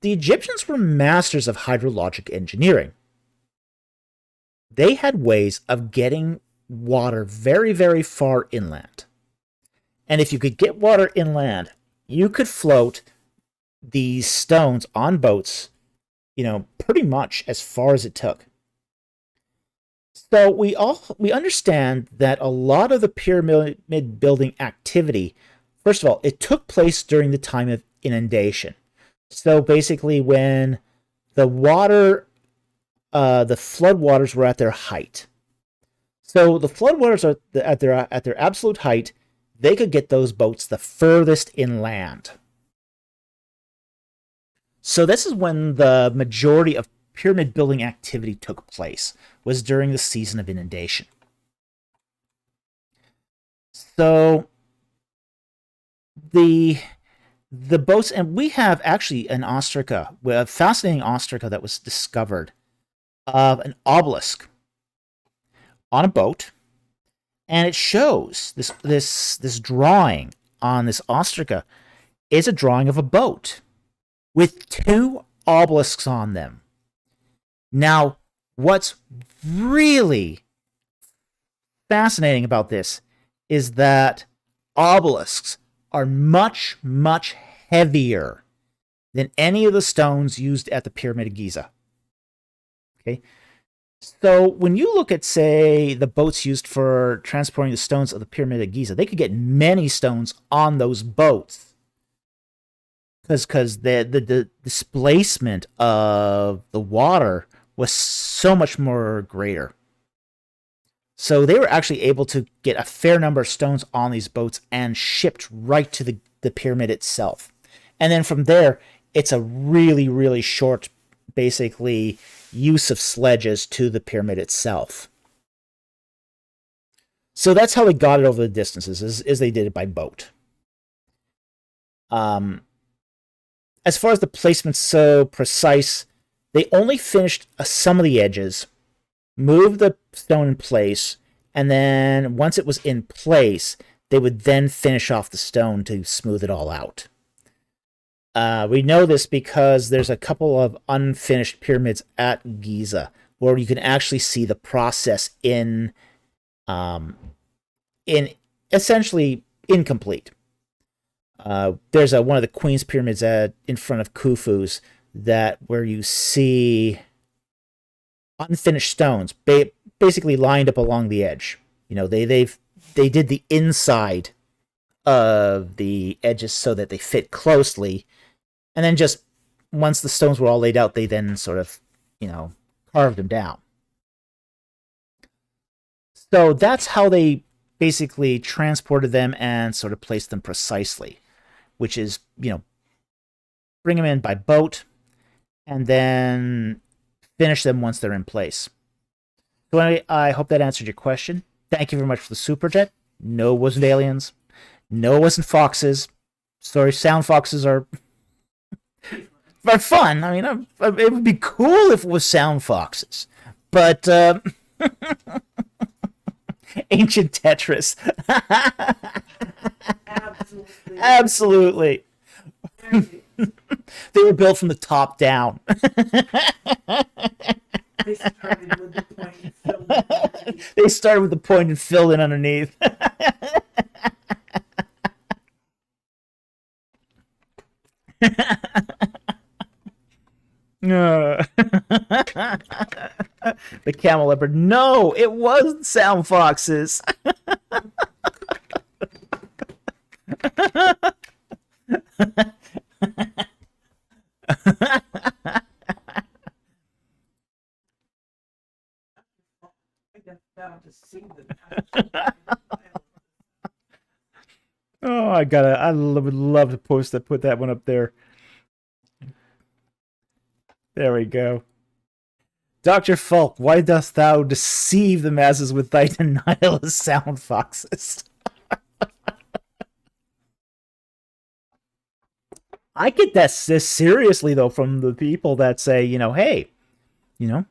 the Egyptians were masters of hydrologic engineering. They had ways of getting water very, very far inland. And if you could get water inland, you could float these stones on boats, pretty much as far as it took. So we understand that a lot of the pyramid building activity, first of all, it took place during the time of inundation. So basically when the floodwaters were at their height. So the floodwaters are at their absolute height. They could get those boats the furthest inland. So this is when the majority of pyramid building activity took place, was during the season of inundation. So the boats, and we have actually an ostraca, a fascinating ostraca that was discovered of an obelisk on a boat. And it shows this drawing on this ostraca is a drawing of a boat with two obelisks on them. Now, what's really fascinating about this is that obelisks are much, much heavier than any of the stones used at the Pyramid of Giza. Okay? So when you look at, say, the boats used for transporting the stones of the Pyramid of Giza, they could get many stones on those boats because the displacement of the water was so much more greater. So they were actually able to get a fair number of stones on these boats and shipped right to the pyramid itself. And then from there, it's a really, really short, basically, use of sledges to the pyramid itself. So that's how they got it over the distances, is they did it by boat. As far as the placement's so precise, they only finished some of the edges, moved the stone in place, and then once it was in place, they would then finish off the stone to smooth it all out. We know this because there's a couple of unfinished pyramids at Giza where you can actually see the process in essentially incomplete. There's one of the Queen's pyramids in front of Khufu's where you see unfinished stones basically lined up along the edge. You know, they did the inside of the edges so that they fit closely, and then just once the stones were all laid out, they then sort of, you know, carved them down. So that's how they basically transported them and sort of placed them precisely, which is, you know, bring them in by boat and then finish them once they're in place. So anyway, I hope that answered your question. Thank you very much for the super chat. No, it wasn't aliens. No, it wasn't foxes. Sorry, sound foxes are fun. I mean, it would be cool if it was sound foxes. But ancient Tetris. Absolutely. They were built from the top down. They started with the point and filled in. They started with the point and filled in underneath. The camel leopard. No, it was sound foxes. Oh, I would love to put that one up there. There we go. Dr. Falk, why dost thou deceive the masses with thy denial of sound foxes? I get this seriously, though, from the people that say, you know, hey, you know,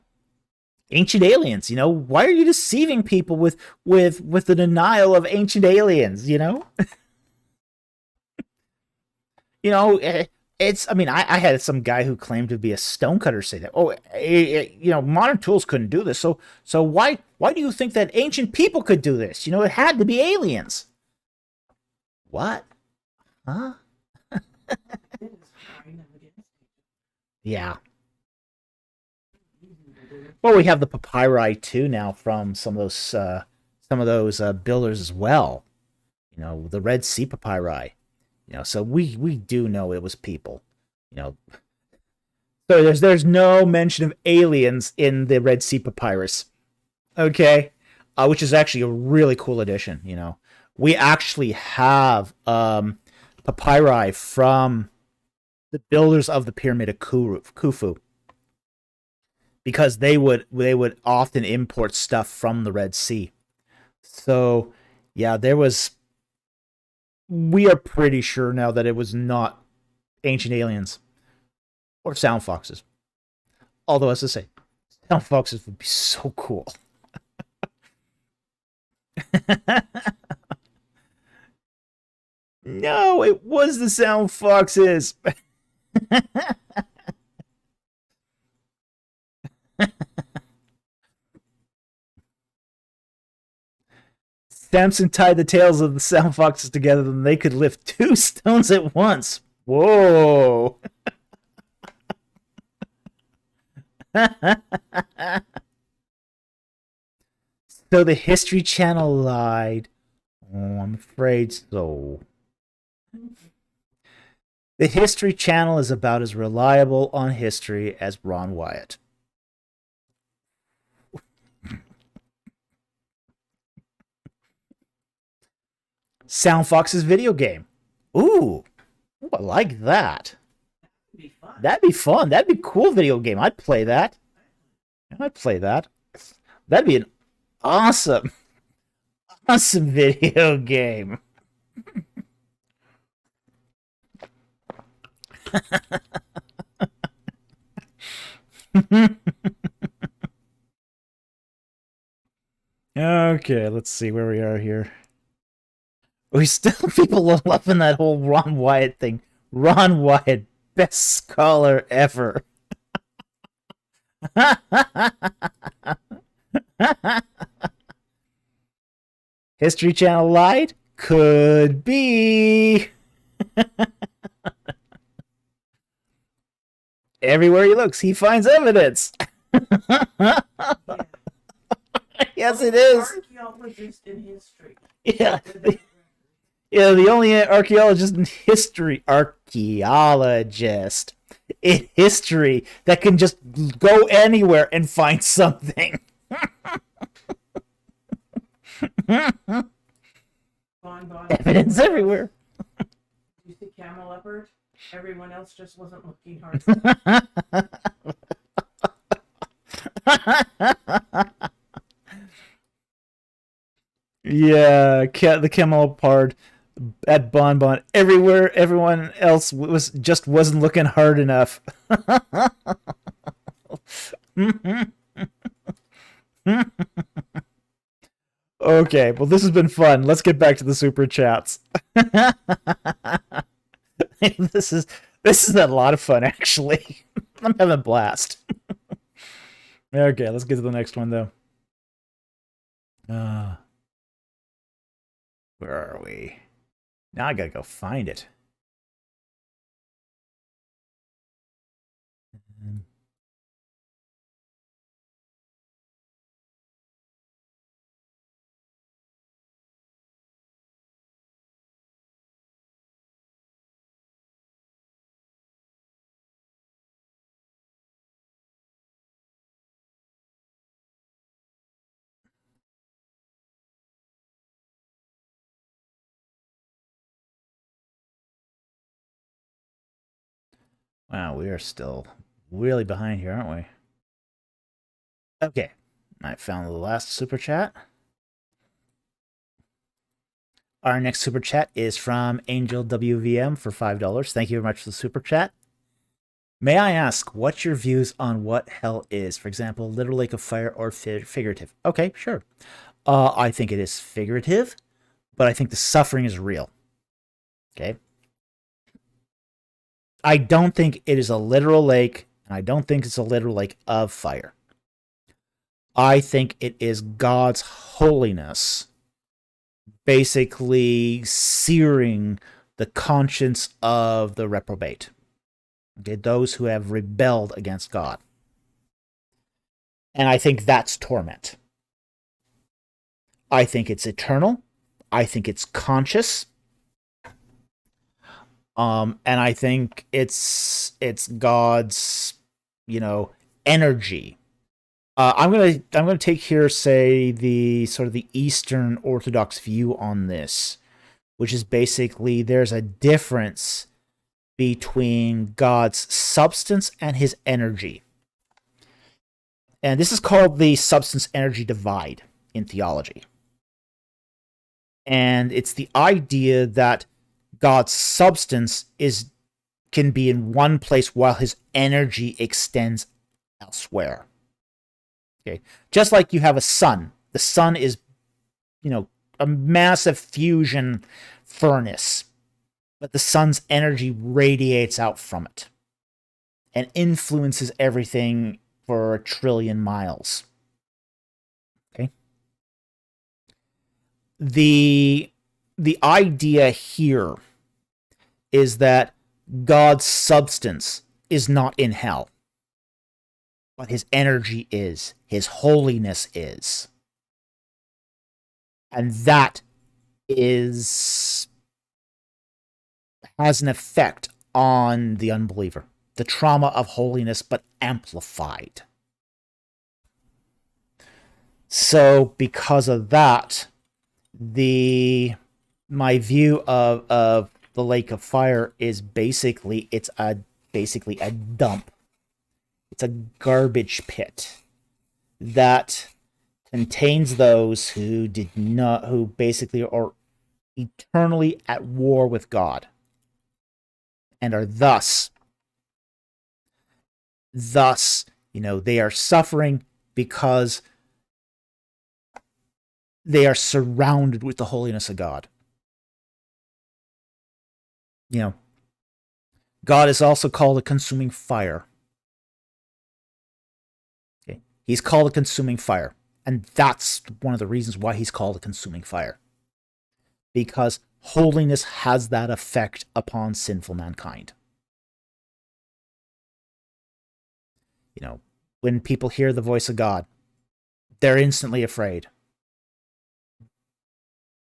ancient aliens, you know, why are you deceiving people with the denial of ancient aliens, you know? You know, I mean, I had some guy who claimed to be a stonecutter say that, oh, you know, modern tools couldn't do this, so why do you think that ancient people could do this? You know, it had to be aliens. What? Huh? Yeah. Well, we have the papyri too now from some of those builders as well. You know, the Red Sea papyri. You know, so we do know it was people. You know, so there's no mention of aliens in the Red Sea papyrus. Okay, which is actually a really cool addition. You know, we actually have papyri from the builders of the pyramid of Khufu, because they would often import stuff from the Red Sea. So yeah, we are pretty sure now that it was not ancient aliens or sound foxes. Although, as I say, sound foxes would be so cool. No, it was the sound foxes. Samson tied the tails of the sound foxes together, and they could lift 2 stones at once. Whoa. So the History Channel lied. Oh, I'm afraid so. The History Channel is about as reliable on history as Ron Wyatt. Sound Fox's video game. Ooh, I like that. That'd be fun. That'd be fun. That'd be a cool video game. I'd play that. I'd play that. That'd be an awesome, awesome video game. Okay, let's see where we are here. We still people are loving that whole Ron Wyatt thing. Ron Wyatt, best scholar ever. History Channel lied? Could be. Everywhere he looks, he finds evidence. Yes, it is. Archaeologist in history. Yeah. Yeah, the only archaeologist in history, archaeologist in history that can just go anywhere and find something. Evidence everywhere. You see camel leopard? Everyone else just wasn't looking hard. Yeah, the camel leopard at Bon Bon. Everywhere, everyone else wasn't looking hard enough. Okay, well, this has been fun. Let's get back to the super chats. This is a lot of fun, actually. I'm having a blast. Okay, let's get to the next one, though. Where are we? Now I gotta go find it. Wow, we are still really behind here, aren't we? Okay, I found the last super chat. Our next super chat is from Angel WVM for $5. Thank you very much for the super chat. May I ask what's your views on what hell is? For example, literal lake of fire or figurative? Okay, sure. I think it is figurative, but I think the suffering is real. Okay. I don't think it is a literal lake, and I don't think it's a literal lake of fire. I think it is God's holiness basically searing the conscience of the reprobate. Okay, those who have rebelled against God. And I think that's torment. I think it's eternal. I think it's conscious. And I think it's God's, energy. I'm gonna take here, say, the sort of the Eastern Orthodox view on this, which is basically there's a difference between God's substance and his energy. And this is called the substance-energy divide in theology. And it's the idea that God's substance can be in one place while his energy extends elsewhere. Okay. Just like you have a sun. The sun is, a massive fusion furnace. But the sun's energy radiates out from it and influences everything for 1 trillion miles. Okay. The idea here is that God's substance is not in hell, but his energy is, his holiness is. And that has an effect on the unbeliever. The trauma of holiness, but amplified. So because of that, my view of the lake of fire is basically a dump. It's a garbage pit that contains those who who basically are eternally at war with God and are thus, they are suffering because they are surrounded with the holiness of God. God is also called a consuming fire. Okay? He's called a consuming fire. And that's one of the reasons why he's called a consuming fire. Because holiness has that effect upon sinful mankind. When people hear the voice of God, they're instantly afraid.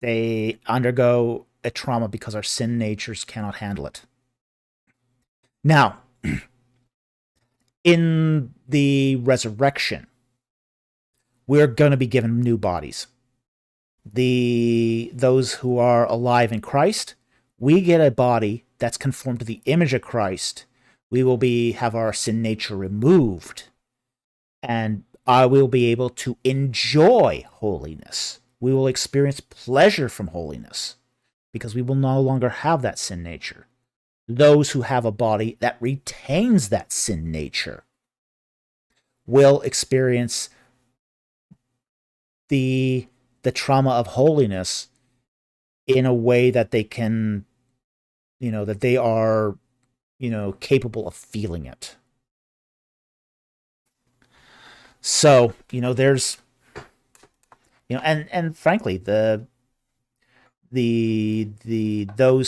They undergo a trauma because our sin natures cannot handle it. Now, in the resurrection, we're going to be given new bodies. Those who are alive in Christ, we get a body that's conformed to the image of Christ. We will have our sin nature removed, and I will be able to enjoy holiness. We will experience pleasure from holiness because we will no longer have that sin nature. Those who have a body that retains that sin nature will experience the trauma of holiness in a way that they can, that they are, capable of feeling it. So, there's, and frankly, those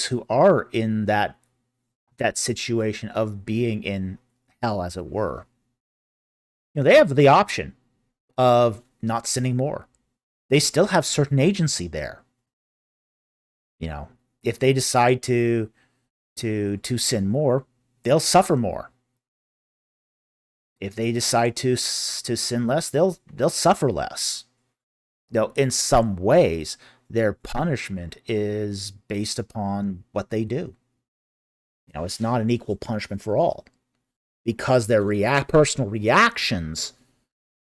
who are in that situation of being in hell, as it were, they have the option of not sinning more. They still have certain agency there. If they decide to sin more, they'll suffer more. If they decide to sin less, they'll suffer less. In some ways, their punishment is based upon what they do. It's not an equal punishment for all, because their personal reactions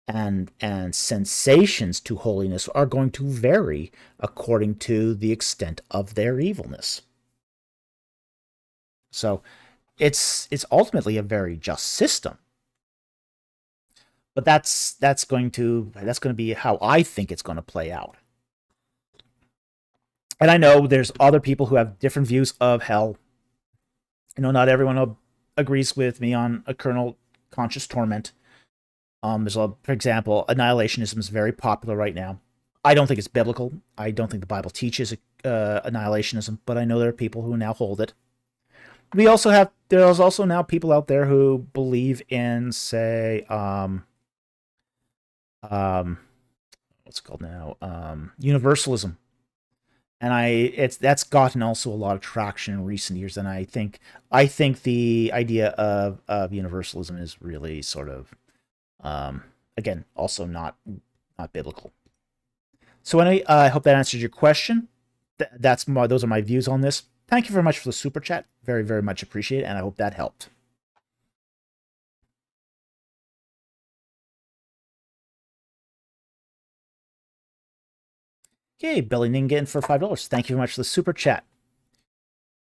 and sensations to holiness are going to vary according to the extent of their evilness. So it's ultimately a very just system. But that's going to be how I think it's going to play out. And I know there's other people who have different views of hell. Not everyone agrees with me on eternal conscious torment. For example, annihilationism is very popular right now. I don't think it's biblical. I don't think the Bible teaches annihilationism, but I know there are people who now hold it. There's also now people out there who believe in, say, what's it called now? Universalism. And that's gotten also a lot of traction in recent years. And I think the idea of universalism is really sort of, again, also not biblical. So anyway, I hope that answers your question. Those are my views on this. Thank you very much for the super chat. Very, very much appreciate it, and I hope that helped. Okay, Billy Ningen for $5. Thank you very much for the super chat.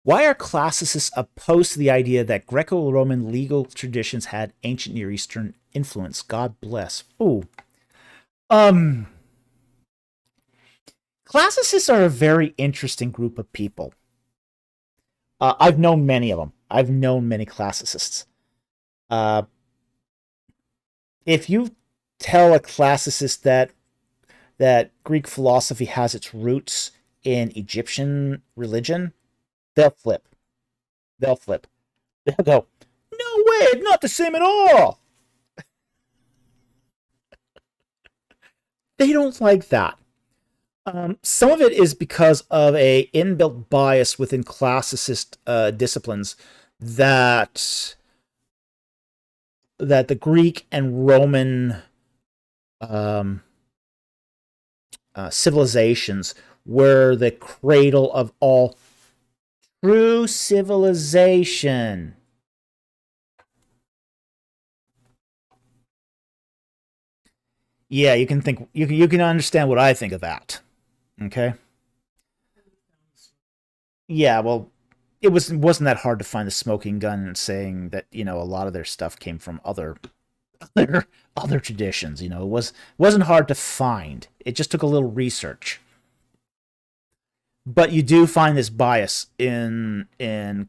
Why are classicists opposed to the idea that Greco-Roman legal traditions had ancient Near Eastern influence? God bless. Ooh. Classicists are a very interesting group of people. I've known many of them. I've known many classicists. If you tell a classicist that Greek philosophy has its roots in Egyptian religion, they'll flip. They'll go, no way, not the same at all. They don't like that. Some of it is because of a inbuilt bias within classicist disciplines that the Greek and Roman civilizations were the cradle of all true civilization. Yeah, you can think you can understand what I think of that. Okay. Yeah, well, it wasn't that hard to find the smoking gun and saying that, a lot of their stuff came from other other traditions. Wasn't hard to find. It just took a little research. But you do find this bias in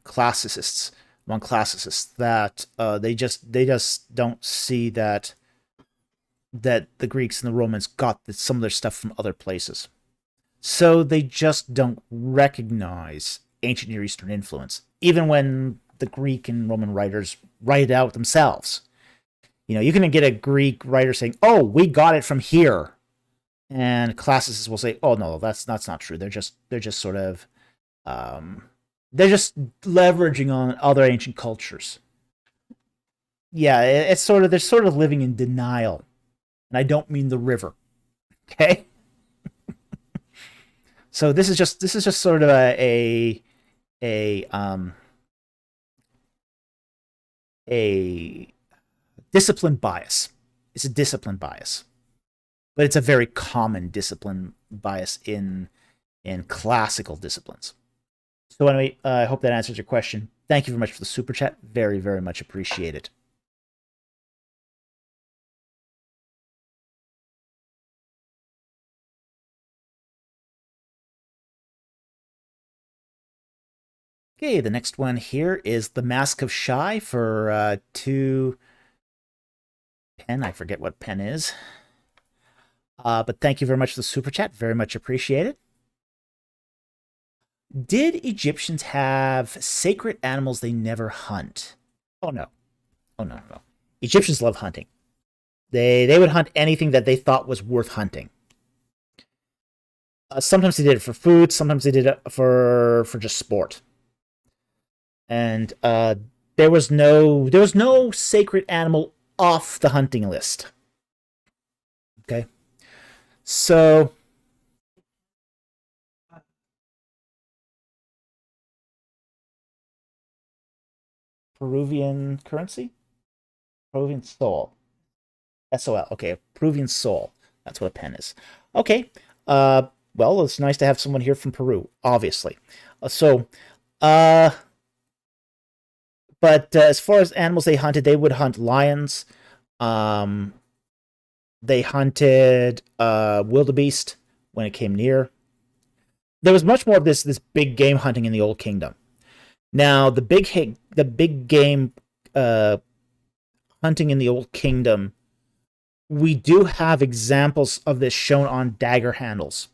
classicists, among classicists, that they just don't see that the Greeks and the Romans got some of their stuff from other places. So they just don't recognize ancient Near Eastern influence, even when the Greek and Roman writers write it out themselves. You can get a Greek writer saying, "Oh, we got it from here," and classicists will say, "Oh no, that's not true. They're just sort of they're just leveraging on other ancient cultures." Yeah, it's sort of they're sort of living in denial, and I don't mean the river. Okay, so this is just sort of a a discipline bias. It's a discipline bias, but it's a very common discipline bias in classical disciplines. So anyway, I hope that answers your question. Thank you very much for the super chat. Very, very much appreciated. Okay, the next one here is the Mask of Shy for 2 pen. I forget what pen is. But thank you very much for the super chat. Very much appreciated. Did Egyptians have sacred animals they never hunt? Oh no. Oh no, no. Egyptians love hunting. They would hunt anything that they thought was worth hunting. Sometimes they did it for food. Sometimes they did it for just sport. And there was no sacred animal off the hunting list. Okay, so Peruvian currency, Peruvian soul, SOL. Okay, Peruvian soul. That's what a pen is. Okay. Well, it's nice to have someone here from Peru, obviously. So, uh, but as far as animals they hunted, they would hunt lions. Um, they hunted wildebeest when it came near. There was much more of this big game hunting in the Old Kingdom. Now, the big game uh, hunting in the Old Kingdom, we do have examples of this shown on dagger handles.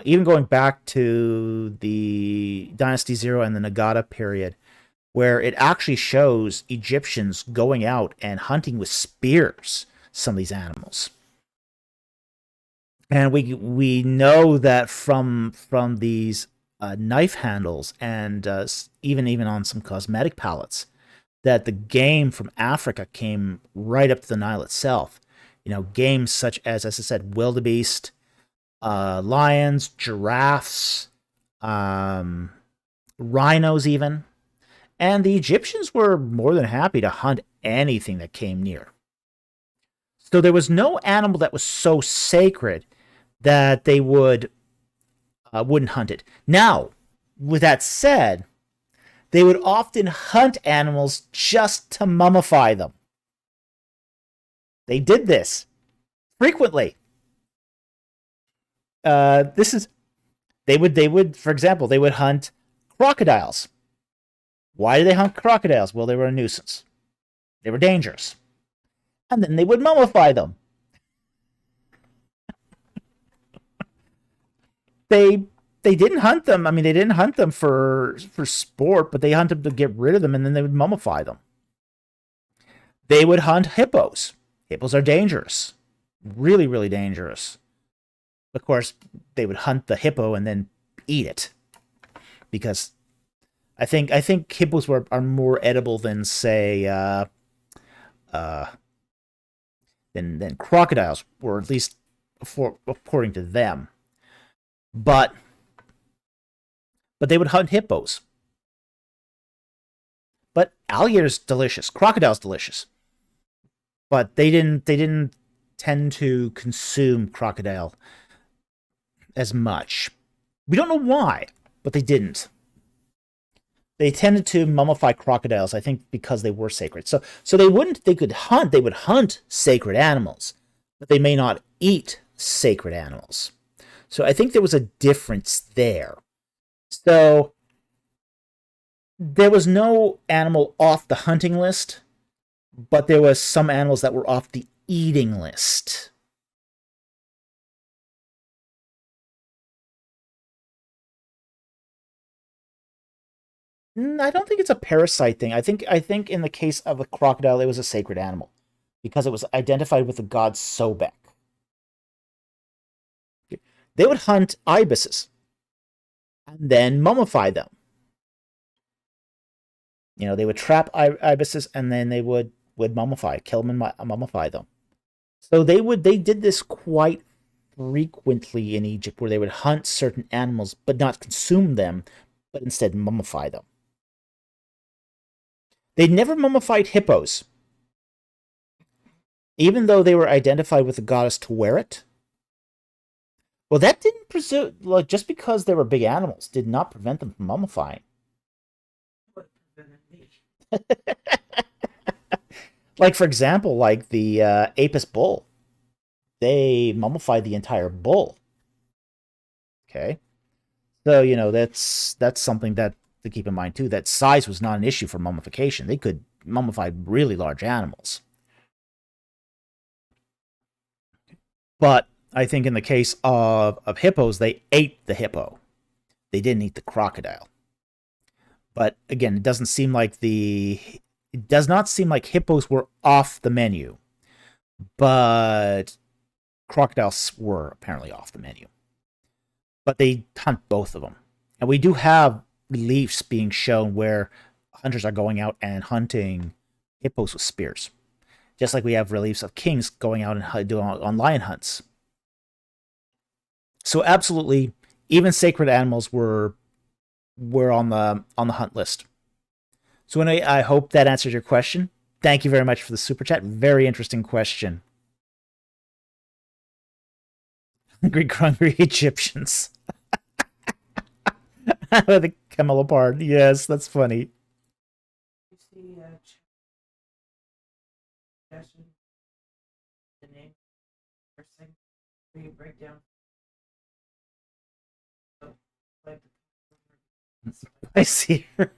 Even going back to the Dynasty Zero and the Nagata period, where it actually shows Egyptians going out and hunting with spears some of these animals. And we know that from these knife handles and even on some cosmetic palettes, that the game from Africa came right up to the Nile itself. Games such as I said, wildebeest, lions, giraffes, rhinos, even. And the Egyptians were more than happy to hunt anything that came near. So there was no animal that was so sacred that they wouldn't hunt it. Now, with that said, they would often hunt animals just to mummify them. They did this frequently. This is they would for example they would hunt crocodiles. Why did they hunt crocodiles? Well, they were a nuisance. They were dangerous, and then they would mummify them. They they didn't hunt them. I mean, they didn't hunt them for sport, but they hunted them to get rid of them, and then they would mummify them. They would hunt hippos. Hippos are dangerous, really, really dangerous. Of course, they would hunt the hippo and then eat it because I think hippos are more edible than say uh, than crocodiles, or at least according to them. But they would hunt hippos. But alligator's delicious, crocodile's delicious. But they didn't tend to consume crocodile as much. We don't know why, but they didn't. They tended to mummify crocodiles, I think, because they were sacred. So they would hunt sacred animals, but they may not eat sacred animals. So I think there was a difference there. So there was no animal off the hunting list, but there was some animals that were off the eating list. I don't think it's a parasite thing. I think in the case of a crocodile, it was a sacred animal because it was identified with the god Sobek. They would hunt ibises and then mummify them. They would trap ibises and then they would mummify, kill them and mummify them. So they did this quite frequently in Egypt, where they would hunt certain animals but not consume them, but instead mummify them. They never mummified hippos, even though they were identified with the goddess Taweret. Well, that didn't presume, just because they were big animals did not prevent them from mummifying. What prevented me? Like, for example, like the Apis bull. They mummified the entire bull. Okay? So, that's something that to keep in mind, too, that size was not an issue for mummification. They could mummify really large animals. But I think in the case of hippos, they ate the hippo. They didn't eat the crocodile. But again, it does not seem like hippos were off the menu. But crocodiles were apparently off the menu. But they hunt both of them. And we do have reliefs being shown where hunters are going out and hunting hippos with spears. Just like we have reliefs of kings going out and doing on lion hunts. So absolutely, even sacred animals were on the hunt list. So anyway, I hope that answered your question. Thank you very much for the super chat. Very interesting question. Hungry Egyptians. The camel apart. Yes, that's funny. You see, the name person where you break down. Like I see her.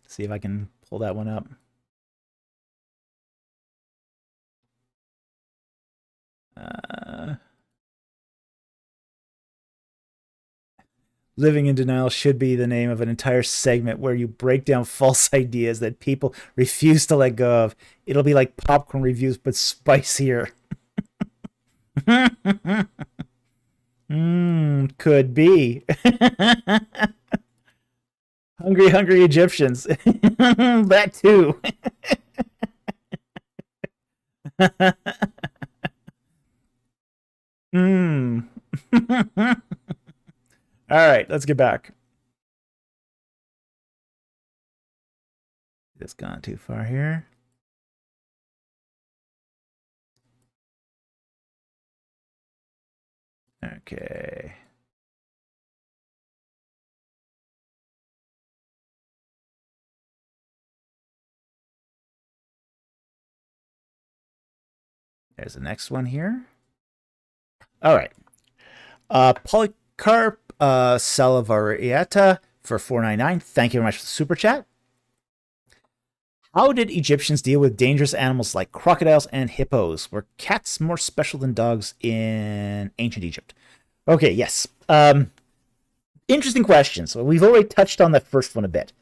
See if I can pull that one up. Living in Denial should be the name of an entire segment where you break down false ideas that people refuse to let go of. It'll be like popcorn reviews, but spicier. Could be. Hungry Egyptians. That too. All right, let's get back. It's gone too far here. Okay. There's the next one here. All right. Polycarp Salavarieta for $4.99. Thank you very much for the super chat. How did Egyptians deal with dangerous animals like crocodiles and hippos? Were cats more special than dogs in ancient Egypt? Okay, yes. Interesting question. So we've already touched on that first one a bit.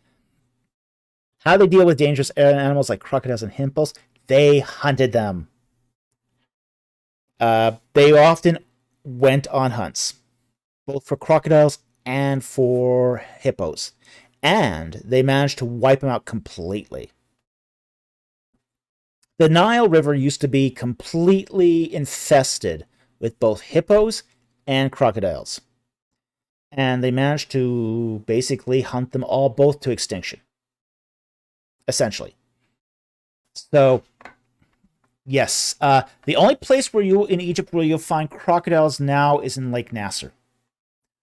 How they deal with dangerous animals like crocodiles and hippos? They hunted them. They often went on hunts, both for crocodiles and for hippos, and they managed to wipe them out completely. The Nile River used to be completely infested with both hippos and crocodiles, and they managed to basically hunt them all both to extinction, essentially. So, yes, the only place in Egypt where you'll find crocodiles now is in Lake Nasser.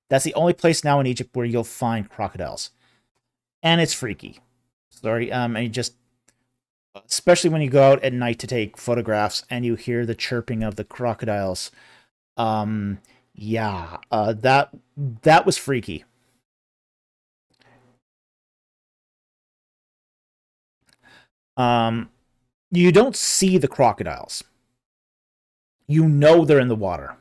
That's the only place now in Egypt where you'll find crocodiles, and it's freaky. Sorry, and just especially when you go out at night to take photographs and you hear the chirping of the crocodiles. Yeah, that was freaky. You don't see the crocodiles. You know they're in the water.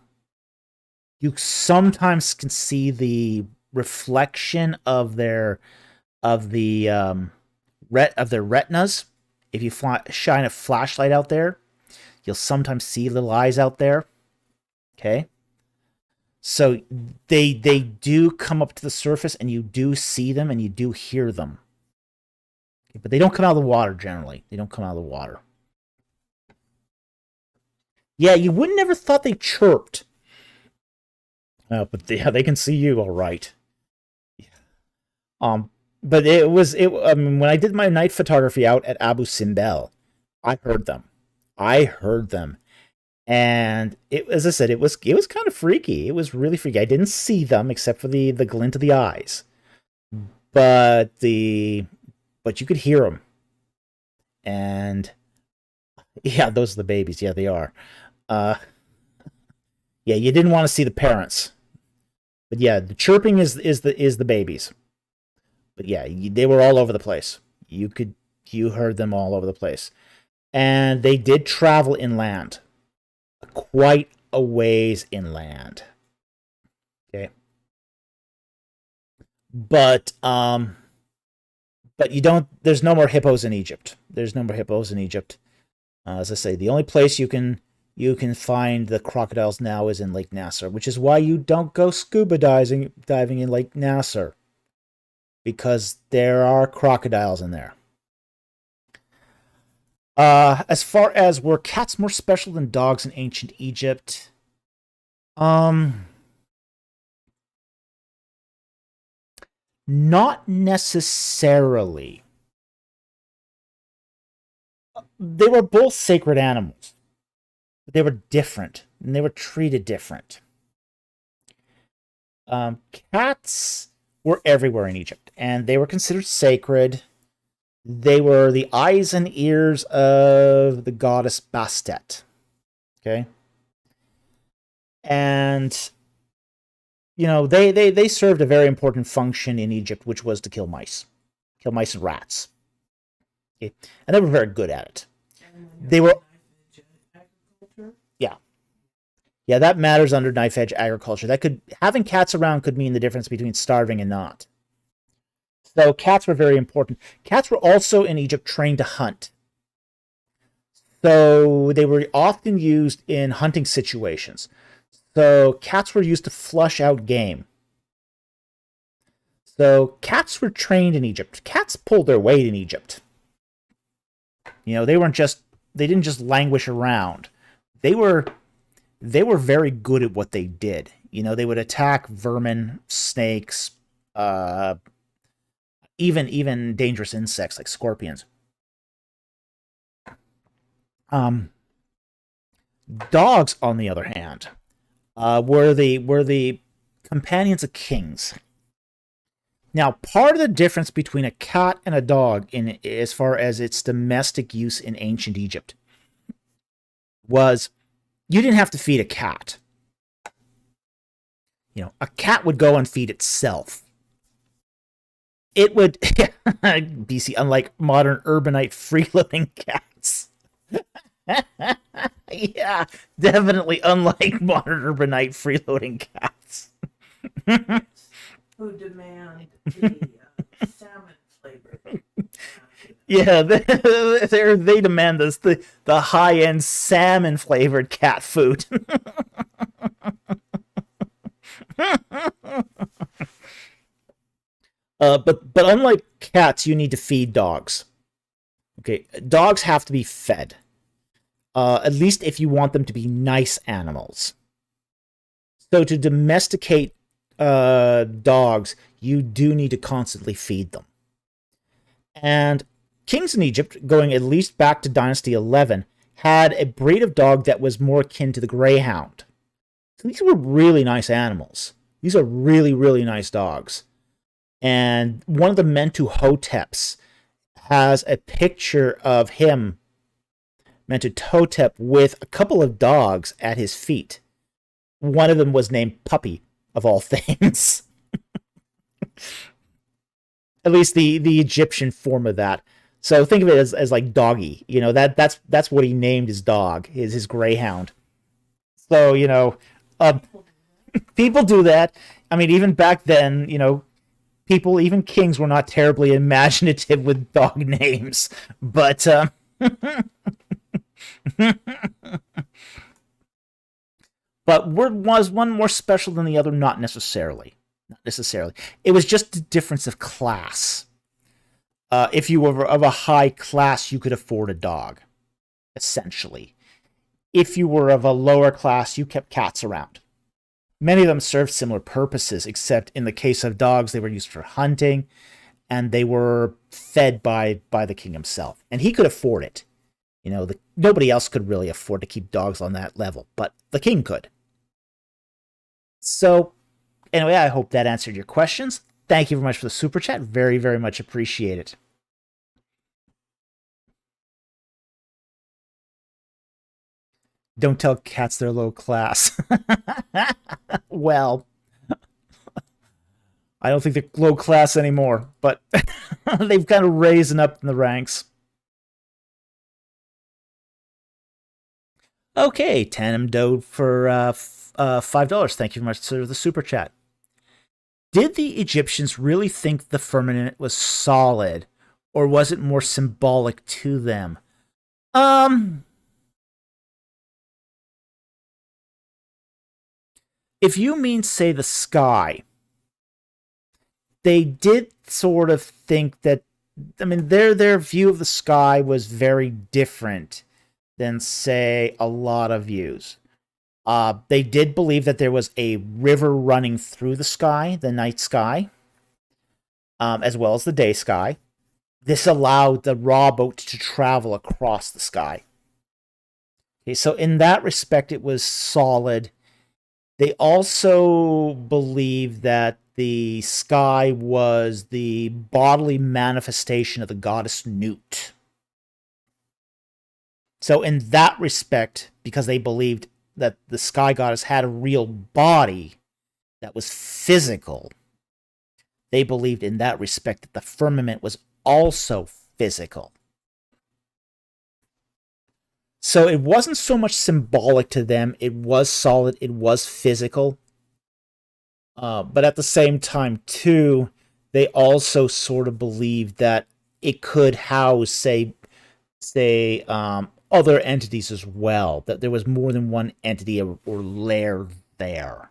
You sometimes can see the reflection of their retinas. If you shine a flashlight out there, you'll sometimes see little eyes out there. Okay, so they do come up to the surface, and you do see them, and you do hear them. Okay, but they don't come out of the water generally. They don't come out of the water. Yeah, you would never thought they chirped. But yeah, they can see you all right. But I mean, when I did my night photography out at Abu Simbel, I heard them. And as I said, it was kind of freaky. It was really freaky. I didn't see them except for the glint of the eyes, but you could hear them. And yeah, those are the babies. Yeah, they are. Yeah, you didn't want to see the parents, but yeah, the chirping is the babies. But yeah, they were all over the place. You heard them all over the place, and they did travel inland, quite a ways inland. Okay, but you don't. There's no more hippos in Egypt. As I say, the only place you can find the crocodiles now is in Lake Nasser, which is why you don't go scuba diving in Lake Nasser, because there are crocodiles in there. As far as were cats more special than dogs in ancient Egypt? Not necessarily. They were both sacred animals, but they were different, and they were treated different. Cats were everywhere in Egypt, and they were considered sacred. They were the eyes and ears of the goddess Bastet. Okay? And, they served a very important function in Egypt, which was to kill mice. Kill mice and rats. Okay? And they were very good at it. They were... Yeah. Yeah, that matters under knife edge agriculture. Having cats around could mean the difference between starving and not. So cats were very important. Cats were also in Egypt trained to hunt. So they were often used in hunting situations. So cats were used to flush out game. So cats were trained in Egypt. Cats pulled their weight in Egypt. They didn't just languish around. They were very good at what they did. They would attack vermin, snakes, even dangerous insects like scorpions. Dogs, on the other hand, were the companions of kings. Now, part of the difference between a cat and a dog, as far as its domestic use in ancient Egypt, was you didn't have to feed a cat. A cat would go and feed itself. It would, BC, unlike modern urbanite freeloading cats. Yeah, definitely unlike modern urbanite freeloading cats. Who demand the salmon flavor. Yeah, they demand this, the high-end salmon-flavored cat food. But unlike cats, you need to feed dogs. Okay, dogs have to be fed. At least if you want them to be nice animals. So to domesticate dogs, you do need to constantly feed them. And kings in Egypt, going at least back to Dynasty 11, had a breed of dog that was more akin to the greyhound. So these were really nice animals. These are really, really nice dogs. And one of the Mentuhoteps has a picture of him, Mentuhotep, with a couple of dogs at his feet. One of them was named Puppy, of all things. At least the Egyptian form of that. So think of it as like Doggy. That's what he named his dog, his greyhound. So, um, people do that. I mean, even back then, people, even kings, were not terribly imaginative with dog names. But but was one more special than the other? Not necessarily. Not necessarily. It was just a difference of class. If you were of a high class, you could afford a dog, essentially. If you were of a lower class, you kept cats around. Many of them served similar purposes, except in the case of dogs, they were used for hunting, and they were fed by the king himself. And he could afford it. Nobody else could really afford to keep dogs on that level, but the king could. So, anyway, I hope that answered your questions. Thank you very much for the super chat. Very, very much appreciate it. Don't tell cats they're low class. Well, I don't think they're low class anymore, but they've kind of risen up in the ranks. Okay, Tanem Doe for $5. Thank you very much for the super chat. Did the Egyptians really think the firmament was solid, or was it more symbolic to them? If you mean, say, the sky, they did sort of think that, I mean, their view of the sky was very different than, say, a lot of views. They did believe that there was a river running through the sky, the night sky, as well as the day sky. This allowed the raw boat to travel across the sky. Okay, so in that respect, it was solid. They also believed that the sky was the bodily manifestation of the goddess Nut. So in that respect, because they believed that the sky goddess had a real body that was physical, they believed in that respect that the firmament was also physical. So it wasn't so much symbolic to them. It was solid. It was physical. But at the same time, too, they also sort of believed that it could house, say, other entities as well. That there was more than one entity or layer there.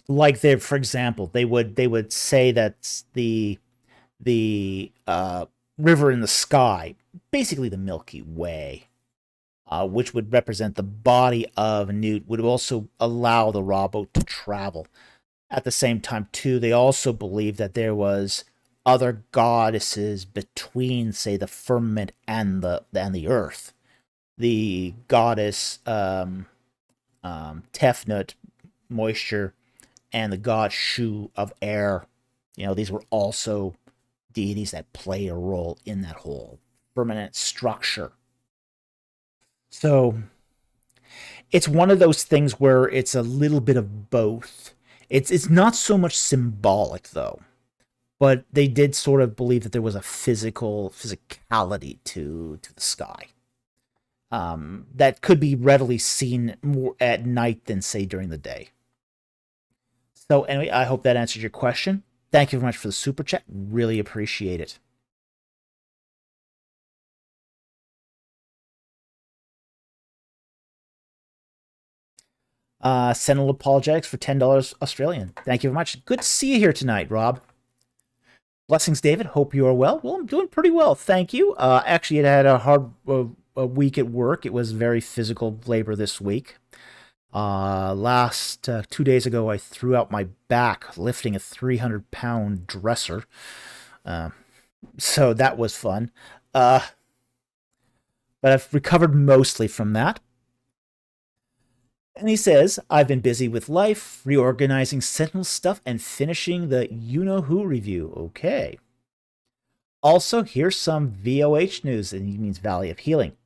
Like for example, they would say that the river in the sky, basically the Milky Way, which would represent the body of Nut, would also allow the raw boat to travel. At the same time, too, they also believed that there was other goddesses between, say, the firmament and the earth. The goddess Tefnut, moisture, and the god Shu of air. These were also deities that play a role in that whole firmament structure. So it's one of those things where it's a little bit of both. It's not so much symbolic, though, but they did sort of believe that there was a physicality to the sky that could be readily seen more at night than, say, during the day. So anyway, I hope that answered your question. Thank you very much for the super chat. Really appreciate it. Sentinel Apologetics for $10 Australian. Thank you very much. Good to see you here tonight, Rob. Blessings, David. Hope you are well. Well, I'm doing pretty well. Thank you. Actually, it had a hard week at work. It was very physical labor this week. Last 2 days ago, I threw out my back lifting a 300-pound dresser. So that was fun. Uh, but I've recovered mostly from that. And he says, I've been busy with life, reorganizing Sentinel stuff, and finishing the You Know Who review. Okay. Also, here's some VOH news, and he means Valley of Healing.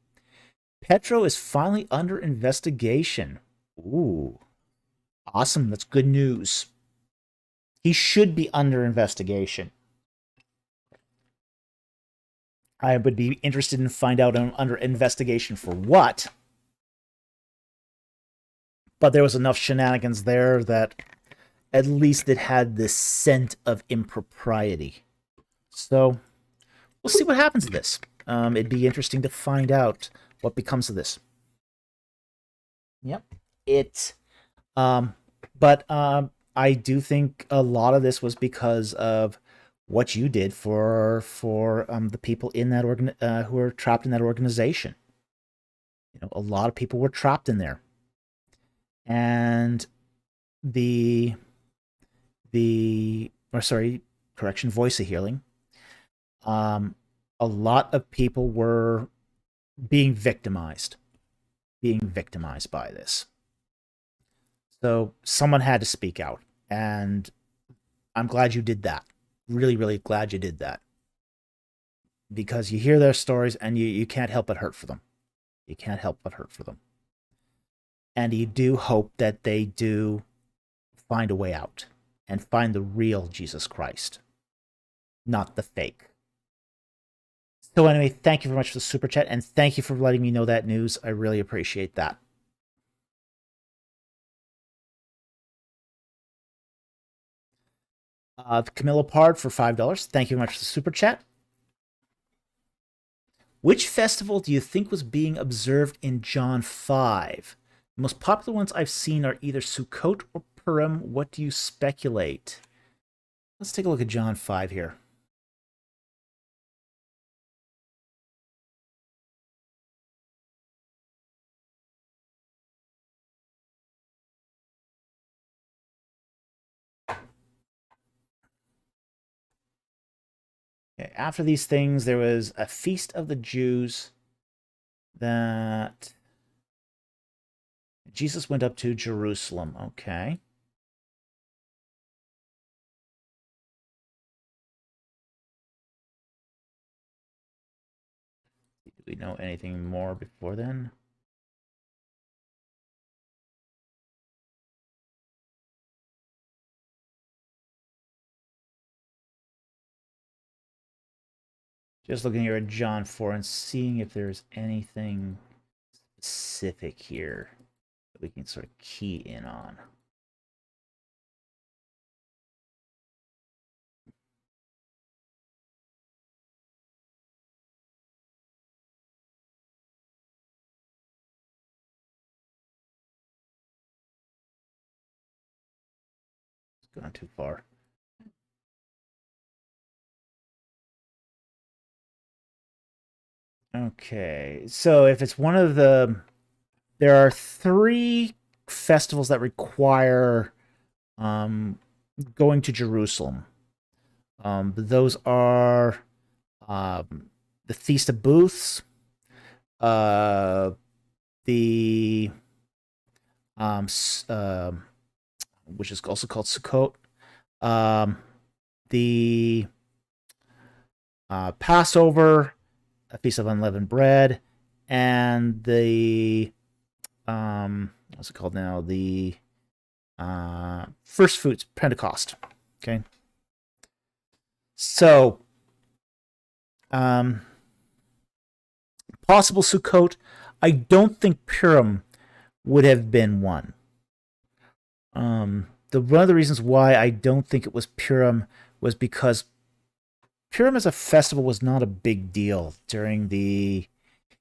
Petro is finally under investigation. Ooh, awesome. That's good news. He should be under investigation. I would be interested in find out under investigation for what. But there was enough shenanigans there that at least it had this scent of impropriety. So we'll see what happens to this. It'd be interesting to find out what becomes of this. Yep. It. Um, but I do think a lot of this was because of what you did for the people in that who are trapped in that organization. You know, a lot of people were trapped in there, and the the or sorry, correction, voice of healing. Um, a lot of people were being victimized by this. So someone had to speak out, and I'm glad you did that. Really, really glad you did that because you hear their stories and you can't help but hurt for them. You can't help but hurt for them, and you do hope that they do find a way out and find the real Jesus Christ, not the fake. So anyway, thank you very much for the super chat, and thank you for letting me know that news. I really appreciate that. Camilla Pard for $5. Thank you very much for the super chat. Which festival do you think was being observed in John 5? The most popular ones I've seen are either Sukkot or Purim. What do you speculate? Let's take a look at John 5 here. Okay, after these things, there was a feast of the Jews that Jesus went up to Jerusalem. Okay. Do we know anything more before then? Just looking here at John 4 and seeing if there's anything specific here that we can sort of key in on. It's gone too far. Okay, so if it's one of there are 3 festivals that require going to Jerusalem. Those are the Feast of Booths, uh, the which is also called Sukkot, um, the Passover, a Feast of Unleavened Bread, and the what's it called now? The First Fruits, Pentecost. Okay, so possible Sukkot. I don't think Purim would have been one. One of the reasons why I don't think it was Purim was because Purim as a festival was not a big deal during the.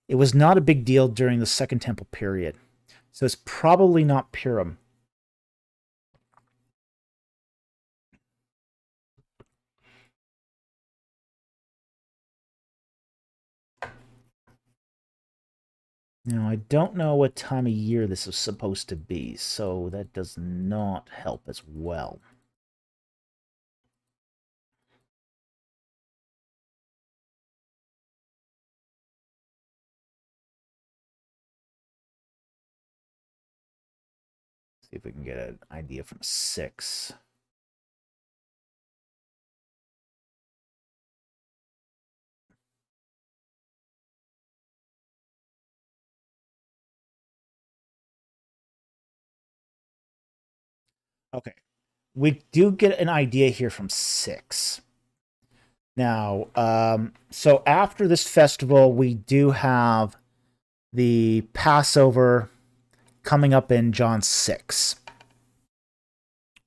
It was not a big deal during the Second Temple period, so it's probably not Purim. Now, I don't know what time of year this is supposed to be, so that does not help as well. See if we can get an idea from 6. Okay. We do get an idea here from 6. Now, so after this festival, we do have the Passover coming up in John 6.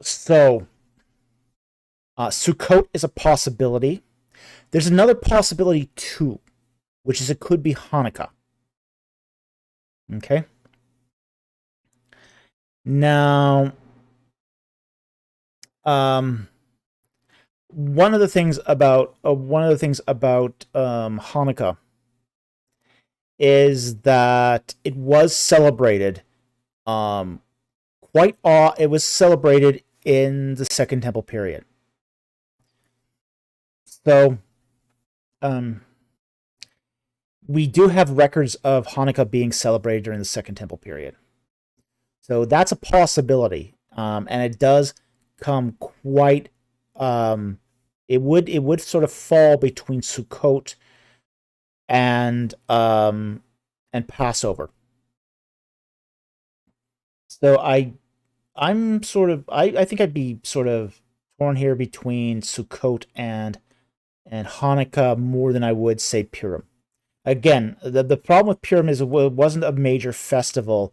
So, Sukkot is a possibility. There's another possibility too, which is it could be Hanukkah. Okay. Now, one of the things about Hanukkah is that it was celebrated. It was celebrated in the Second Temple period. So, we do have records of Hanukkah being celebrated during the Second Temple period. So that's a possibility, and it does come quite. It would sort of fall between Sukkot and Passover. So I'm sort of I think I'd be sort of torn here between Sukkot and Hanukkah more than I would say Purim. Again, the problem with Purim is it wasn't a major festival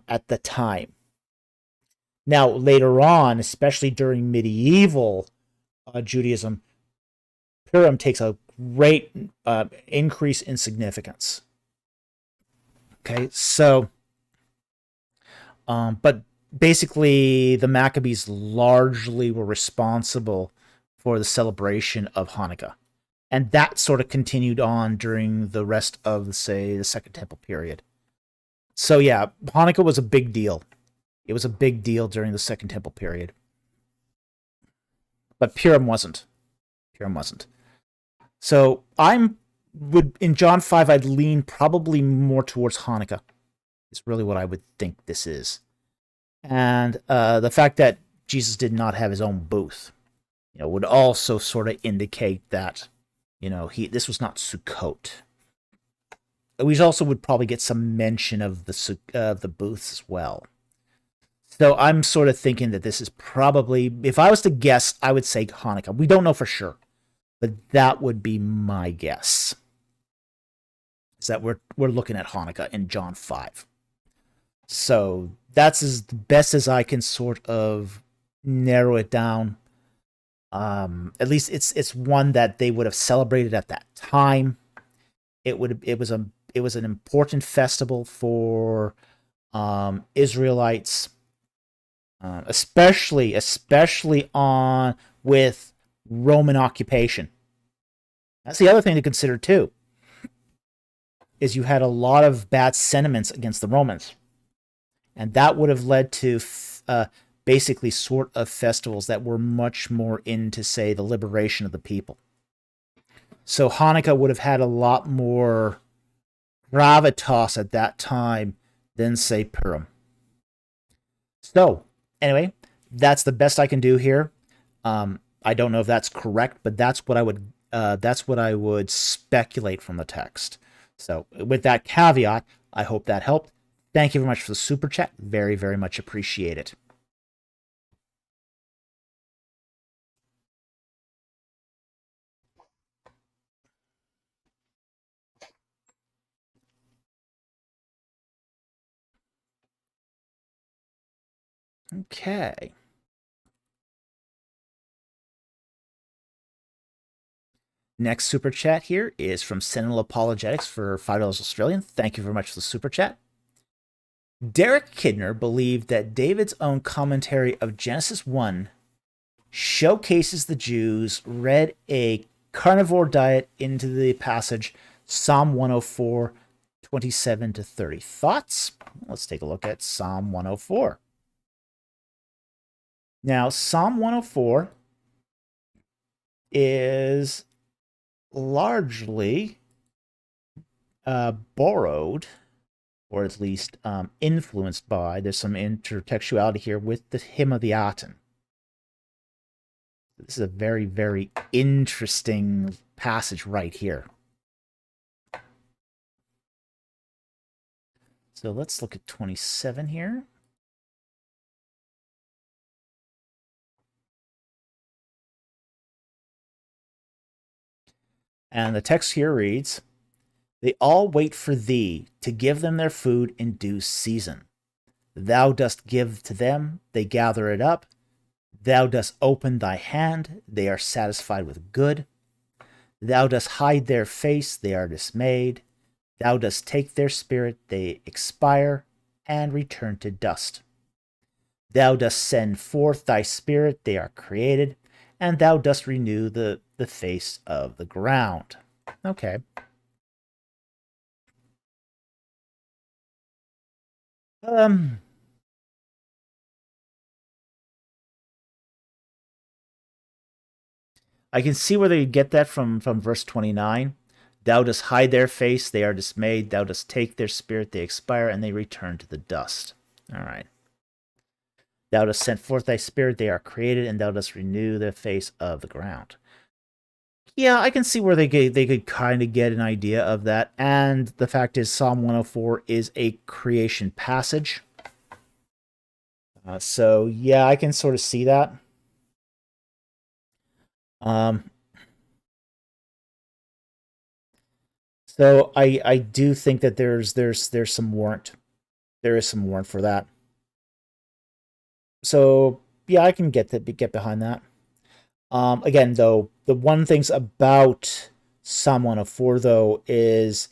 at the time. Now, later on, especially during medieval Judaism, Purim takes a great increase in significance. Okay, so, but basically, the Maccabees largely were responsible for the celebration of Hanukkah. And that sort of continued on during the rest of, say, the Second Temple period. So yeah, Hanukkah was a big deal. It was a big deal during the Second Temple period. But Purim wasn't. Purim wasn't. So in John 5, I'd lean probably more towards Hanukkah. Is really what I would think this is. And the fact that Jesus did not have his own booth, would also sort of indicate that, this was not Sukkot. We also would probably get some mention of the booths as well. So I'm sort of thinking that this is probably, if I was to guess, I would say Hanukkah. We don't know for sure, but that would be my guess. Is that we're looking at Hanukkah in John 5. So that's as best as I can sort of narrow it down. At least it's one that they would have celebrated at that time. It was an important festival for Israelites, especially on with Roman occupation. That's the other thing to consider too. Is you had a lot of bad sentiments against the Romans, and that would have led to basically sort of festivals that were much more into, say, the liberation of the people. So Hanukkah would have had a lot more gravitas at that time than, say, Purim. So, anyway, that's the best I can do here. I don't know if that's correct, but that's what I would speculate from the text. So, with that caveat, I hope that helped. Thank you very much for the super chat. Very, very much appreciate it. Okay. Next super chat here is from Sentinel Apologetics for $5 Australian. Thank you very much for the super chat. Derek Kidner believed that David's own commentary of Genesis 1 showcases the Jews read a carnivore diet into the passage Psalm 104, 27 to 30. Thoughts? Let's take a look at Psalm 104. Now, Psalm 104 is largely borrowed or at least influenced by. There's some intertextuality here with the hymn of the Aten. This is a very, very interesting passage right here. So let's look at 27 here. And the text here reads, "They all wait for thee to give them their food in due season. Thou dost give to them, they gather it up. Thou dost open thy hand, they are satisfied with good. Thou dost hide their face, they are dismayed. Thou dost take their spirit, they expire, and return to dust. Thou dost send forth thy spirit, they are created, and thou dost renew the face of the ground." Okay. I can see where they get that from verse 29. Thou dost hide their face, they are dismayed. Thou dost take their spirit, they expire, and they return to the dust. All right. Thou dost send forth thy spirit, they are created, and thou dost renew the face of the ground. Yeah, I can see where they could kind of get an idea of that. And the fact is, Psalm 104 is a creation passage. So, yeah, I can sort of see that. So I do think that there's some warrant. There is some warrant for that. So yeah, I can get behind that. Again, though, the one things about Psalm 104 though is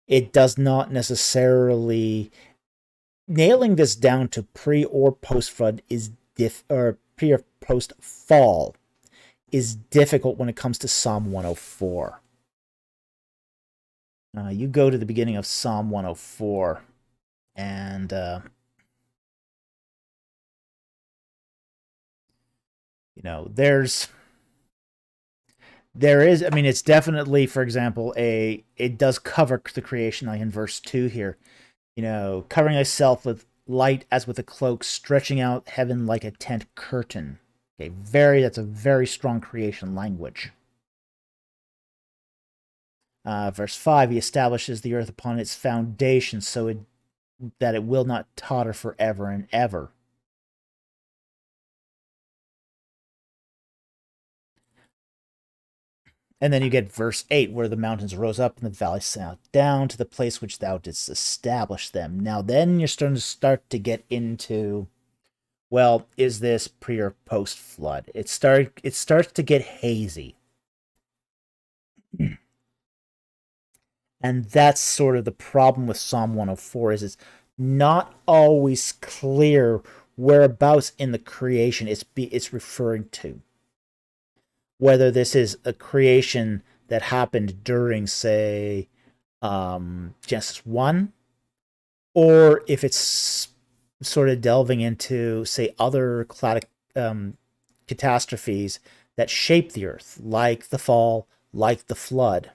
it does not necessarily nailing this down to pre or post flood is or pre or post fall is difficult when it comes to Psalm 104. You go to the beginning of Psalm 104, and there is, I mean, it's definitely, for example, it does cover the creation, like in verse 2 here, covering thyself with light as with a cloak, stretching out heaven like a tent curtain. Okay, that's a very strong creation language. Verse 5, he establishes the earth upon its foundation so that it will not totter forever and ever. And then you get verse 8, where the mountains rose up and the valleys sank down to the place which thou didst establish them. Now then you're starting to get into, well, is this pre or post flood? It starts to get hazy. And that's sort of the problem with Psalm 104 is it's not always clear whereabouts in the creation it's referring to. Whether this is a creation that happened during, say, Genesis 1, or if it's sort of delving into, say, other catastrophes that shape the earth, like the fall, like the flood.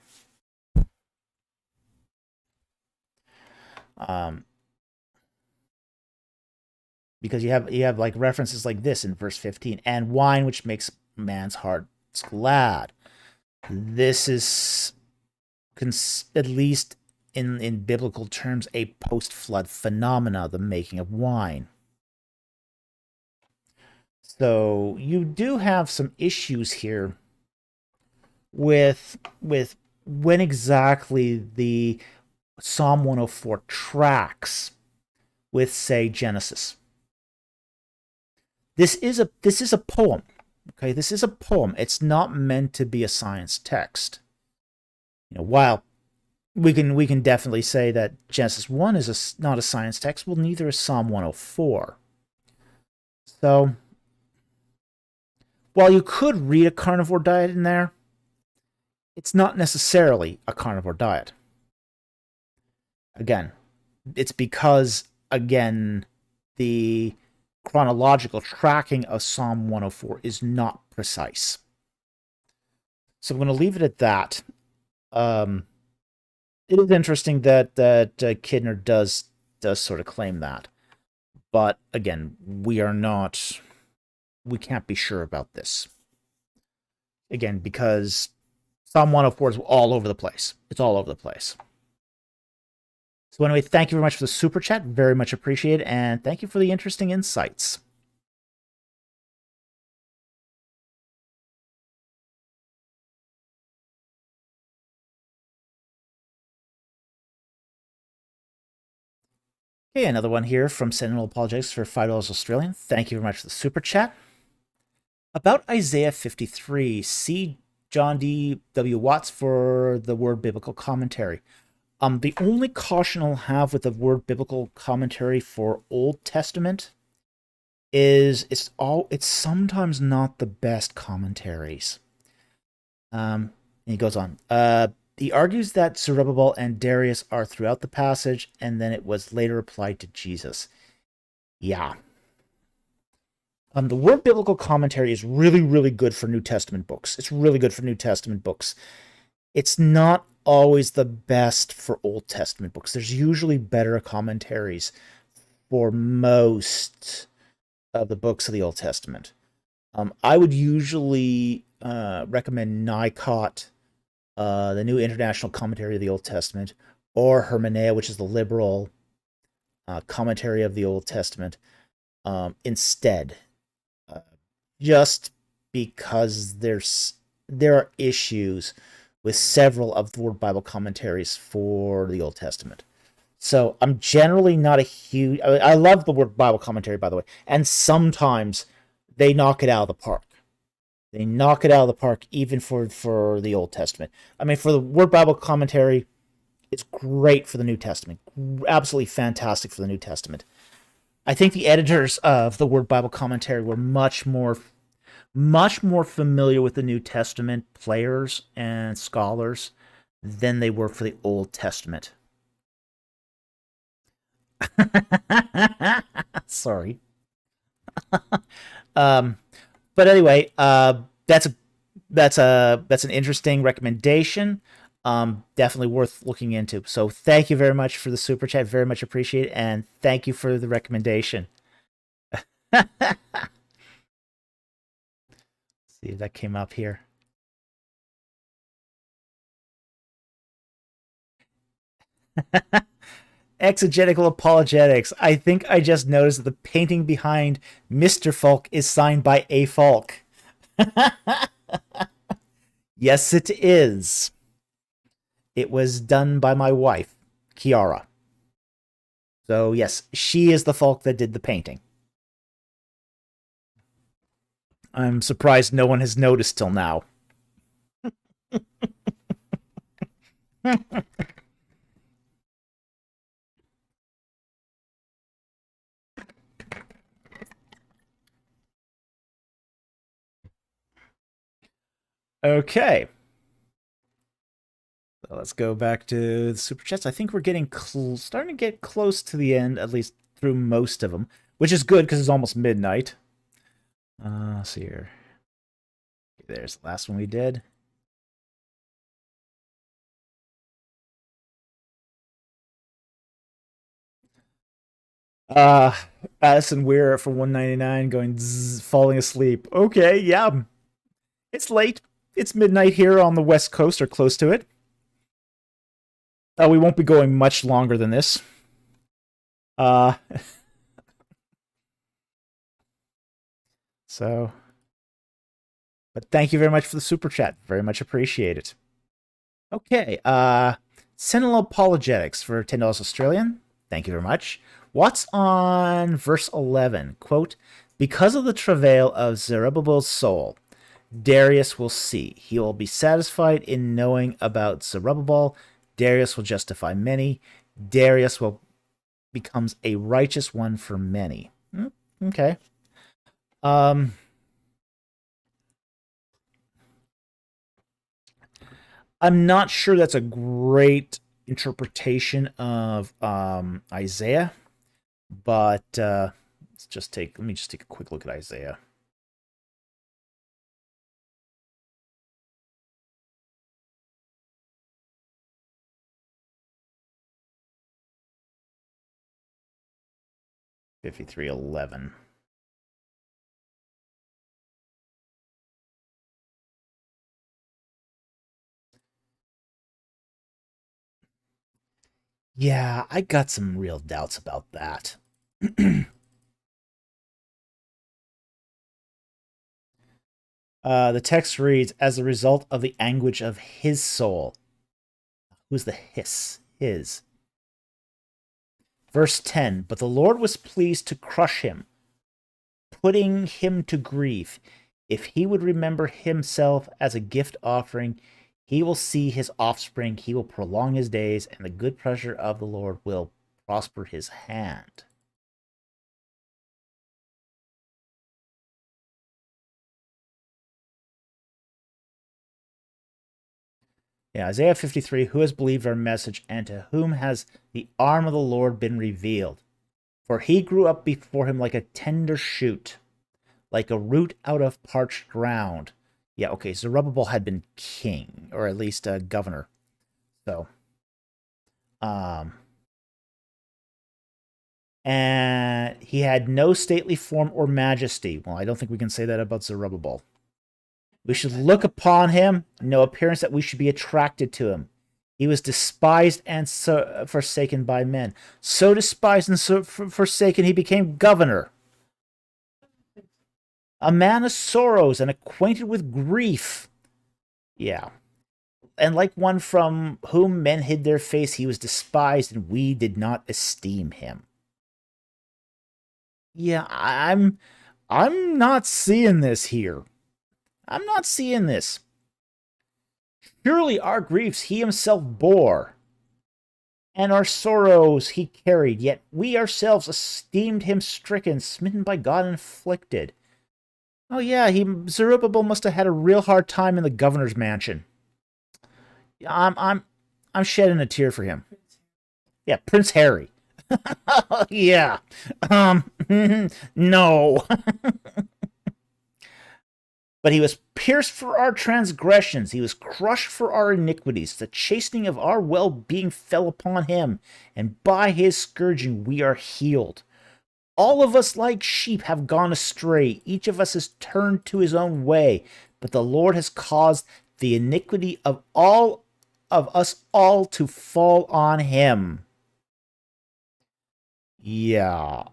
Because you have like references like this in verse 15, and wine which makes man's heart glad. This is, at least in biblical terms, a post-flood phenomena, the making of wine. So you do have some issues here with when exactly the Psalm 104 tracks with, say, Genesis. This is a poem. Okay, this is a poem. It's not meant to be a science text. While we can definitely say that Genesis 1 is not a science text, well, neither is Psalm 104. So, while you could read a carnivore diet in there, it's not necessarily a carnivore diet. Again, it's because, the chronological tracking of Psalm 104 is not precise. So I'm going to leave it at that. It is interesting that Kidner does does sort of claim that. But again, we can't be sure about this. Again, because Psalm 104 is all over the place. It's all over the place. So anyway, thank you very much for the super chat. Very much appreciated. And thank you for the interesting insights. Okay, another one here from Sentinel Apologetics for $5 Australian. Thank you very much for the super chat. About Isaiah 53, see John D. W. Watts for the Word Biblical Commentary. The only caution I'll have with the Word Biblical Commentary for Old Testament is it's sometimes not the best commentaries. And he goes on. He argues that Zerubbabel and Darius are throughout the passage, and then it was later applied to Jesus. Yeah. The Word Biblical Commentary is really, really good for New Testament books. It's really good for New Testament books. It's not always the best for Old Testament books. There's usually better commentaries for most of the books of the Old Testament. I would usually recommend Nicot, the New International Commentary of the Old Testament, or Hermenea, which is the liberal commentary of the Old Testament, instead. Just because there are issues with several of the Word Bible commentaries for the Old Testament. So I'm generally not a huge... I love the Word Bible commentary, by the way, and sometimes they knock it out of the park. They knock it out of the park even for the Old Testament. I mean, for the Word Bible commentary, it's great for the New Testament. Absolutely fantastic for the New Testament. I think the editors of the Word Bible commentary were much more familiar with the New Testament players and scholars than they were for the Old Testament. Sorry. But anyway, that's an interesting recommendation. Definitely worth looking into. So thank you very much for the super chat. Very much appreciate it, and thank you for the recommendation. See if that came up here. Exegetical apologetics. I think I just noticed that the painting behind Mr. Falk is signed by A. Falk. Yes, it is. It was done by my wife, Kiara. So, yes, she is the Falk that did the painting. I'm surprised no one has noticed till now. Okay. So let's go back to the super chats. I think we're getting starting to get close to the end, at least through most of them, which is good because it's almost midnight. Let's see here. There's the last one we did. Addison Weir for 199 going zzz, falling asleep. Okay, yeah. It's late. It's midnight here on the West Coast or close to it. We won't be going much longer than this. So, but thank you very much for the super chat. Very much appreciate it. Okay, Sentinel Apologetics for $10 Australian. Thank you very much. What's on verse 11? Quote, because of the travail of Zerubbabel's soul, Darius will see. He will be satisfied in knowing about Zerubbabel. Darius will justify many. Darius will becomes a righteous one for many. Okay. I'm not sure that's a great interpretation of Isaiah, but let me just take a quick look at Isaiah. 53:11. Yeah, I got some real doubts about that. The text reads, as a result of the anguish of his soul. Who's the his? His. Verse 10, but the Lord was pleased to crush him, putting him to grief. If he would remember himself as a gift offering, he will see his offspring, he will prolong his days, and the good pleasure of the Lord will prosper his hand. Yeah, Isaiah 53, who has believed our message, and to whom has the arm of the Lord been revealed? For he grew up before him like a tender shoot, like a root out of parched ground. Yeah, okay, Zerubbabel had been king, or at least a governor. So, and he had no stately form or majesty. Well, I don't think we can say that about Zerubbabel. We should look upon him, no appearance that we should be attracted to him. He was despised and forsaken by men. So despised and so forsaken, he became governor. A man of sorrows and acquainted with grief. Yeah. And like one from whom men hid their face, he was despised, and we did not esteem him. Yeah, I'm not seeing this here. I'm not seeing this. Surely our griefs he himself bore, and our sorrows he carried, yet we ourselves esteemed him stricken, smitten by God, and afflicted. Oh yeah, Zerubbabel must have had a real hard time in the governor's mansion. I'm shedding a tear for him. Yeah, Prince Harry. Yeah. No. But he was pierced for our transgressions, he was crushed for our iniquities. The chastening of our well being fell upon him, and by his scourging we are healed. All of us, like sheep, have gone astray. Each of us has turned to his own way, but the Lord has caused the iniquity of us all to fall on him. Yeah.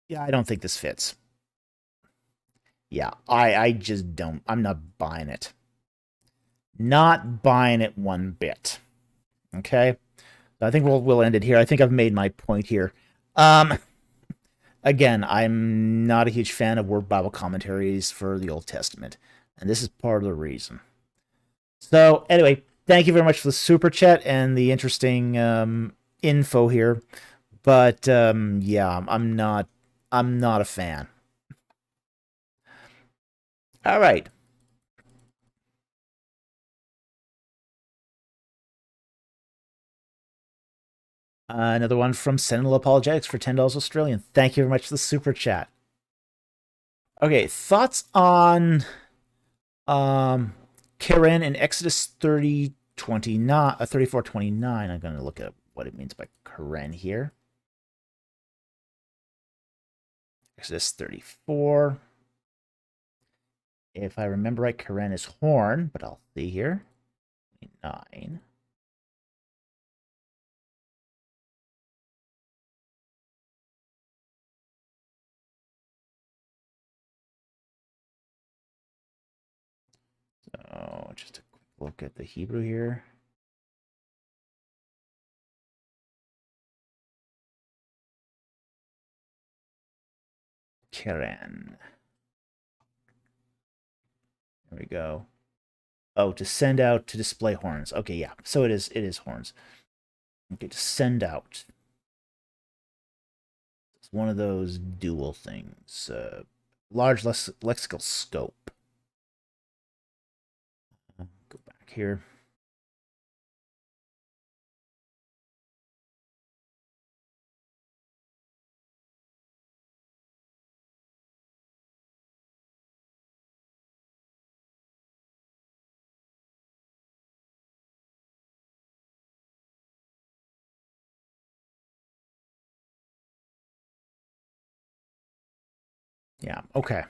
Yeah, I don't think this fits. Yeah, I just don't. I'm not buying it. Not buying it one bit. Okay? I think we'll end it here. I think I've made my point here. Again, I'm not a huge fan of word Bible commentaries for the Old Testament, and this is part of the reason. So, anyway, thank you very much for the super chat and the interesting info here. But yeah, I'm not a fan. All right. Another one from Sentinel Apologetics for $10 Australian. Thank you very much for the super chat. Okay, thoughts on Karen in Exodus 34:29. I'm going to look at what it means by Karen here. Exodus 34. If I remember right, Karen is horn, but I'll see here. 9. So just a quick look at the Hebrew here. Karen. There we go. Oh, to send out to display horns. Okay, yeah. So it is horns. Okay, to send out. It's one of those dual things. Large lexical scope. Go back here. Yeah, okay.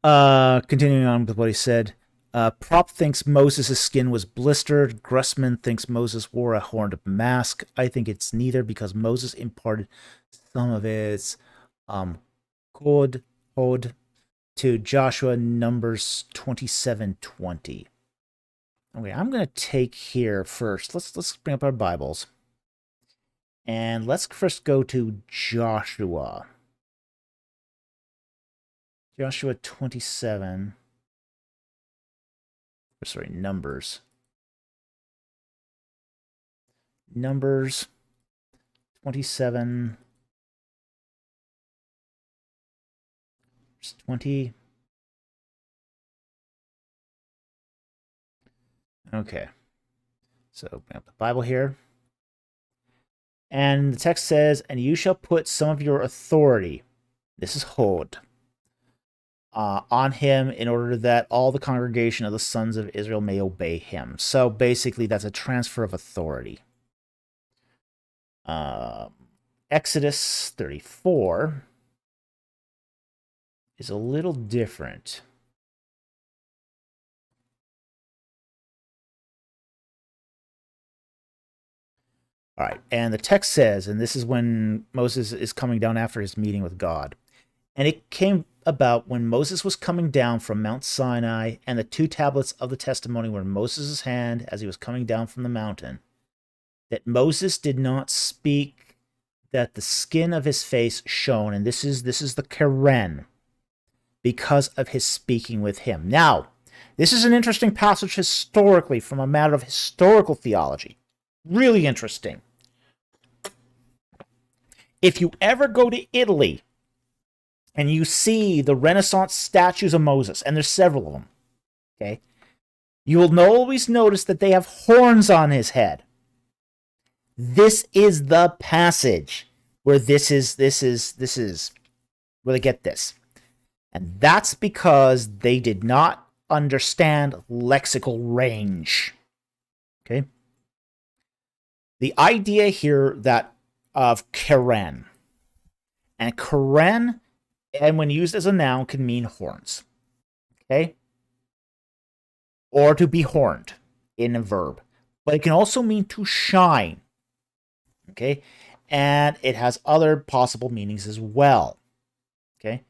Continuing on with what he said. Prop thinks Moses' skin was blistered. Grussman thinks Moses wore a horned mask. I think it's neither because Moses imparted some of his code to Joshua, Numbers 27:20. Okay, I'm gonna take here first. Let's bring up our Bibles. And let's first go to Joshua. Joshua 27. Sorry, Numbers. Numbers 27. Verse 20. Okay. So open up the Bible here. And the text says, and you shall put some of your authority, this is Hod, on him in order that all the congregation of the sons of Israel may obey him. So basically, that's a transfer of authority. Exodus 34 is a little different. All right, and the text says, and this is when Moses is coming down after his meeting with God. And it came about when Moses was coming down from Mount Sinai, and the 2 tablets of the testimony were in Moses' hand as he was coming down from the mountain, that Moses did not speak, that the skin of his face shone, and this is the Keren, because of his speaking with him. Now, this is an interesting passage historically from a matter of historical theology. Really interesting. If you ever go to Italy and you see the Renaissance statues of Moses, and there's several of them, okay, you will always notice that they have horns on his head. This is the passage where this is where they get this. And that's because they did not understand lexical range. Okay? The idea here that of Keren. And Keren, and when used as a noun, can mean horns. Okay? Or to be horned in a verb. But it can also mean to shine. Okay? And it has other possible meanings as well. Okay?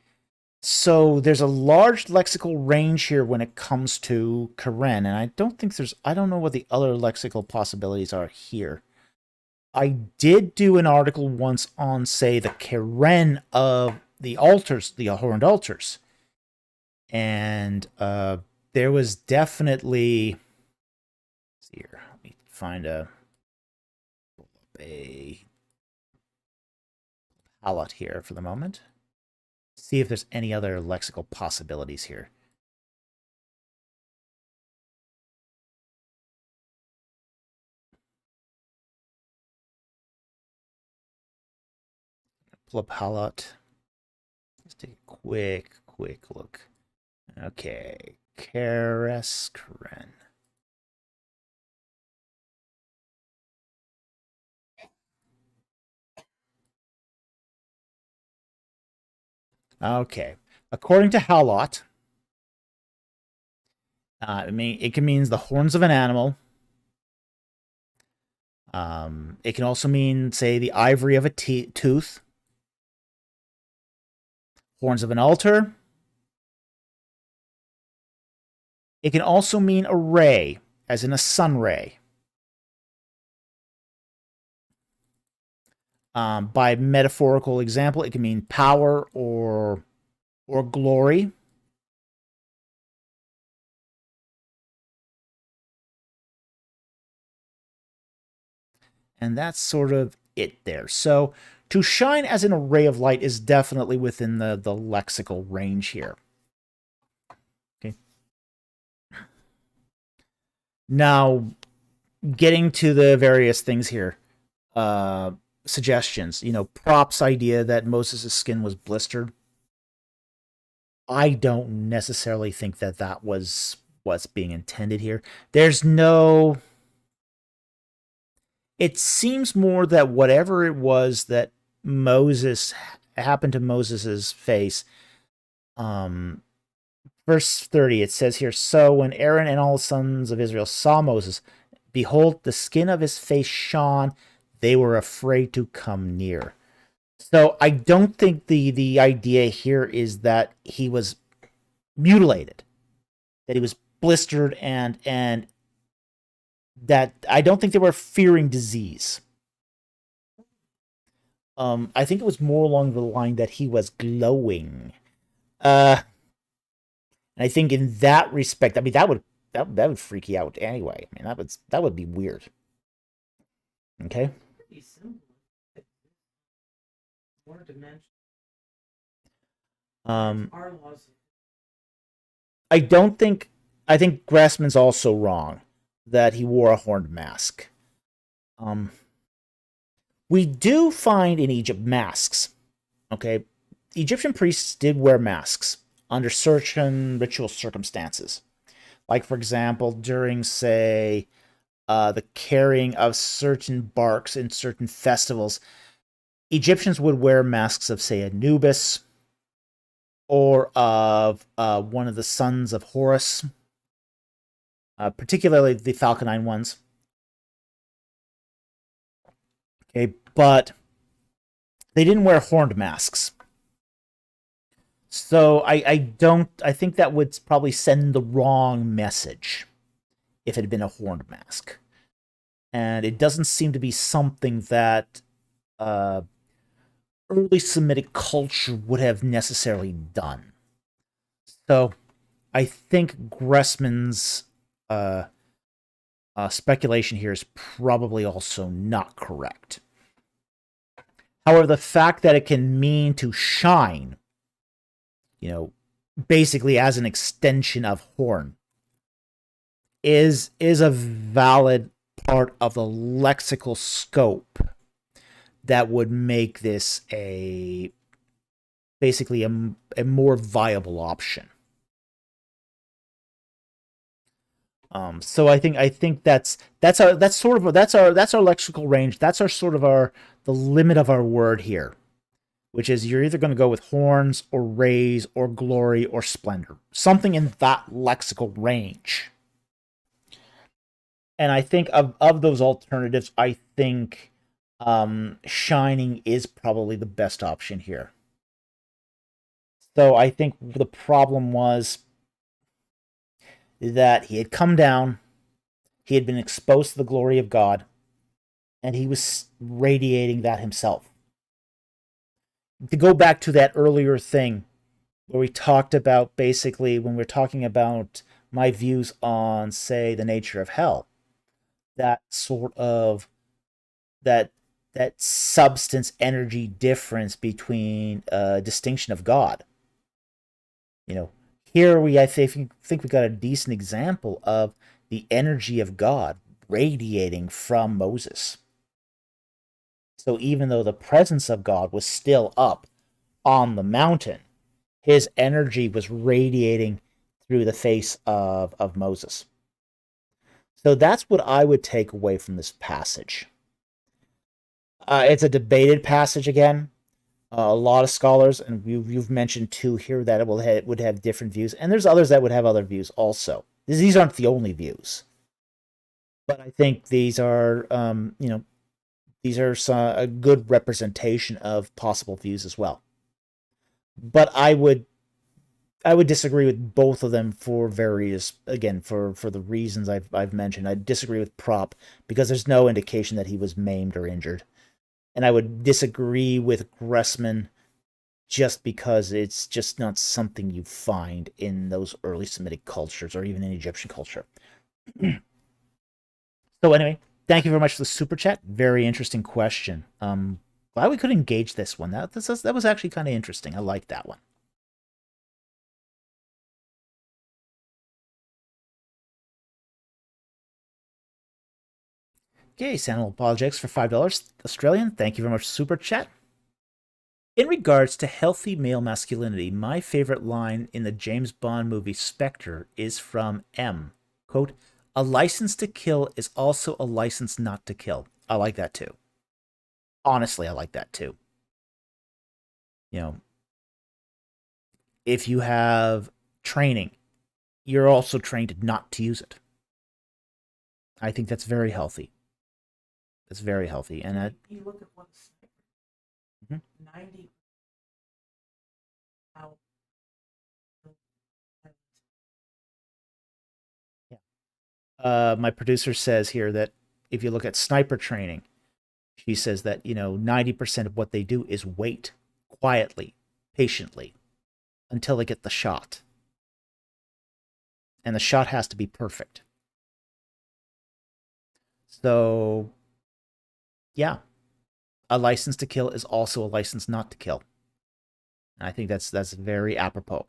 So there's a large lexical range here when it comes to Keren, and I don't know what the other lexical possibilities are here. I did do an article once on, say, the Keren of the altars, the horned altars. And there was definitely, let's see here, let me find a palette here for the moment. See if there's any other lexical possibilities here. Pull up palette. Let's take a quick look. Okay, Keren. Okay, according to Halot, it can mean the horns of an animal. It can also mean, say, the ivory of a tooth, horns of an altar. It can also mean a ray, as in a sun ray. By metaphorical example, it can mean power or glory. And that's sort of it there. So to shine as an array of light is definitely within the lexical range here. Okay. Now, getting to the various things here. Suggestions. Prop's idea that Moses' skin was blistered. I don't necessarily think that was what's being intended here. There's no... It seems more that whatever it was that Moses happened to Moses's face. Verse 30, it says here, so when Aaron and all the sons of Israel saw Moses, behold, the skin of his face shone. They were afraid to come near. So I don't think the idea here is that he was mutilated, that he was blistered, and that I don't think they were fearing disease. I think it was more along the line that he was glowing. And I think in that respect, I mean, that would freak you out anyway. I mean, that would be weird. Okay. Pretty simple. More dimension. Our laws. I think Grassman's also wrong that he wore a horned mask. We do find in Egypt masks. Okay. Egyptian priests did wear masks under certain ritual circumstances. Like, for example, during, say, the carrying of certain barks in certain festivals, Egyptians would wear masks of, say, Anubis or of one of the sons of Horus, particularly the falconine ones. Okay, but they didn't wear horned masks. So I think that would probably send the wrong message if it had been a horned mask. And it doesn't seem to be something that early Semitic culture would have necessarily done. So I think Gressman's speculation here is probably also not correct. However, the fact that it can mean to shine, basically as an extension of horn, is a valid part of the lexical scope that would make this basically a more viable option. So I think that's our lexical range. That's the limit of our word here, which is you're either going to go with horns or rays or glory or splendor, something in that lexical range. And I think of those alternatives, I think shining is probably the best option here. So I think the problem was that he had come down, he had been exposed to the glory of God, and he was radiating that himself. To go back to that earlier thing where we talked about, basically, when we're talking about my views on, say, the nature of hell, that sort of that substance energy difference between distinction of God. Here I think we got a decent example of the energy of God radiating from Moses. So even though the presence of God was still up on the mountain, his energy was radiating through the face of Moses. So that's what I would take away from this passage. It's a debated passage again. A lot of scholars, and you've mentioned two here that would have different views, and there's others that would have other views also. These aren't the only views, but I think these are, a good representation of possible views as well. But I would disagree with both of them for various, again, for the reasons I've mentioned. I disagree with Prop because there's no indication that he was maimed or injured. And I would disagree with Gressman just because it's just not something you find in those early Semitic cultures or even in Egyptian culture. So anyway, thank you very much for the super chat. Very interesting question. Glad we could engage this one. That was actually kind of interesting. I like that one. Okay, Sandal Apologetics for $5 Australian. Thank you very much, super chat. In regards to healthy male masculinity, my favorite line in the James Bond movie Spectre is from M. Quote, "A license to kill is also a license not to kill." I like that too. Honestly, I like that too. You know, if you have training, you're also trained not to use it. I think that's very healthy. It's very healthy, and you look at one sniper, 90 out. My producer says here that if you look at sniper training, she says that 90% of what they do is wait quietly, patiently, until they get the shot, and the shot has to be perfect. So, yeah, a license to kill is also a license not to kill. And I think that's very apropos.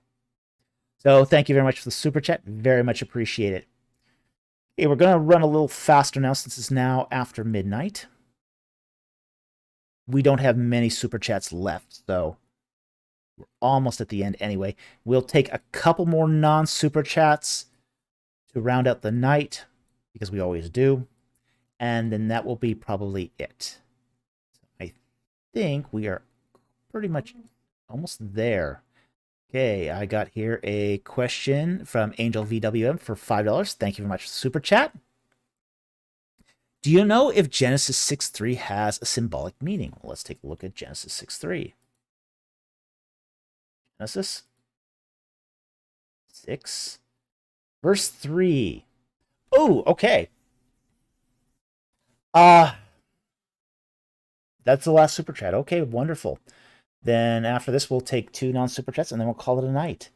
So thank you very much for the super chat. Very much appreciate it. Okay, we're going to run a little faster now since it's now after midnight. We don't have many super chats left, so we're almost at the end anyway. We'll take a couple more non-super chats to round out the night, because we always do. And then that will be probably it. I think we are pretty much almost there. Okay, I got here a question from Angel VWM for $5. Thank you very much for the super chat. Do you know if Genesis 6:3 has a symbolic meaning? Well, let's take a look at Genesis 6:3. Genesis 6, verse 3. Oh, okay. That's the last super chat. Okay, wonderful. Then after this, we'll take 2 non-super chats, and then we'll call it a night.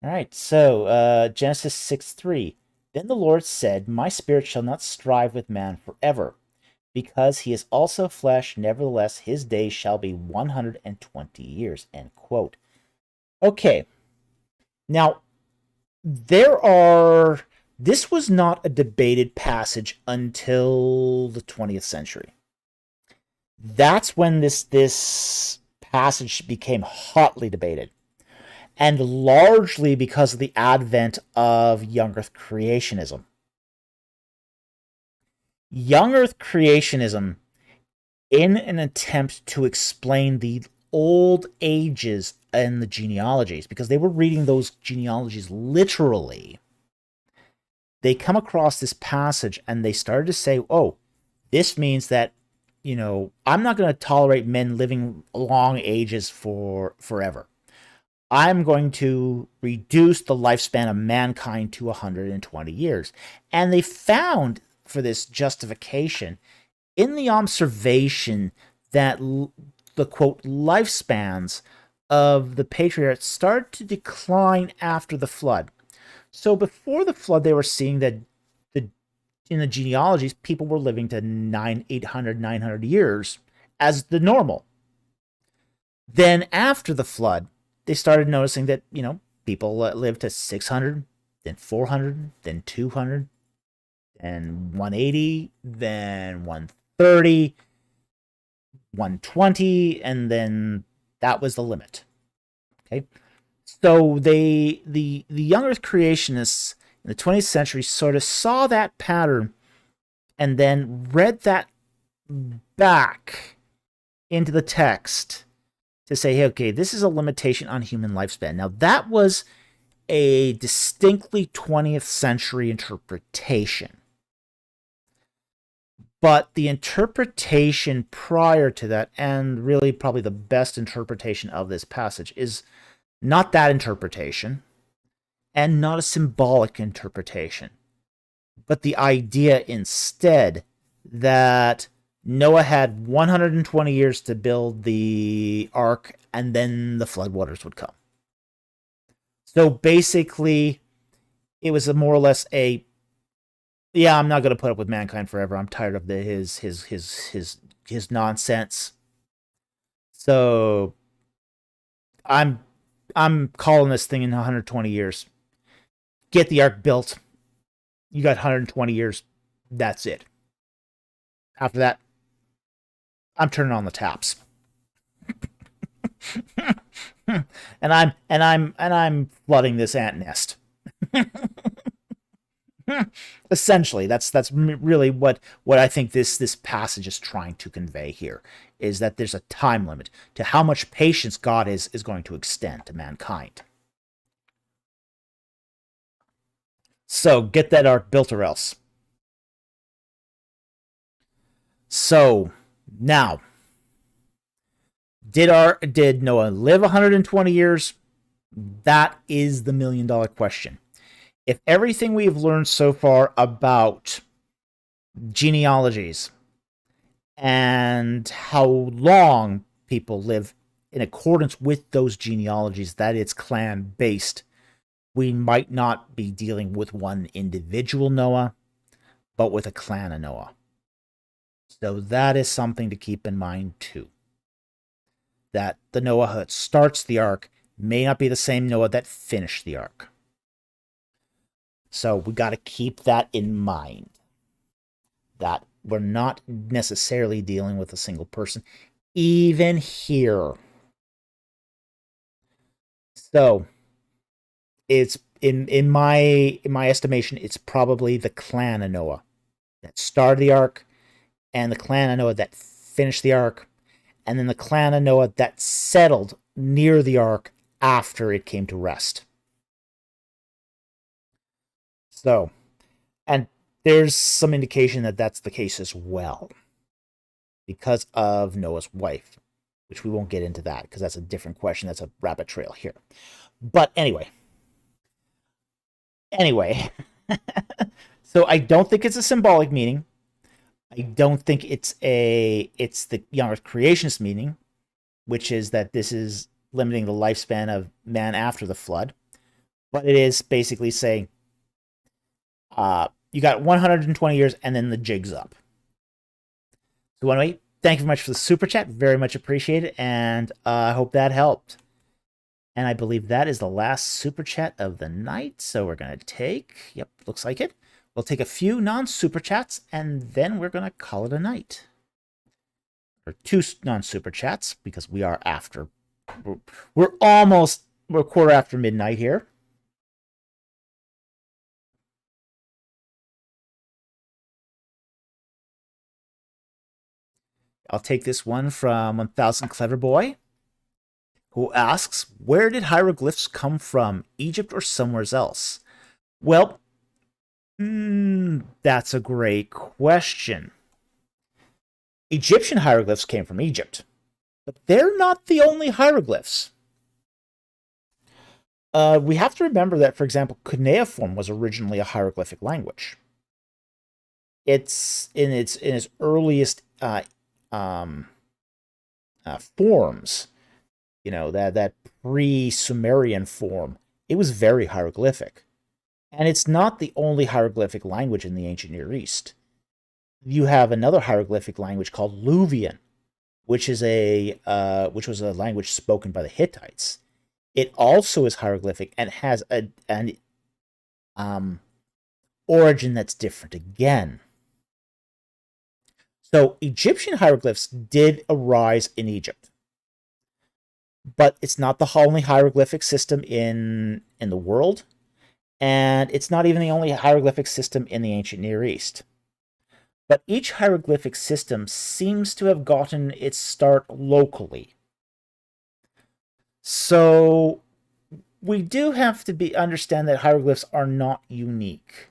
All right, so Genesis 6:3. Then the Lord said, my spirit shall not strive with man forever, because he is also flesh. Nevertheless, his days shall be 120 years, end quote. Okay. Now, this was not a debated passage until the 20th century. That's when this passage became hotly debated, and largely because of the advent of young earth creationism. Young earth creationism, in an attempt to explain the old ages and the genealogies, because they were reading those genealogies literally, they come across this passage and they started to say, oh, this means that, I'm not going to tolerate men living long ages forever. I'm going to reduce the lifespan of mankind to 120 years. And they found for this justification in the observation that the, quote, lifespans of the patriarchs started to decline after the flood. So before the flood, they were seeing that in the genealogies, people were living to 800, 900 years as the normal. Then after the flood, they started noticing that, people lived to 600, then 400, then 200, then 180, then 130, 120, and then that was the limit. Okay? So the young earth creationists in the 20th century sort of saw that pattern and then read that back into the text to say, hey, okay, this is a limitation on human lifespan. Now, that was a distinctly 20th century interpretation. But the interpretation prior to that, and really probably the best interpretation of this passage, is not that interpretation, and not a symbolic interpretation, but the idea instead that Noah had 120 years to build the ark, and then the floodwaters would come. So basically, it was more or less I'm not going to put up with mankind forever. I'm tired of his nonsense. So I'm calling this thing in 120 years. Get the ark built. You got 120 years. That's it. After that, I'm turning on the taps. and I'm flooding this ant nest. Essentially, that's really what I think this passage is trying to convey here, is that there's a time limit to how much patience God is going to extend to mankind. So get that ark built or else. So now, did Noah live 120 years? That is the $1,000,000 question. If everything we've learned so far about genealogies and how long people live in accordance with those genealogies, that it's clan based, we might not be dealing with one individual Noah, but with a clan of Noah. So that is something to keep in mind too. That the Noah that starts the ark may not be the same Noah that finished the ark. So we got to keep that in mind. That we're not necessarily dealing with a single person, even here. So it's in my estimation, it's probably the clan of Noah that started the ark, and the clan of Noah that finished the ark, and then the clan of Noah that settled near the ark after it came to rest. So, and there's some indication that that's the case as well, because of Noah's wife, which we won't get into that because that's a different question. That's a rabbit trail here. But anyway, so I don't think it's a symbolic meaning. I don't think it's the Earth creationist meaning, which is that this is limiting the lifespan of man after the flood. But it is basically saying, you got 120 years and then the jig's up. So anyway, thank you very much for the super chat. Very much appreciated, and I hope that helped. And I believe that is the last super chat of the night. So we're going to take, yep, looks like it. We'll take a few non-super chats, and then we're going to call it a night. Or 2 non-super chats, because we are after, we're a quarter after midnight here. I'll take this one from 1000 Clever Boy, who asks, where did hieroglyphs come from, Egypt or somewhere else? Well, that's a great question. Egyptian hieroglyphs came from Egypt, but they're not the only hieroglyphs. We have to remember that, for example, Cuneiform was originally a hieroglyphic language. It's in its earliest forms, that pre-Sumerian form. It was very hieroglyphic, and it's not the only hieroglyphic language in the ancient Near East. You have another hieroglyphic language called Luvian, which was a language spoken by the Hittites. It also is hieroglyphic and has an origin that's different again. So Egyptian hieroglyphs did arise in Egypt, but it's not the only hieroglyphic system in the world, and it's not even the only hieroglyphic system in the ancient Near East. But each hieroglyphic system seems to have gotten its start locally. So we do have to understand that hieroglyphs are not unique.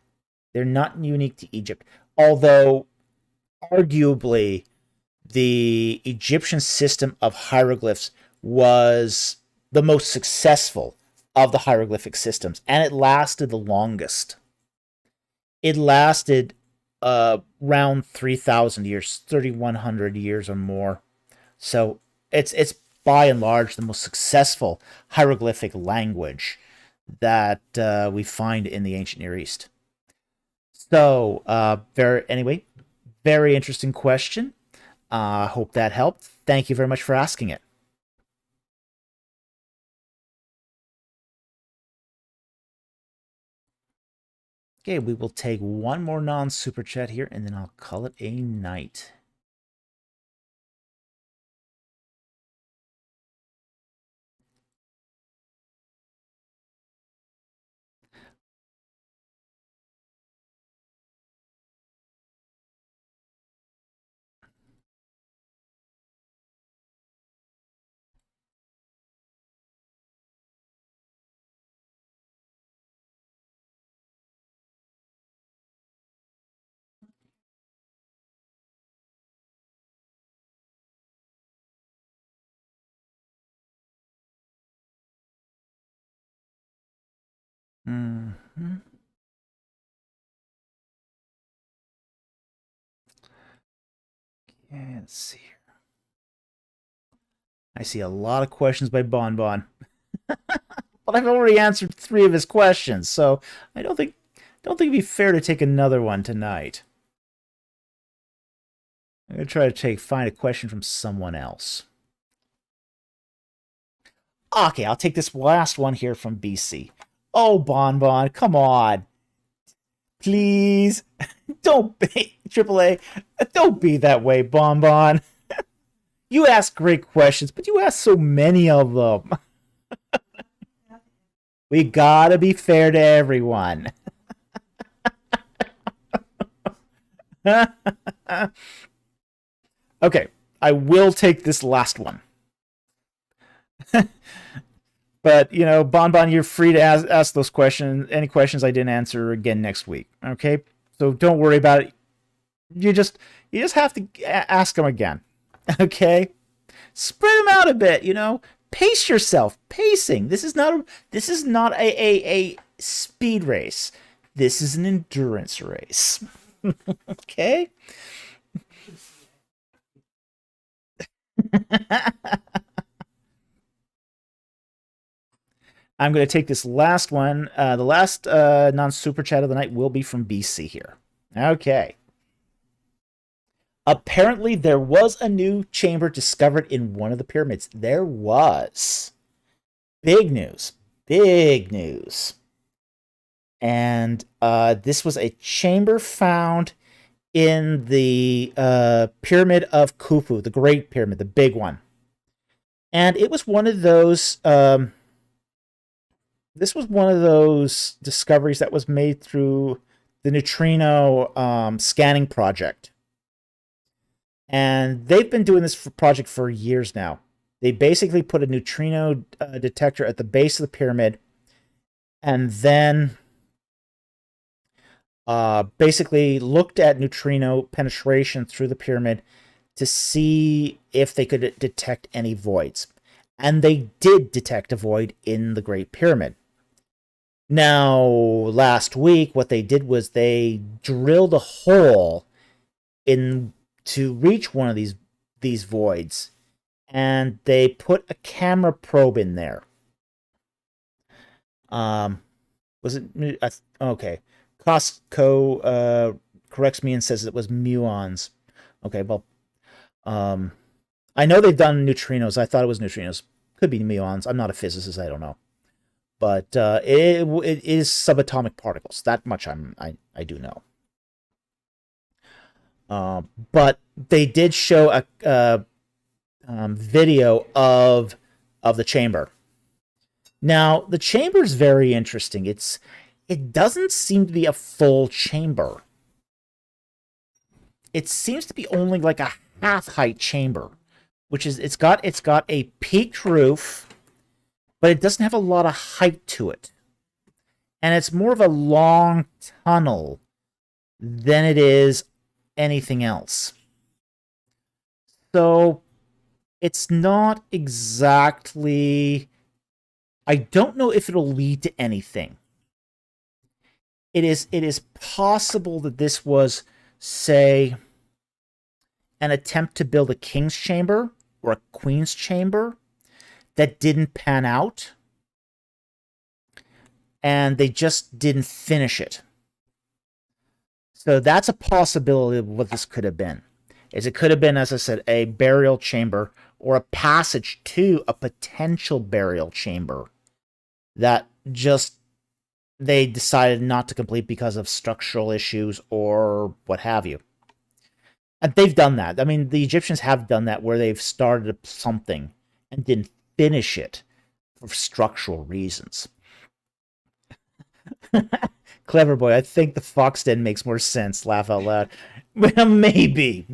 They're not unique to Egypt, although arguably the Egyptian system of hieroglyphs was the most successful of the hieroglyphic systems, and it lasted the longest. It lasted around 3,000 years, 3,100 years or more. So it's by and large the most successful hieroglyphic language that we find in the ancient Near East. So very interesting question. Hope that helped. Thank you very much for asking it. Okay, we will take one more non-super chat here, and then I'll call it a night. Mm-hmm. Okay, let's see here. I see a lot of questions by Bon Bon. But I've already answered 3 of his questions, so I don't think it'd be fair to take another one tonight. I'm gonna try to find a question from someone else. Okay, I'll take this last one here from BC. Oh, Bon Bon, come on. Please. Don't be AAA. Don't be that way, Bon Bon. You ask great questions, but you ask so many of them. We gotta be fair to everyone. Okay, I will take this last one. But, Bon Bon, you're free to ask those questions, any questions I didn't answer again next week. Okay? So don't worry about it. You just have to ask them again. Okay? Spread them out a bit, Pace yourself. Pacing. This is not a speed race. This is an endurance race. Okay? I'm going to take this last one. The last non-super chat of the night will be from BC here. Okay. Apparently, there was a new chamber discovered in one of the pyramids. There was. Big news. Big news. And this was a chamber found in the Pyramid of Khufu, the Great Pyramid, the big one. And it was one of those... this was one of those discoveries that was made through the neutrino scanning project. And they've been doing this project for years now. They basically put a neutrino detector at the base of the pyramid and then basically looked at neutrino penetration through the pyramid to see if they could detect any voids. And they did detect a void in the Great Pyramid. Now, last week, what they did was they drilled a hole in to reach one of these voids, and they put a camera probe in there. Was it okay? Costco corrects me and says it was muons. Okay, well, I know they've done neutrinos. I thought it was neutrinos. Could be muons. I'm not a physicist. I don't know. But it is subatomic particles. That much I do know. But they did show a video of the chamber. Now, the chamber is very interesting. It doesn't seem to be a full chamber. It seems to be only like a half-height chamber, which is it's got a peaked roof, but it doesn't have a lot of height to it. And it's more of a long tunnel than it is anything else. So it's not exactly... I don't know if it'll lead to anything. It is possible that this was, say, an attempt to build a king's chamber or a queen's chamber that didn't pan out, and they just didn't finish it. So that's a possibility of what this could have been. It could have been, as I said, a burial chamber or a passage to a potential burial chamber that just they decided not to complete because of structural issues or what have you. And they've done that. I mean, the Egyptians have done that where they've started something and didn't finish it for structural reasons. Clever boy, I think the fox den makes more sense. Laugh out loud. Well, maybe.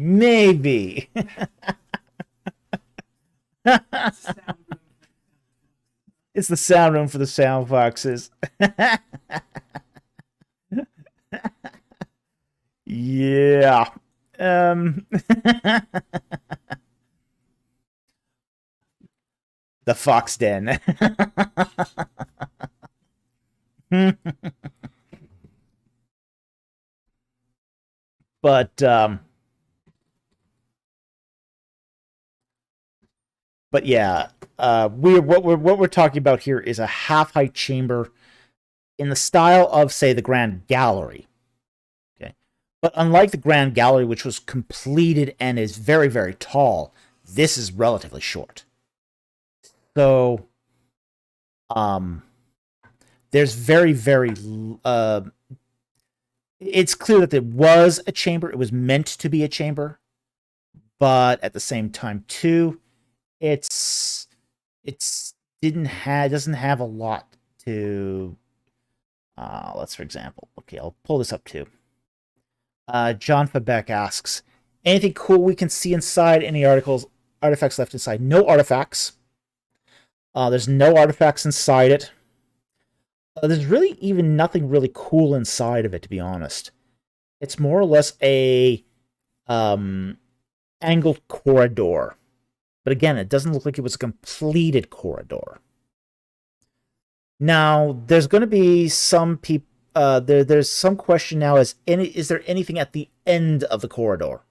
It's the sound room for the sound foxes. Yeah. The fox den. but yeah, what we're talking about here is a half-height chamber in the style of, say, the Grand Gallery. Okay, but unlike the Grand Gallery, which was completed and is very, very tall, this is relatively short. So, there's very, very it's clear that there was a chamber. It was meant to be a chamber, but at the same time, too, it's doesn't have a lot to. Let's, for example, okay, I'll pull this up too. John Fabeck asks, anything cool we can see inside? Any artifacts left inside? No artifacts. There's no artifacts inside it. There's really even nothing really cool inside of it, to be honest. It's more or less a angled corridor. But again, it doesn't look like it was a completed corridor. Now, there's going to be some people. There's some question now: is there anything at the end of the corridor?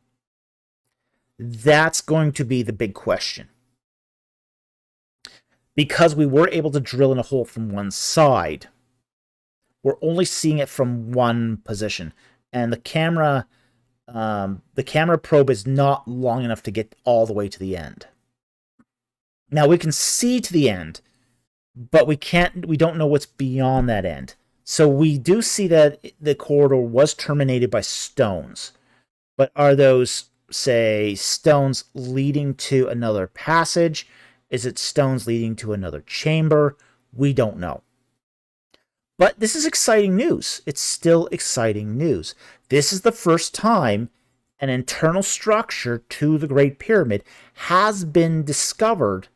That's going to be the big question, because we were able to drill in a hole from one side. We're only seeing it from one position, and the camera probe is not long enough to get all the way to the end. Now we can see to the end, but we don't know what's beyond that end. So we do see that the corridor was terminated by stones. But are those, say, stones leading to another passage? Is it stones leading to another chamber? We don't know. But this is exciting news. It's still exciting news. This is the first time an internal structure to the Great Pyramid has been discovered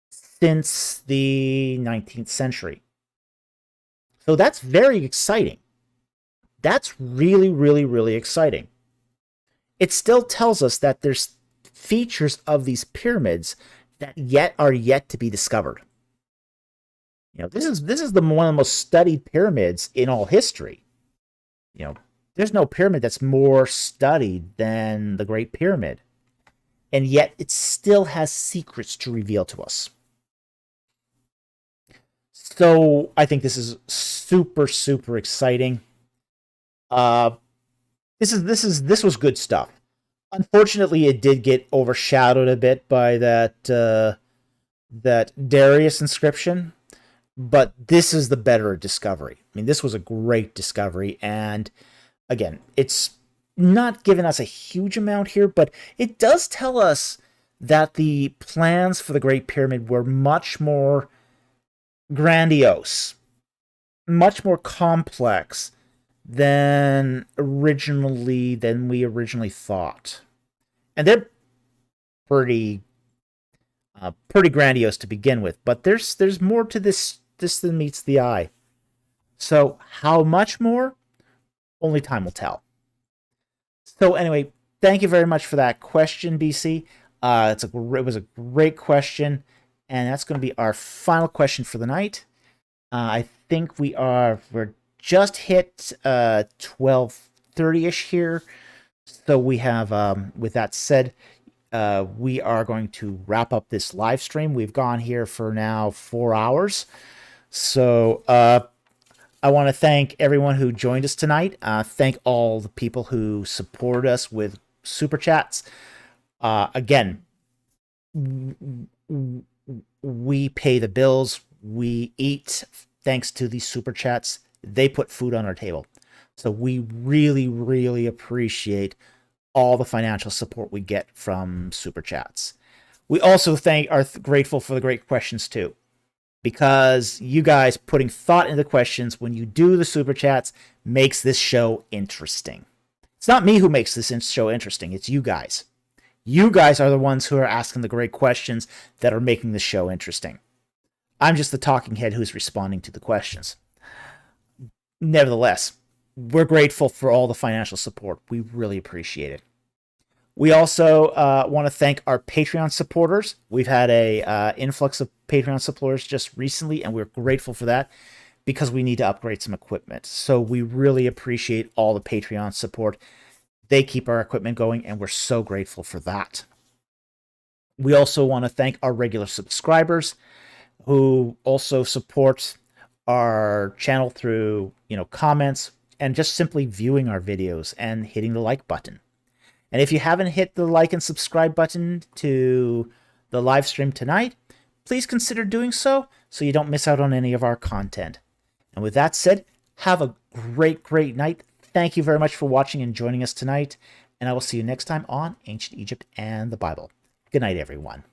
since the 19th century. So that's very exciting. That's really, really, really exciting. It still tells us that there's features of these pyramids that are yet to be discovered. You know, this is one of the most studied pyramids in all history. You know, there's no pyramid that's more studied than the Great Pyramid. And yet it still has secrets to reveal to us. So I think this is super, super exciting. This was good stuff. Unfortunately, it did get overshadowed a bit by that Darius inscription. But this is the better discovery. I mean, this was a great discovery. And again, it's not giving us a huge amount here, but it does tell us that the plans for the Great Pyramid were much more grandiose, much more complex than we originally thought. And they're pretty grandiose to begin with, but there's more to this than meets the eye. So how much more? Only time will tell. So anyway, thank you very much for that question, BC. It was a great question, and that's going to be our final question for the night. I think we're just hit 12:30ish here. So we have, with that said, we are going to wrap up this live stream. We've gone here for now 4 hours. So I want to thank everyone who joined us tonight. Thank all the people who support us with super chats. Again, we pay the bills. We eat thanks to these super chats. They put food on our table. So we really, really appreciate all the financial support we get from super chats. We also are grateful for the great questions too, because you guys putting thought into the questions when you do the super chats makes this show interesting. It's not me who makes this show interesting. It's you guys. You guys are the ones who are asking the great questions that are making the show interesting. I'm just the talking head who's responding to the questions. Nevertheless, we're grateful for all the financial support. We really appreciate it. We also want to thank our Patreon supporters. We've had a influx of Patreon supporters just recently, and we're grateful for that because we need to upgrade some equipment. So we really appreciate all the Patreon support. They keep our equipment going, and we're so grateful for that. We also want to thank our regular subscribers who also support our channel through, comments and just simply viewing our videos and hitting the like button. And if you haven't hit the like and subscribe button to the live stream tonight, please consider doing so you don't miss out on any of our content. And with that said, have a great night. Thank you very much for watching and joining us tonight, and I will see you next time on Ancient Egypt and the Bible. Good night, everyone.